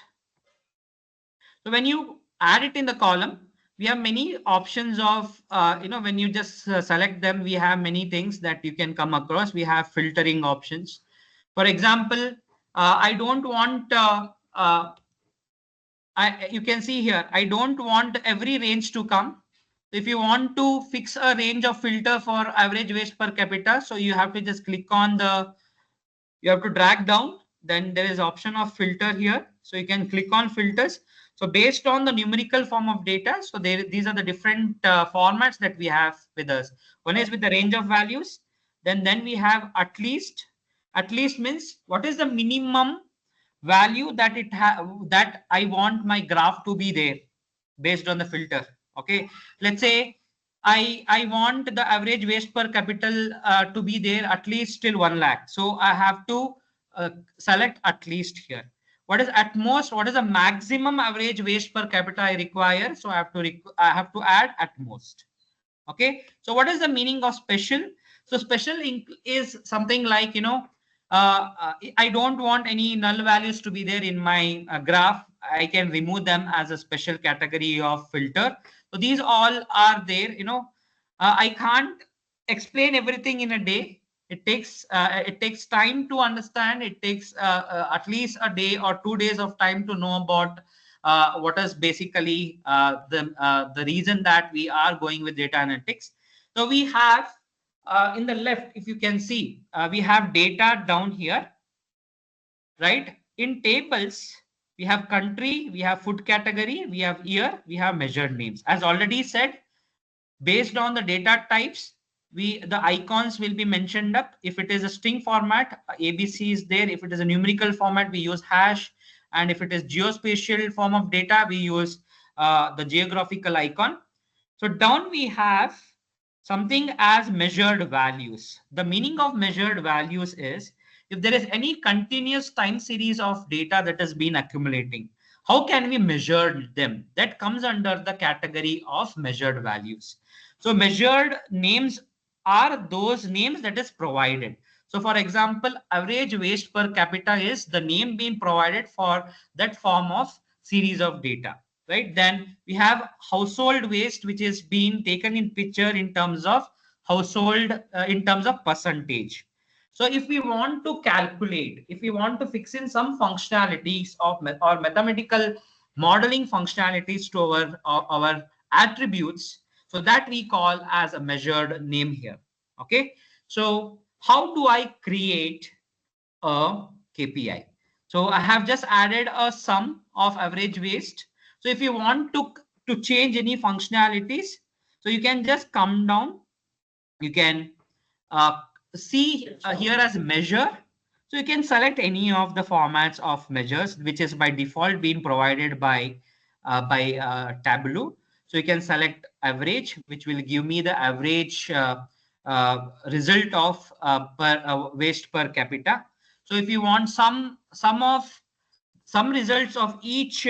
so when you add it in the column, we have many options of, when you just select them, we have many things that you can come across. We have filtering options. For example, I don't want, you can see here, I don't want every range to come. If you want to fix a range of filter for average waste per capita, so you have to just click on you have to drag down, then there is option of filter here. So you can click on filters. So based on the numerical form of data, so these are the different formats that we have with us. One is with the range of values. Then we have at least. At least means what is the minimum value that that I want my graph to be there based on the filter. Okay, let's say I want the average waste per capital to be there at least till 1 lakh. So I have to select at least here. What is at most? What is the maximum average waste per capita I require? So I have to add at most. Okay, so what is the meaning of special? So special is something like, I don't want any null values to be there in my graph. I can remove them as a special category of filter. So these all are there. I can't explain everything in a day. It takes time to understand. It takes at least a day or 2 days of time to know about what is basically the reason that we are going with data analytics. So we have in the left, if you can see, we have data down here, right? In tables, we have country, we have food category, we have year, we have measured names. As already said, based on the data types, the icons will be mentioned up. If it is a string format, ABC is there. If it is a numerical format, we use hash. And if it is geospatial form of data, we use the geographical icon. So down we have something as measured values. The meaning of measured values is if there is any continuous time series of data that has been accumulating, how can we measure them? That comes under the category of measured values. So measured names are those names that is provided. So for example, average waste per capita is the name being provided for that form of series of data, right? Then we have household waste, which is being taken in picture in terms of household, in terms of percentage. So if we want to calculate, if we want to fix in some functionalities of or mathematical modeling functionalities to our attributes, so that we call as a measured name here. Okay, so how do I create a KPI? So I have just added a sum of average waste. So if you want to change any functionalities, so you can just come down, you can uh, see here as measure. So you can select any of the formats of measures, which is by default being provided by Tableau. So you can select average, which will give me the average result of waste per capita. So if you want some results of each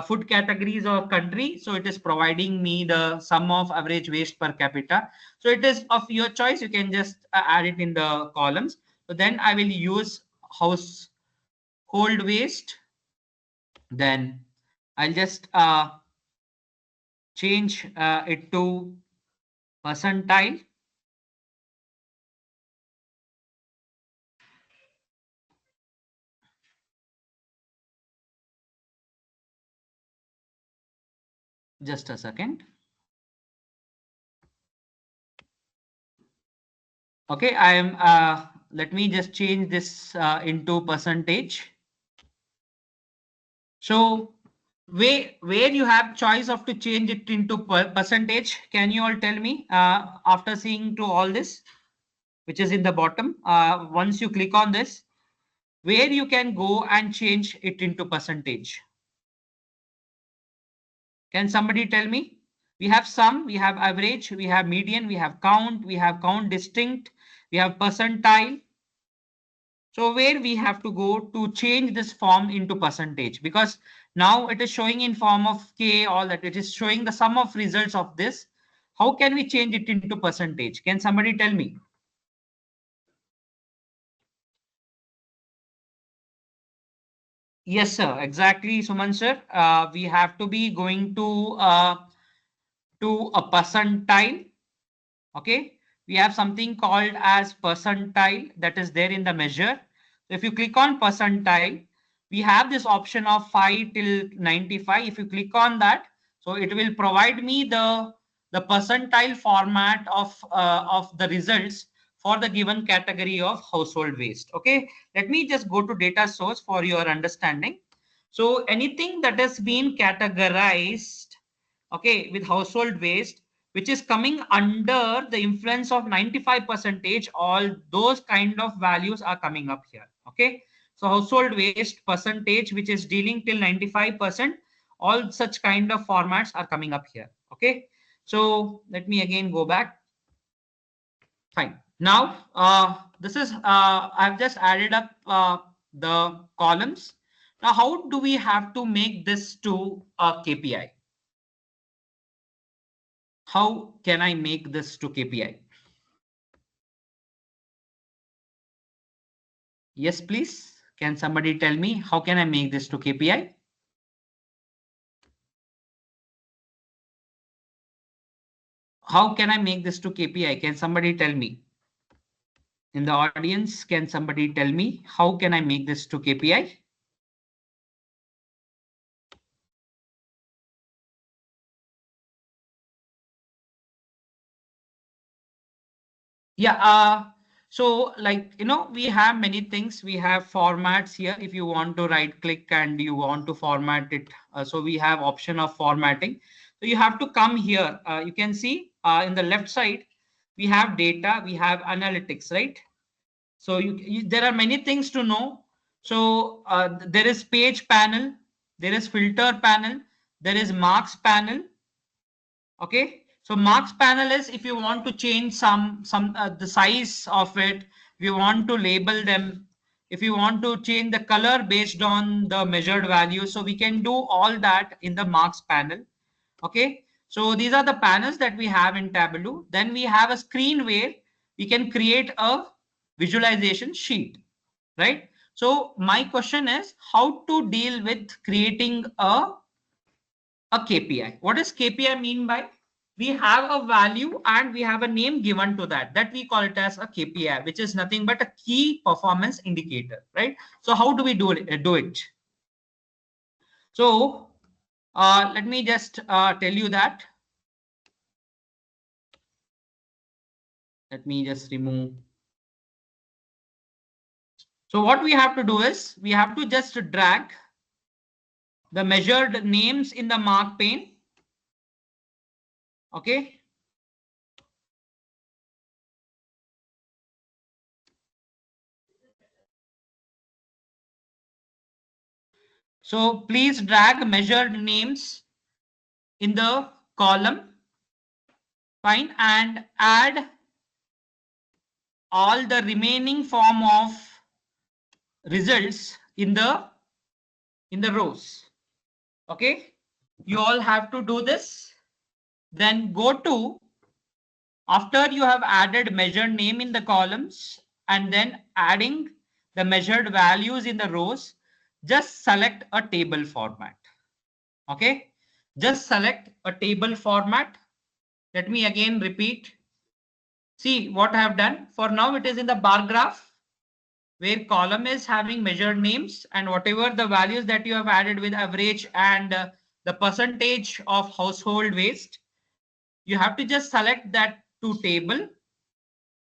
food categories or country, so it is providing me the sum of average waste per capita. So it is of your choice. You can just add it in the columns. So then I will use household waste. Then I'll just change it to percentile. Just a second. Okay, I am, let me just change this into percentage. So where you have choice of to change it into percentage, can you all tell me after seeing to all this, which is in the bottom, once you click on this, where you can go and change it into percentage? Can somebody tell me? We have sum, we have average, we have median, we have count distinct, we have percentile. So where we have to go to change this form into percentage, because now it is showing in form of K, all that it is showing the sum of results of this. How can we change it into percentage? Can somebody tell me? Yes, sir. Exactly, Suman sir. We have to be going to a percentile. Okay, we have something called as percentile that is there in the measure. So if you click on percentile, we have this option of 5 till 95. If you click on that, so it will provide me the percentile format of the results for the given category of household waste. Okay, let me just go to data source for your understanding. So anything that has been categorized, okay, with household waste, which is coming under the influence of 95 percentage, all those kind of values are coming up here. Okay, so household waste percentage, which is dealing till 95%, all such kind of formats are coming up here. Okay, so let me again go back. Fine. Now this is I've just added up the columns. Now how do we have to make this to a KPI? How can I make this to KPI? Yes, please. Can somebody tell me how can I make this to KPI? How can I make this to KPI? Can somebody tell me? In the audience, can somebody tell me how can I make this to KPI? Yeah, so like, we have many things. We have formats here. If you want to right click and you want to format it, so we have option of formatting. So you have to come here. You can see in the left side, we have data, we have analytics, right? So there are many things to know. So there is page panel, there is filter panel, there is marks panel. Okay, so marks panel is if you want to change some the size of it, if you want to label them, if you want to change the color based on the measured value, so we can do all that in the marks panel. Okay, so these are the panels that we have in Tableau. Then we have a screen where we can create a visualization sheet, right? So my question is how to deal with creating a KPI. What does KPI mean by? We have a value and we have a name given to that we call it as a KPI, which is nothing but a key performance indicator, right? So how do we do it? So let me just tell you that. Let me just remove. So what we have to do is we have to just drag the measured names in the mark pane. Okay. So please drag measured names in the column. Fine, and add all the remaining form of results in the rows. Okay, you all have to do this. Then go to, after you have added measured name in the columns and then adding the measured values in the rows, just select a table format. Okay, just select a table format. Let me again repeat. See what I have done. For now it is in the bar graph, where column is having measured names and whatever the values that you have added with average and the percentage of household waste, you have to just select that to table.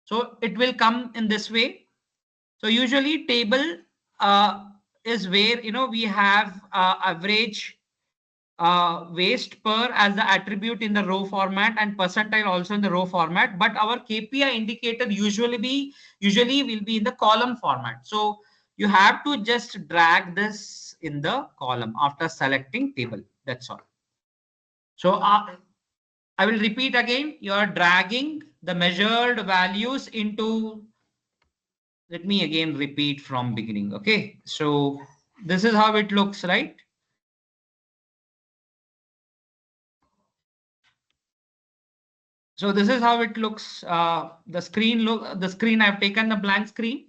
So it will come in this way. So usually table is where, we have average waste per as the attribute in the row format and percentile also in the row format. But our KPI indicator usually will be in the column format. So you have to just drag this in the column after selecting table. That's all. So I will repeat again. You are dragging the measured values into. Let me again repeat from beginning. Okay. So this is how it looks, right? So this is how it looks. The screen. I've taken the blank screen.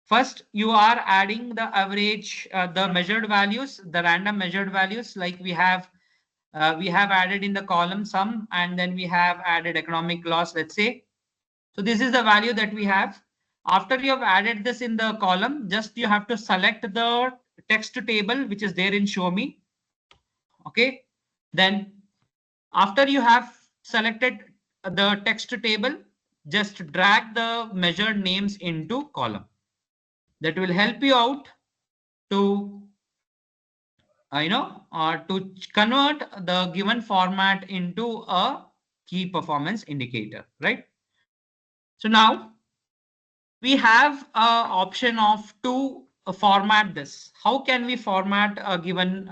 First, you are adding the average, the measured values, the random measured values, like we have added in the column sum, and then we have added economic loss, let's say. So this is the value that we have. After you have added this in the column, just you have to select the text table, which is there in show me. Okay. Then after you have selected the text table, just drag the measured names into column. That will help you out to to convert the given format into a key performance indicator, right? So now we have an option of to format this. How can we format a given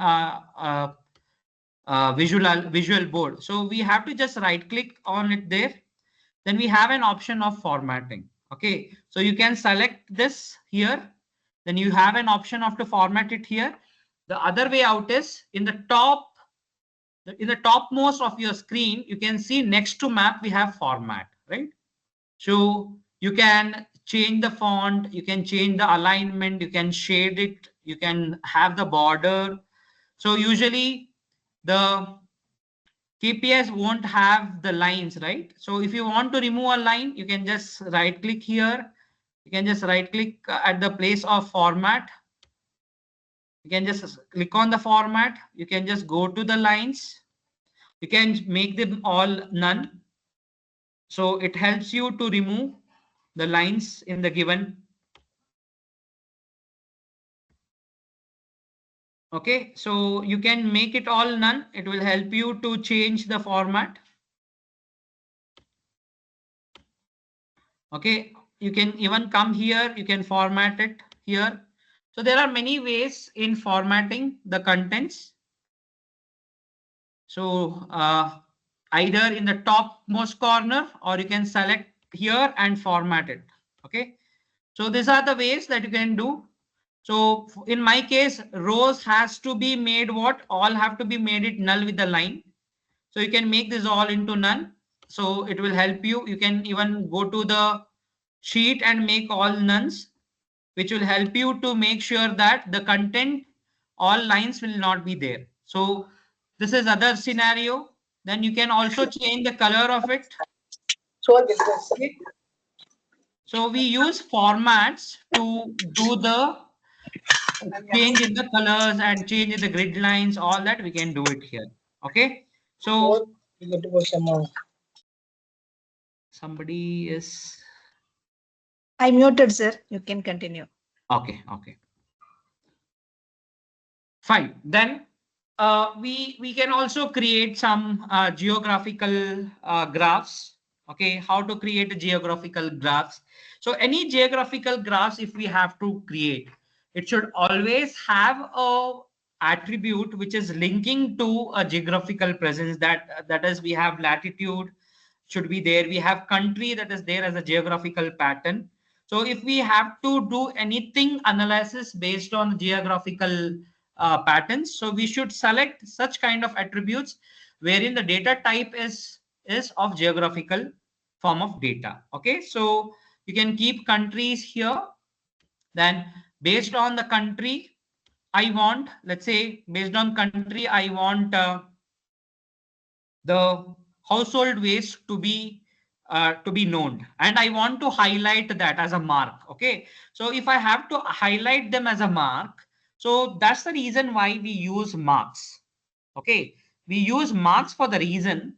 visual board? So we have to just right click on it there. Then we have an option of formatting. Okay, so you can select this here. Then you have an option of to format it here. The other way out is in the topmost of your screen, you can see next to map we have format, right? So you can change the font, you can change the alignment, you can shade it, you can have the border. So usually the KPIs won't have the lines, right? So if you want to remove a line, you can just right click here. You can just right click at the place of format. You can just click on the format. You can just go to the lines. You can make them all none. So it helps you to remove the lines in the given. Okay, so you can make it all none. It will help you to change the format. Okay, you can even come here. You can format it here. So there are many ways in formatting the contents. So either in the topmost corner, or you can select here and format it. Okay, so these are the ways that you can do. So in my case, rows has to be made what? All have to be made it null with the line. So you can make this all into none. So it will help you. You can even go to the sheet and make all nuns, which will help you to make sure that the content, all lines will not be there. So this is other scenario. Then you can also change the color of it. Okay. So we use formats to do the change in the colors and change in the grid lines, all that we can do it here. Okay. So somebody is. I muted, sir. You can continue. Okay. Okay. Fine. Then we can also create some geographical graphs. Okay, how to create a geographical graphs. So any geographical graphs, if we have to create, it should always have a attribute which is linking to a geographical presence. That is, we have latitude should be there. We have country that is there as a geographical pattern. So if we have to do anything analysis based on geographical patterns, so we should select such kind of attributes wherein the data type is of geographical form of data. Okay, so you can keep countries here. Then based on the country, I want, let's say based on country, I want the household waste to be known, and I want to highlight that as a mark. Okay, so if I have to highlight them as a mark, so that's the reason why we use marks. Okay, we use marks for the reason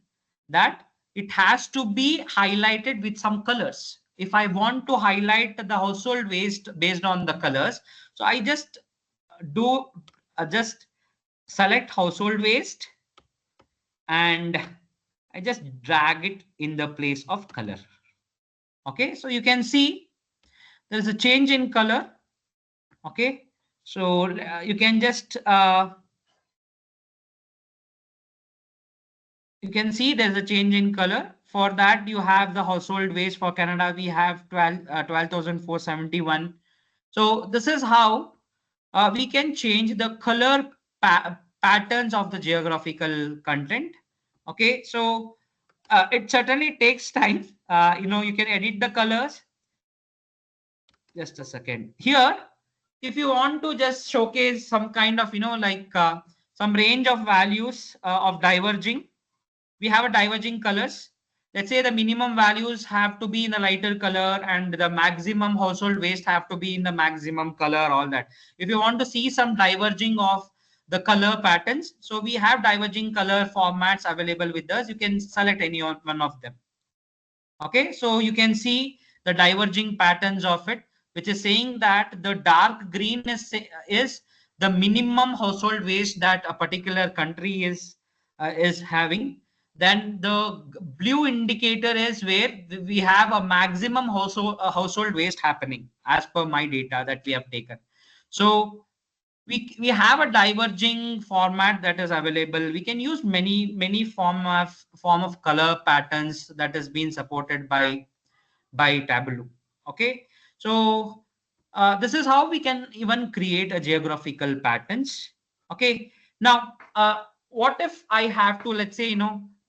that it has to be highlighted with some colors. If I want to highlight the household waste based on the colors, so I just do just select household waste and I just drag it in the place of color. Okay, so you can see there is a change in color. Okay, so you can just you can see there's a change in color. For that, you have the household waste. For Canada, we have 12,471. So this is how we can change the color patterns of the geographical content. Okay, so it certainly takes time. You can edit the colors. Just a second. Here, if you want to just showcase some kind of, some range of values of diverging, we have a diverging colors. Let's say the minimum values have to be in the lighter color and the maximum household waste have to be in the maximum color, all that. If you want to see some diverging of the color patterns, so we have diverging color formats available with us. You can select any one of them. Okay, so you can see the diverging patterns of it, which is saying that the dark green is the minimum household waste that a particular country is having. Then the blue indicator is where we have a maximum household waste happening as per my data that we have taken. So we have a diverging format that is available. We can use many form of color patterns that has been supported by Tableau. Okay, so this is how we can even create a geographical patterns. Okay, now what if I have to, let's say,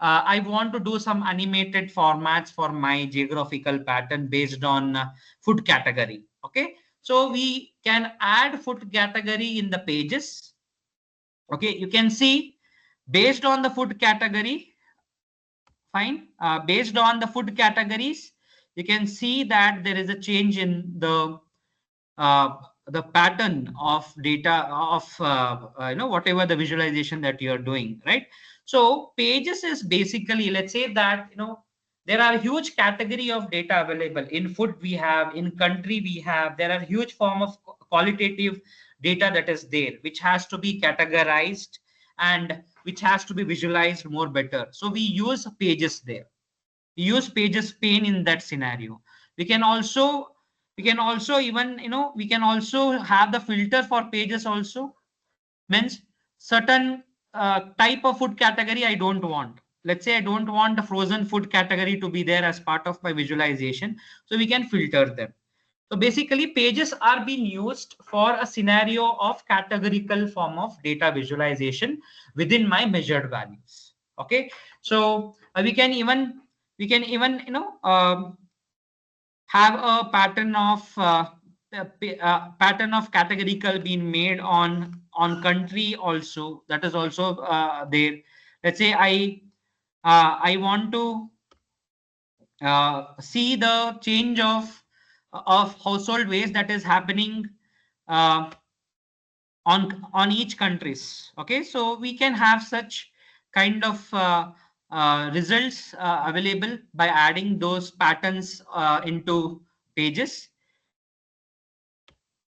I want to do some animated formats for my geographical pattern based on food category. Okay, so we can add food category in the pages. Okay, you can see based on the food category. Fine. Based on the food categories, you can see that there is a change in the pattern of data of whatever the visualization that you are doing, right? So pages is basically, let's say that there are huge category of data available. In food we have, in country we have, there are huge form of qualitative data that is there, which has to be categorized and which has to be visualized more better. So we use pages there. We use pages pane in that scenario. We can also even we can also have the filter for pages also. Means certain type of food category I don't want. Let's say I don't want the frozen food category to be there as part of my visualization, so we can filter them. So basically pages are being used for a scenario of categorical form of data visualization within my measured values. Okay, so we can even have a pattern of categorical being made on country also. That is also there. Let's say I want to see the change of household waste that is happening uh, on each countries. Okay, so we can have such kind of results available by adding those patterns into pages.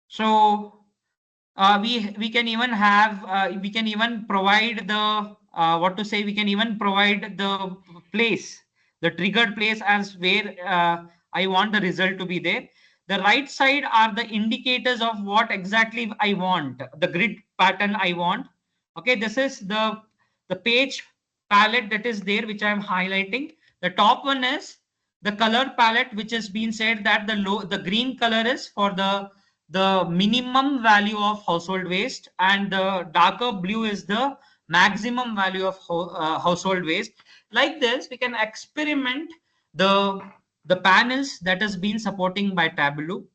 So we can even have we can even provide the what to say, we can even provide the place, the triggered place as where I want the result to be there. The right side are the indicators of what exactly I want, the grid pattern I want. Okay, this is the page palette that is there, which I am highlighting. The top one is the color palette, which has been said that the green color is for the minimum value of household waste, and the darker blue is the maximum value of household waste. Like this, we can experiment the panels that has been supporting by Tableau.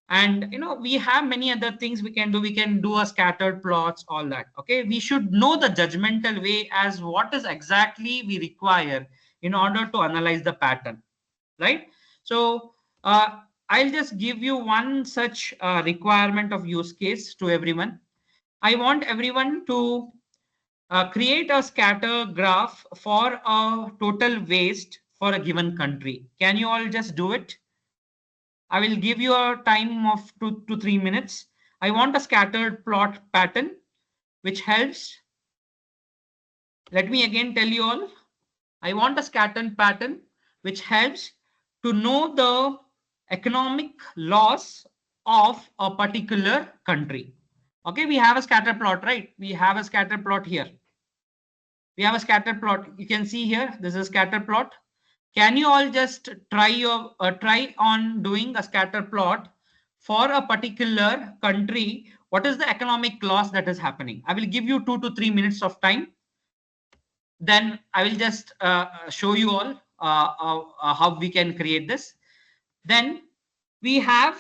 And we have many other things we can do. We can do a scattered plots, all that. Okay, we should know the judgmental way as what is exactly we require in order to analyze the pattern, right? So I'll just give you one such requirement of use case to everyone. I want everyone to create a scatter graph for a total waste for a given country. Can you all just do it? I will give you a time of 2 to 3 minutes. I want a scattered plot pattern which helps. Let me again tell you all. I want a scattered pattern which helps to know the economic loss of a particular country. Okay, we have a scatter plot, right? We have a scatter plot here. We have a scatter plot. You can see here, this is a scatter plot. Can you all just try on doing a scatter plot for a particular country? What is the economic loss that is happening? I will give you 2 to 3 minutes of time. Then I will just show you all how we can create this. Then we have,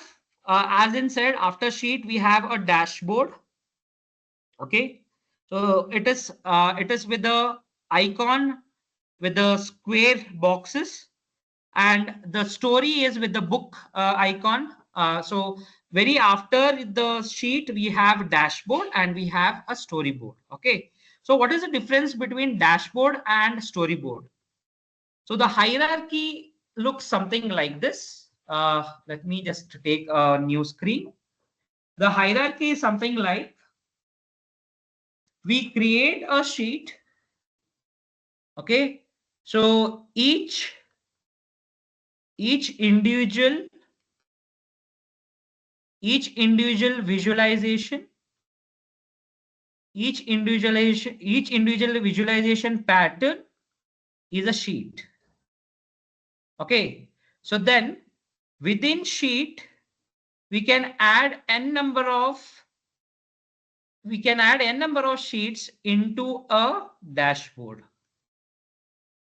as in said, after sheet, we have a dashboard. Okay, so it is with the icon with the square boxes, and the story is with the book icon. So very after the sheet, we have dashboard and we have a storyboard. Okay, so what is the difference between dashboard and storyboard? So the hierarchy looks something like this. Let me just take a new screen. The hierarchy is something like, we create a sheet. Okay, so each individual visualization, each individual visualization pattern is a sheet. Okay, so then within sheet we can add n number of sheets into a dashboard.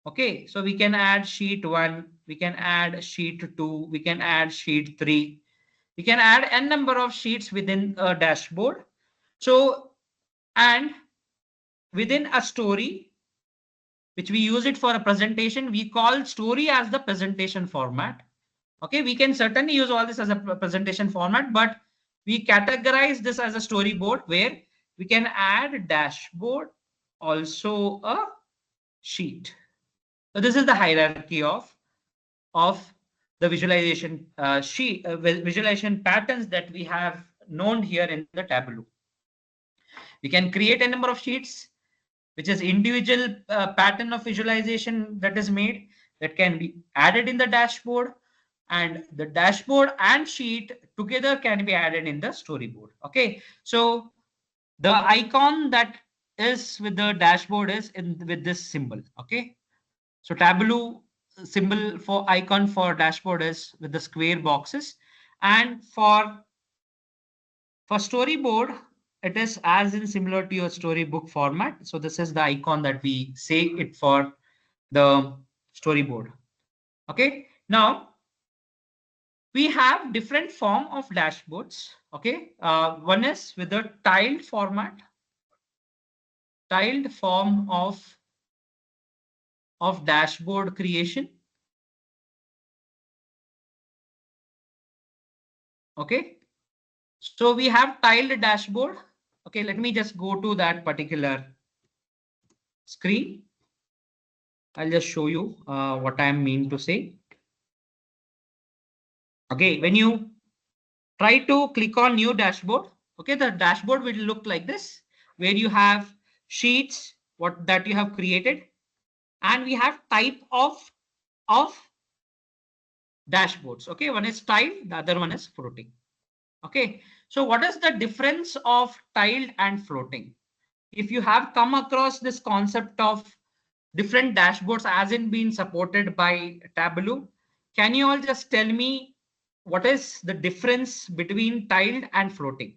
Okay, so we can add sheet 1, we can add sheet 2, we can add sheet 3. We can add n number of sheets within a dashboard. So, and within a story, which we use it for a presentation, we call story as the presentation format. Okay, we can certainly use all this as a presentation format, but we categorize this as a storyboard where we can add dashboard, also a sheet. So this is the hierarchy of the visualization visualization patterns that we have known here in the Tableau. We can create a number of sheets, which is individual pattern of visualization that is made, that can be added in the dashboard, and the dashboard and sheet together can be added in the storyboard. Okay, so the icon that is with the dashboard is with this symbol. Okay, so Tableau symbol for icon for dashboard is with the square boxes, and for storyboard it is as in similar to your storybook format. So this is the icon that we say it for the storyboard. Okay, now we have different form of dashboards. Okay, one is with the tiled format, tiled form of dashboard creation. Okay, so we have tiled dashboard. Okay, let me just go to that particular screen. I'll just show you what I mean to say. Okay, when you try to click on new dashboard, okay, the dashboard will look like this, where you have sheets that you have created, and we have type of dashboards. Okay, one is tiled, the other one is floating. Okay, so what is the difference of tiled and floating? If you have come across this concept of different dashboards as in being supported by Tableau, can you all just tell me what is the difference between tiled and floating?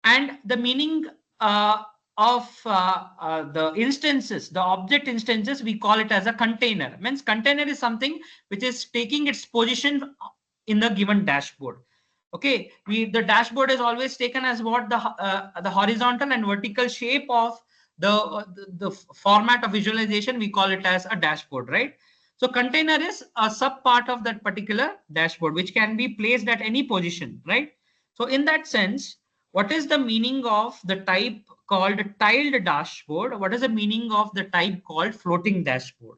And the meaning of the instances, the object instances, we call it as a container. Means container is something which is taking its position in the given dashboard. Okay, the dashboard is always taken as what the horizontal and vertical shape of the format of visualization. We call it as a dashboard, right? So container is a sub part of that particular dashboard, which can be placed at any position, right? So in that sense, what is the meaning of the type called tiled dashboard, what is the meaning of the type called floating dashboard?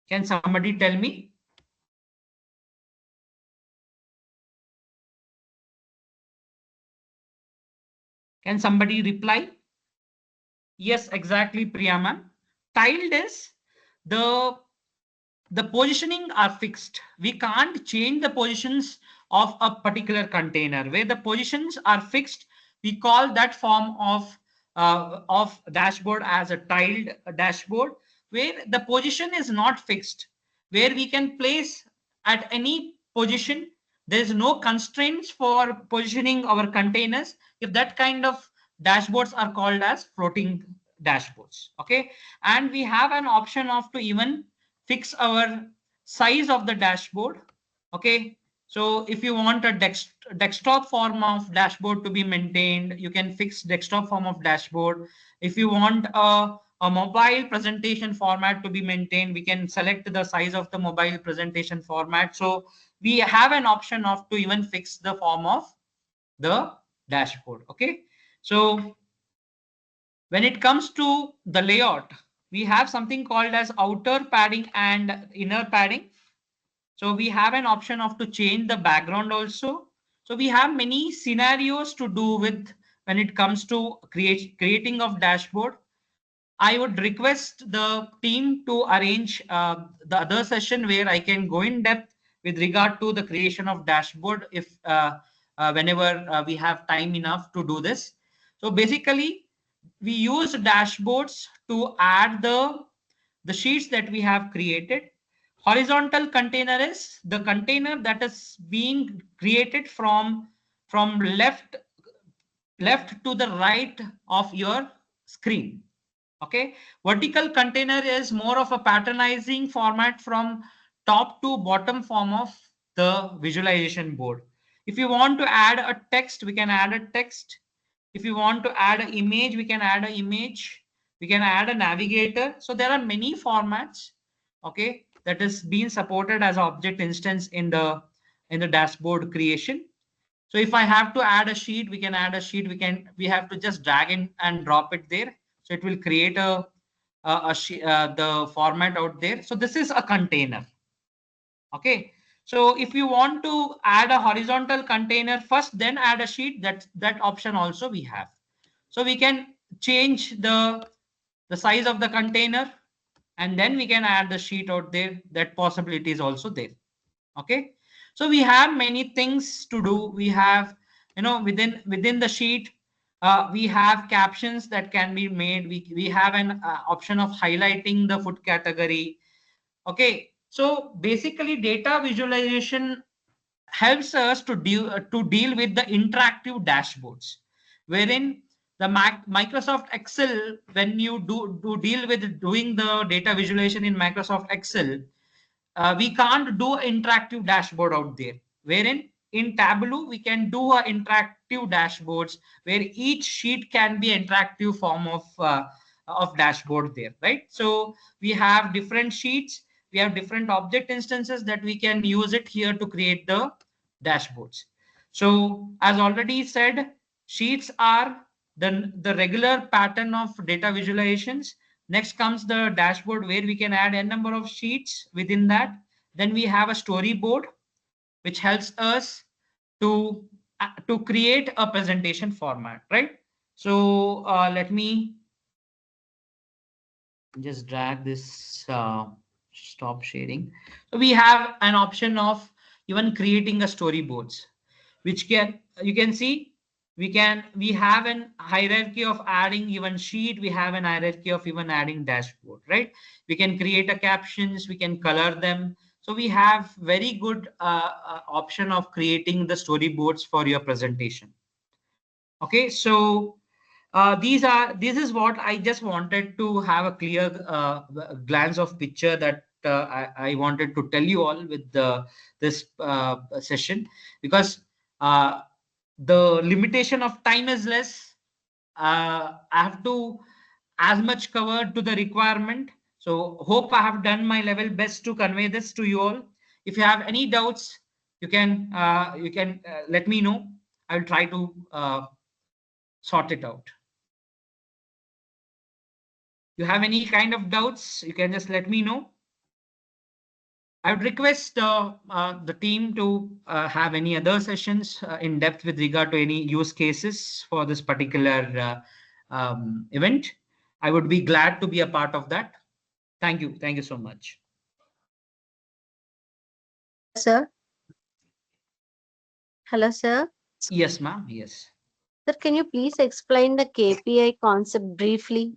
Can somebody tell me? Can somebody reply? Yes, exactly, Priya ma'am. Tiled is the positioning are fixed. We can't change the positions of a particular container. Where the positions are fixed, we call that form of dashboard as a tiled dashboard, where the position is not fixed, where we can place at any position. There is no constraints for positioning our containers. If that kind of dashboards are called as floating dashboards. Okay, and we have an option of to even fix our size of the dashboard. Okay, so if you want a desktop form of dashboard to be maintained, you can fix desktop form of dashboard. If you want a mobile presentation format to be maintained, we can select the size of the mobile presentation format. So we have an option of to even fix the form of the dashboard. Okay, so when it comes to the layout, we have something called as outer padding and inner padding. So we have an option of to change the background also. So we have many scenarios to do with when it comes to creating of dashboard. I would request the team to arrange the other session where I can go in depth with regard to the creation of dashboard if whenever we have time enough to do this. So basically, we use dashboards to add the sheets that we have created. Horizontal container is the container that is being created from left to the right of your screen. Okay, vertical container is more of a patternizing format from top to bottom form of the visualization board. If you want to add a text, we can add a text. If you want to add an image, we can add an image. We can add a navigator. So there are many formats, okay, that is being supported as object instance in the dashboard creation. So if I have to add a sheet, we can add a sheet. We have to just drag in and drop it there. So it will create the format out there. So this is a container. Okay. So if you want to add a horizontal container first, then add a sheet, that option also we have. So we can change the size of the container and then we can add the sheet out there. That possibility is also there. Okay. So we have many things to do. We have, within the sheet, we have captions that can be made. We have an option of highlighting the food category. Okay. So basically data visualization helps us to deal with the interactive dashboards, wherein the Microsoft Excel, when you do deal with doing the data visualization in Microsoft Excel, we can't do an interactive dashboard out there, wherein in Tableau we can do a interactive dashboards where each sheet can be interactive form of dashboard there, right? So we have different sheets, we have different object instances that we can use it here to create the dashboards. So as already said, sheets are the regular pattern of data visualizations. Next comes the dashboard where we can add a number of sheets within that. Then we have a storyboard, which helps us to create a presentation format, right? So let me just drag this, stop sharing. So we have an option of even creating a storyboards, which you can see we have an hierarchy of adding even sheet. We have an hierarchy of even adding dashboard, right? We can create a captions, we can color them. So we have very good option of creating the storyboards for your presentation. Okay, so this is what I just wanted to have a clear glance of picture that I wanted to tell you all with this session, because the limitation of time is less. I have to as much cover to the requirement. So hope I have done my level best to convey this to you all. If you have any doubts, you can let me know. I will try to sort it out. You have any kind of doubts, you can just let me know. I would request the team to have any other sessions in depth with regard to any use cases for this particular event. I would be glad to be a part of that. Thank you. Thank you so much. Sir. Hello, sir. Yes, ma'am. Yes. Sir, can you please explain the KPI concept briefly?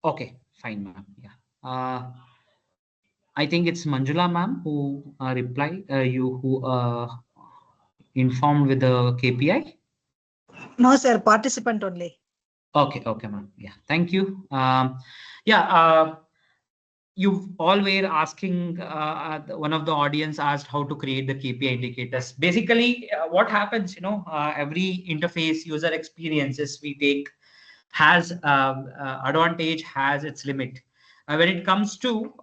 Okay, fine, ma'am. Yeah. I think it's Manjula, ma'am, who informed with the KPI. No, sir, participant only. Okay, okay, ma'am. Yeah, thank you. You all were asking, one of the audience asked how to create the KPI indicators. Basically, what happens, every interface user experiences we take has advantage, has its limit. When it comes to,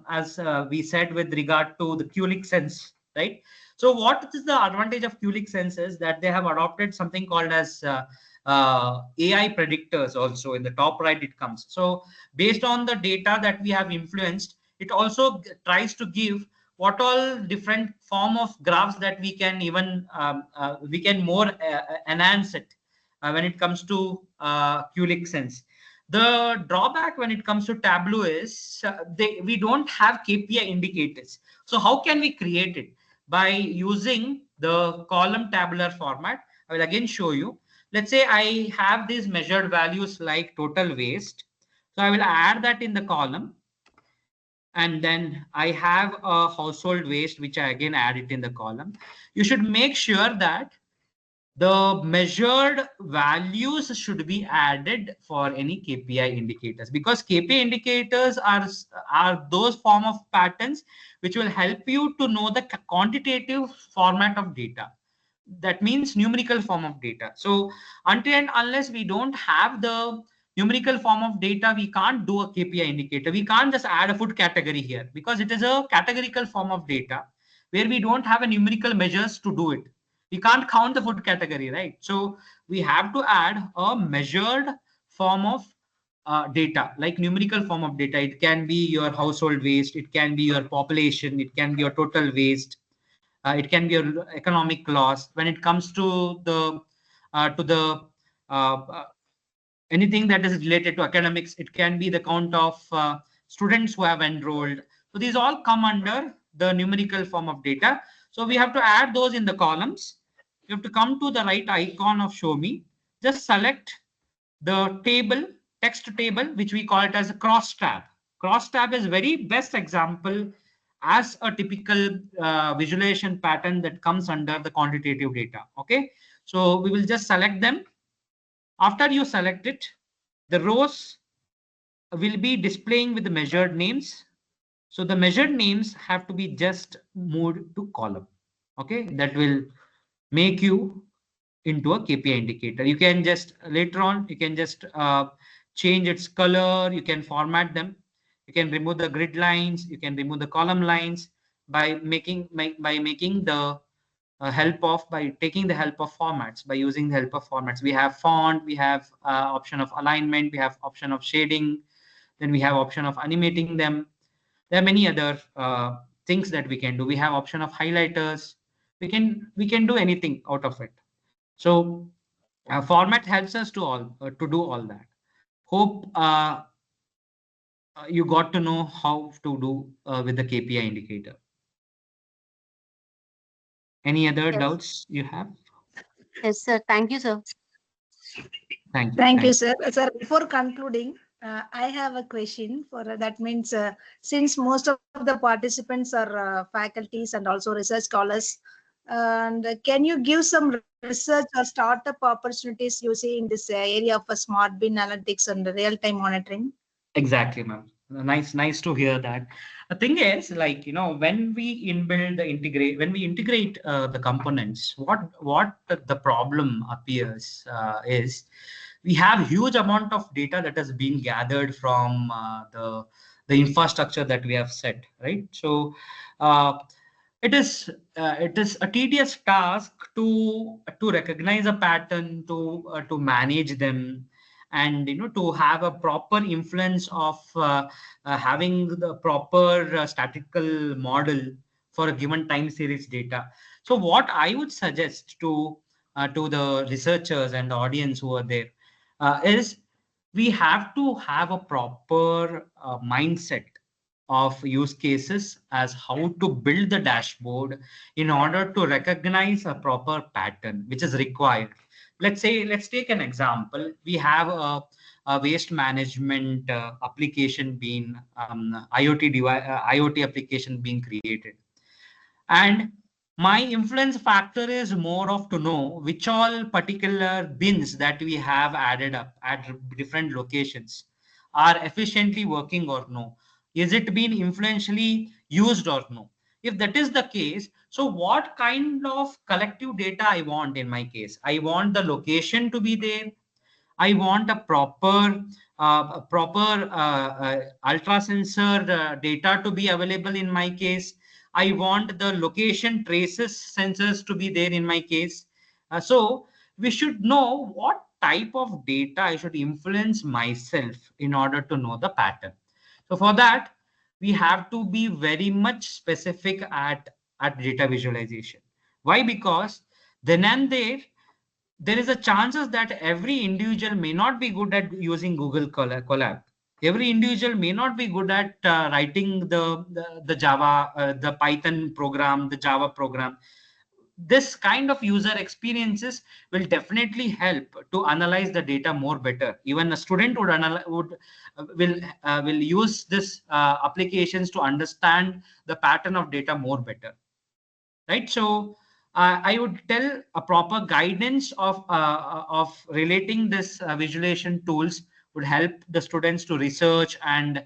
as we said with regard to the QLIC sense, right? So what is the advantage of QLIC sense is that they have adopted something called as AI predictors also. In the top right it comes. So based on the data that we have influenced, it also tries to give what all different form of graphs that we can even we can more enhance it when it comes to QLIC sense. The drawback when it comes to Tableau is we don't have KPI indicators. So how can we create it? By using the column tabular format. I will again show you. Let's say I have these measured values like total waste. So I will add that in the column. And then I have a household waste, which I again add it in the column. You should make sure that the measured values should be added for any KPI indicators, because KPI indicators are those form of patterns which will help you to know the quantitative format of data. That means numerical form of data. So until and unless we don't have the numerical form of data, we can't do a KPI indicator. We can't just add a food category here because it is a categorical form of data where we don't have a numerical measures to do it. We can't count the food category, right? So we have to add a measured form of data, like numerical form of data. It can be your household waste, it can be your population, it can be your total waste, it can be your economic loss. When it comes to the uh, anything that is related to academics, it can be the count of students who have enrolled. So these all come under the numerical form of data. So we have to add those in the columns. You have to come to the right icon of show me. Just select the table, text table, which we call it as a cross tab. Cross tab is very best example as a typical visualization pattern that comes under the quantitative data. Okay, so we will just select them. After you select it, the rows will be displaying with the measured names. So the measured names have to be just moved to column. Okay, that will make you into a KPI indicator. You can just later on, you can just change its color. You can format them. You can remove the grid lines. You can remove the column lines by making the by taking the help of formats, by using the help of formats. We have font, we have option of alignment, we have option of shading, then we have option of animating them. There are many other things that we can do. We have option of highlighters. We can do anything out of it. So format helps us to do all that. Hope you got to know how to do with the KPI indicator. Any other doubts you have? Yes, sir. Thank you, sir. Thank you. Thank you, sir. Sir, before concluding, I have a question for that means since most of the participants are faculties and also research scholars, and can you give some research or startup opportunities you see in this area of smart bin analytics and real-time monitoring? Exactly, ma'am. Nice to hear that. The thing is, like, when we when we integrate the components, what the problem appears is we have huge amount of data that has been gathered from the infrastructure that we have set, right? So uh, it is a tedious task to recognize a pattern, to manage them, and to have a proper influence of having the proper statistical model for a given time series data. So what I would suggest to the researchers and the audience who are there is we have to have a proper mindset of use cases as how to build the dashboard in order to recognize a proper pattern which is required. Let's take an example. We have a waste management application being IoT application being created, and my influence factor is more of to know which all particular bins that we have added up at different locations are efficiently working or no. Is it being influentially used or no? If that is the case, so what kind of collective data I want in my case? I want the location to be there. I want a proper ultra sensor data to be available in my case. I want the location traces sensors to be there in my case. So we should know what type of data I should influence myself in order to know the pattern. So for that, we have to be very much specific at data visualization. Why? Because then and there is a chances that every individual may not be good at using Google Colab. Every individual may not be good at writing the Java, the Python program, the Java program. This kind of user experiences will definitely help to analyze the data more better. Even a student will use this applications to understand the pattern of data more better, right? So I would tell a proper guidance of relating this visualization tools would help the students to research and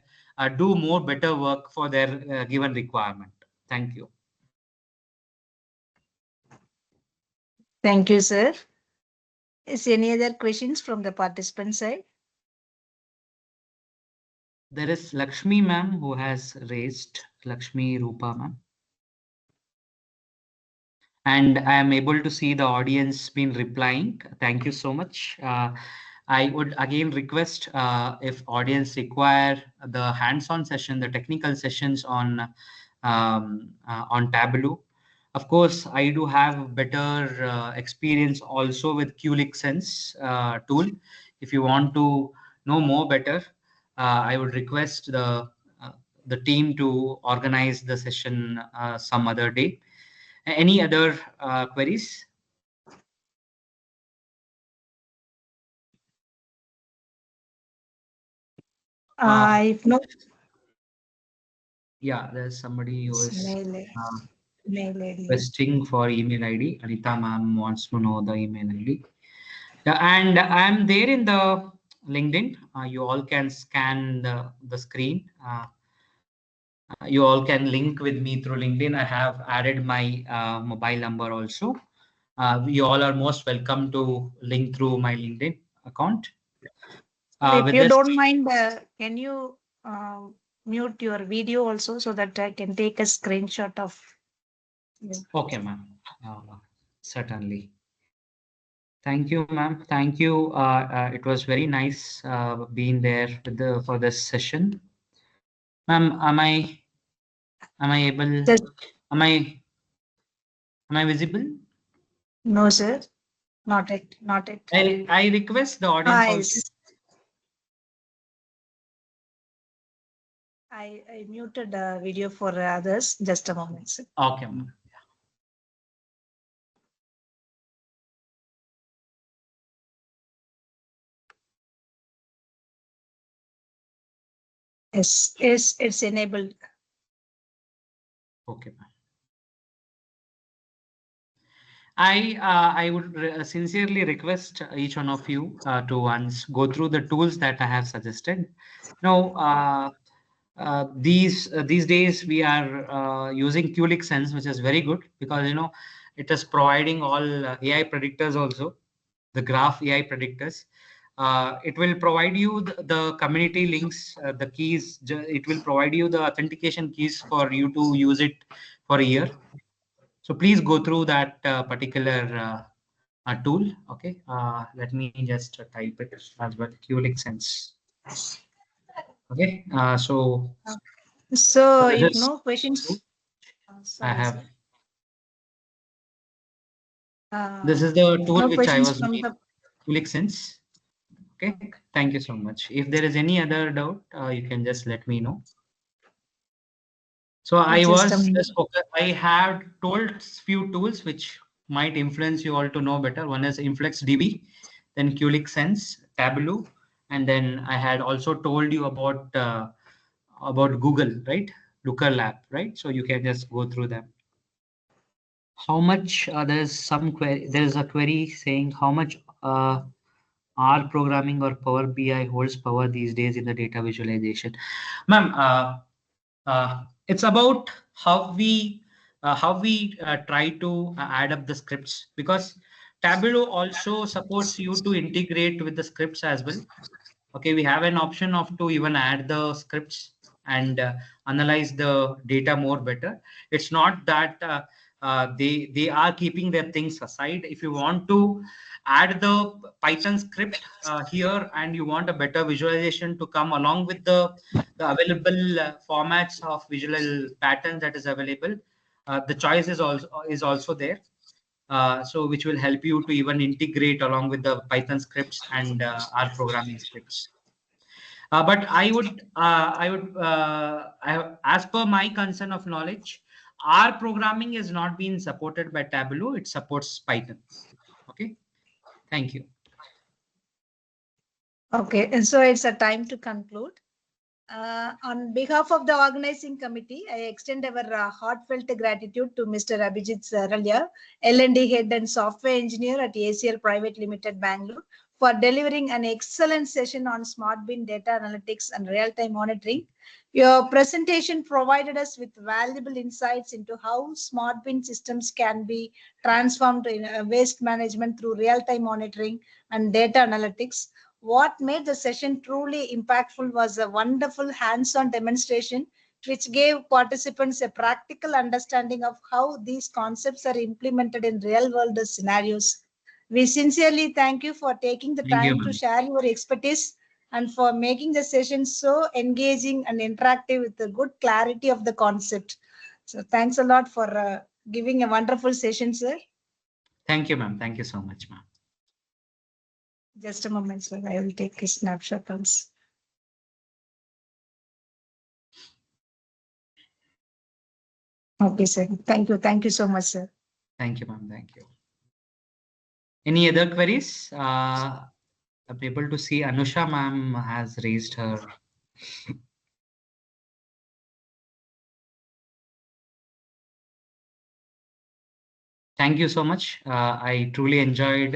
do more better work for their given requirement. Thank you. Thank you, sir. Is any other questions from the participant side? There is Lakshmi ma'am who has raised, Lakshmi Rupa ma'am. And I am able to see the audience been replying. Thank you so much. I would again request if audience require the hands-on session, the technical sessions on Tableau. Of course, I do have better experience also with Qlik Sense tool. If you want to know more better, I would request the team to organize the session some other day. Any other queries? If no, Yeah, there's somebody who is mail ID. requesting for email ID. Anita ma'am wants to know the email ID. Yeah, and I'm there in the LinkedIn. You all can scan the screen. You all can link with me through LinkedIn. I have added my mobile number also. You all are most welcome to link through my LinkedIn account. If you don't mind, can you mute your video also so that I can take a screenshot of you? Okay, ma'am. Certainly. Thank you, ma'am. Thank you. It was very nice being there for this session. Ma'am, am I able? Am I visible? No, sir. Not it. Not it. I request the audience also. I muted the video for others. Just a moment, sir. Okay, ma'am. Yes, it's enabled. Okay, ma'am. I would sincerely request each one of you to once go through the tools that I have suggested. Now, these days we are using Qlik Sense, which is very good because it is providing all AI predictors also, the graph AI predictors. It will provide you the community links, the keys. It will provide you the authentication keys for you to use it for a year. So please go through that particular tool. Okay, let me just type it as well. Qlik Sense. Okay, so So this if is no questions, I sorry, have. sir. This is the tool No which I questions was from made. the. Qlik Sense. Okay, thank you so much. If there is any other doubt, you can just let me know. So I Just a was minute. just focused. I have told few tools which might influence you all to know better. One is InfluxDB, then Qlik Sense, Tableau, and then I had also told you about Google, right? Looker Lab, right? So you can just go through them. How much? There's some query. There is a query saying how much R programming or Power BI holds power these days in the data visualization. Ma'am, it's about how we try to add up the scripts, because Tableau also supports you to integrate with the scripts as well. Okay, we have an option of to even add the scripts and analyze the data more better. It's not that they are keeping their things aside. If you want to add the Python script here and you want a better visualization to come along with the available formats of visual patterns that is available, the choice is also there. So which will help you to even integrate along with the Python scripts and R programming scripts. But as per my concern of knowledge, R programming is not being supported by Tableau. It supports Python. Okay, thank you. Okay, and so it's a time to conclude. On behalf of the organizing committee, I extend our heartfelt gratitude to Mr. Abhijit Saralia, L&D head and software engineer at ACL Private Limited, Bangalore, for delivering an excellent session on smart bin data analytics and real-time monitoring. Your presentation provided us with valuable insights into how smart bin systems can be transformed in waste management through real-time monitoring and data analytics. What made the session truly impactful was a wonderful hands-on demonstration, which gave participants a practical understanding of how these concepts are implemented in real-world scenarios. We sincerely thank you for taking the Thank you, time to ma'am. share your expertise and for making the session so engaging and interactive with the good clarity of the concept. So thanks a lot for giving a wonderful session, sir. Thank you, ma'am. Thank you so much, ma'am. Just a moment, sir. I will take a snapshot also. Okay, sir. Thank you. Thank you so much, sir. Thank you, ma'am. Thank you. Any other queries? I'm able to see Anusha ma'am has raised her. Thank you so much. I truly enjoyed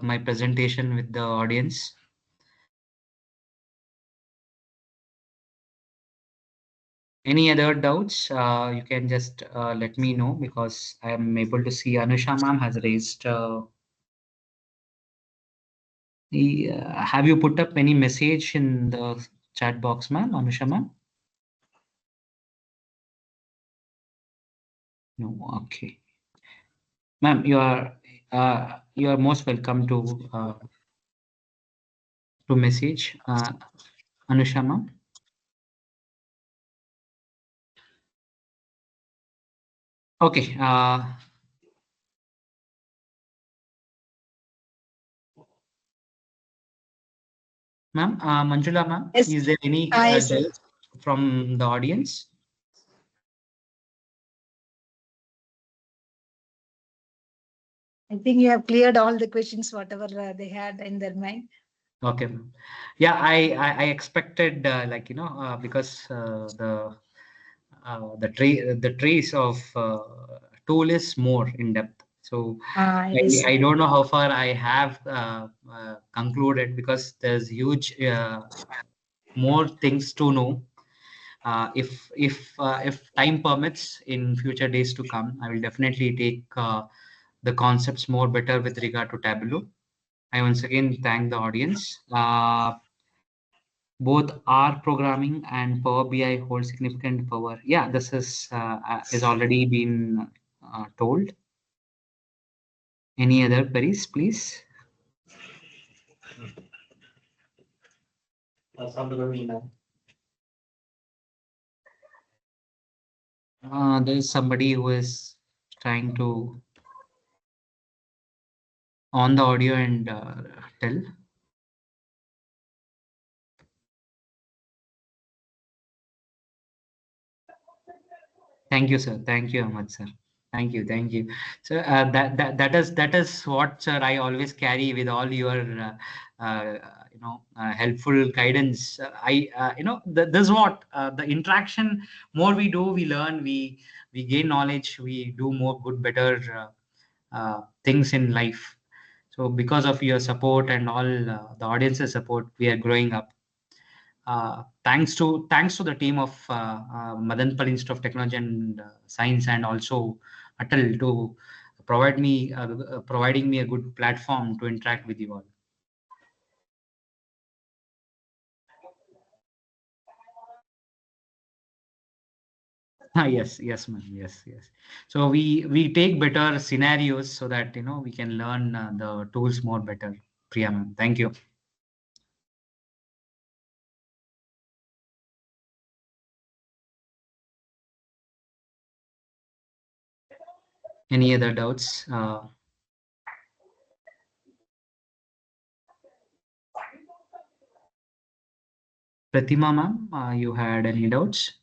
my presentation with the audience. Any other doubts? You can just let me know, because I am able to see Anusha ma'am has raised. Have you put up any message in the chat box, ma'am, Anusha ma'am? No, okay. Ma'am, you are most welcome to message Anusha ma'am. Okay. Ma'am, Manjula ma'am, Yes. is there any Yes, sir. doubts from the audience? I think you have cleared all the questions, whatever they had in their mind. Okay, ma'am. Yeah, I expected because the trace of tool is more in depth. So Yes, I don't know how far I have concluded, because there's huge more things to know. If time permits in future days to come, I will definitely take the concepts more better with regard to Tableau. I once again thank the audience. Both R programming and Power BI hold significant power. Yeah, this is already been told. Any other queries, please? There is somebody who is trying to on the audio and tell. Thank you, sir. Thank you, Ahmad, sir. Thank you. Thank you. So that is what, sir, I always carry with all your helpful guidance. This is what the interaction. More we do, we learn, we gain knowledge, we do more good, better things in life. So because of your support and all the audience's support, we are growing up. Thanks to the team of Madanpal Institute of Technology and Science, and also ATAL to providing me a good platform to interact with you all. Yes, ma'am. Yes. So we take better scenarios so that we can learn the tools more better. Priya, ma'am. Thank you. Any other doubts? Pratima, ma'am, you had any doubts?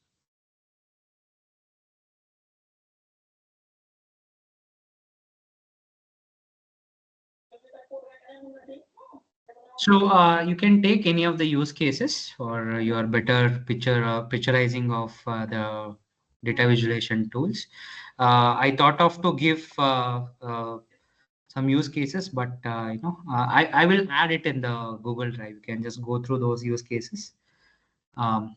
So you can take any of the use cases for your better picturizing of the data visualization tools. I thought of to give some use cases, but I will add it in the Google Drive. You can just go through those use cases. Manjula,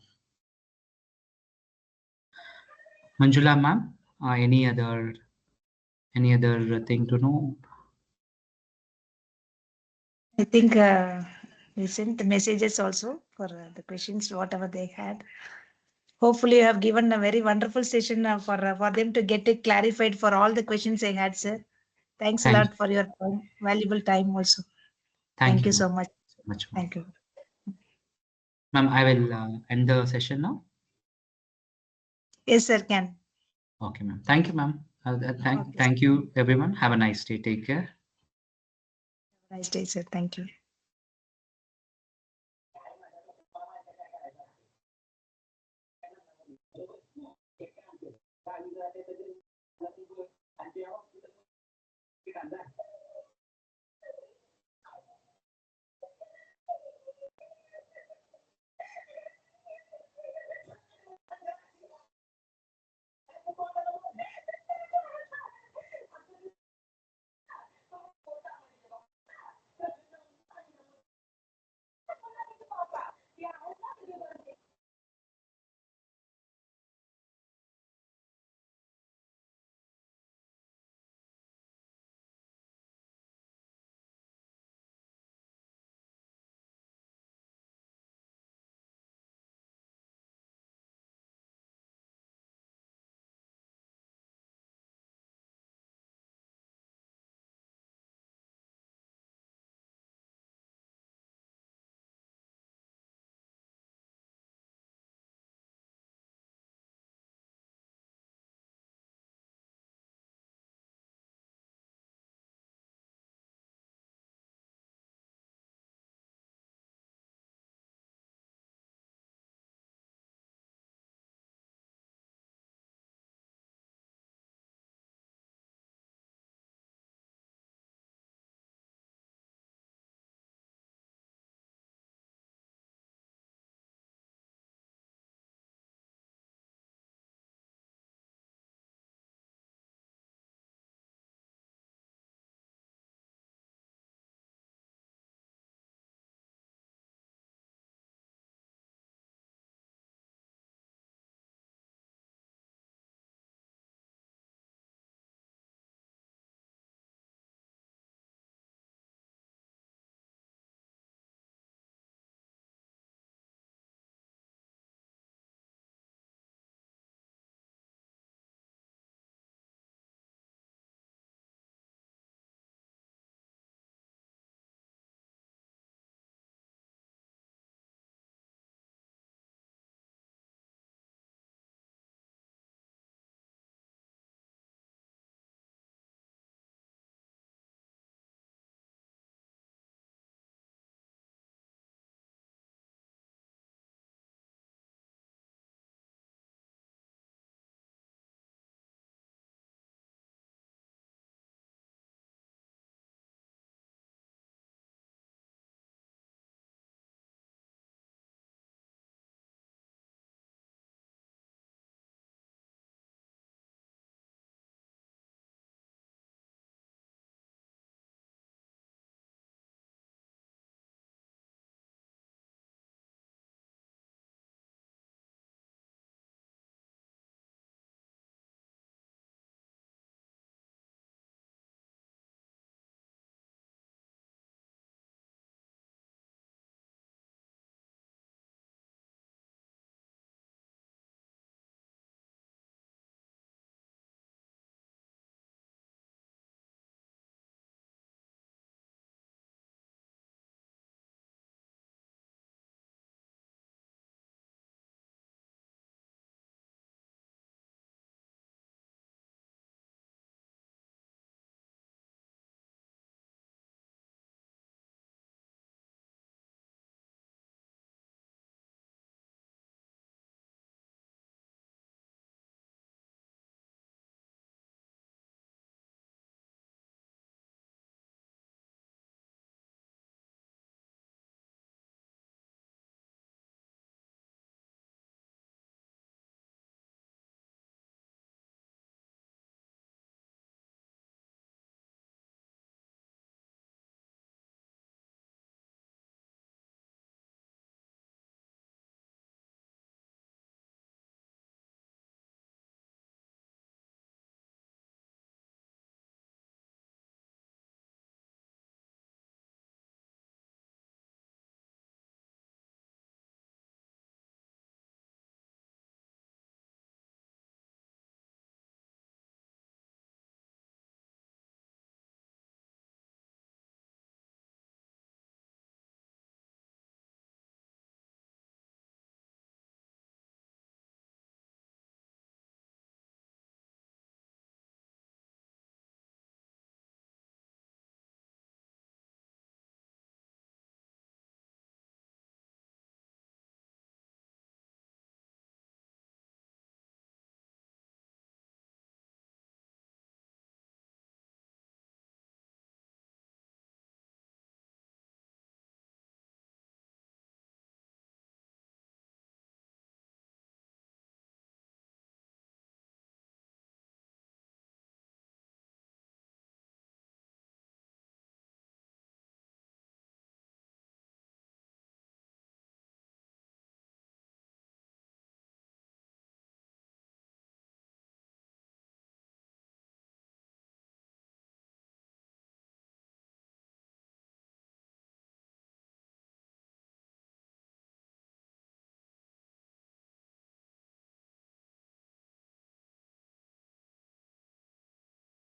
ma'am, any other thing to know? I think we sent the messages also for the questions, whatever they had. Hopefully, you have given a very wonderful session for them to get it clarified for all the questions they had, sir. Thanks a lot for your valuable time also. Thank you so much. Thank you. Ma'am, I will end the session now. Yes, sir, can. Okay, ma'am. Thank you, ma'am. Thank you, everyone. Have a nice day. Take care. Nice day, sir. Thank you.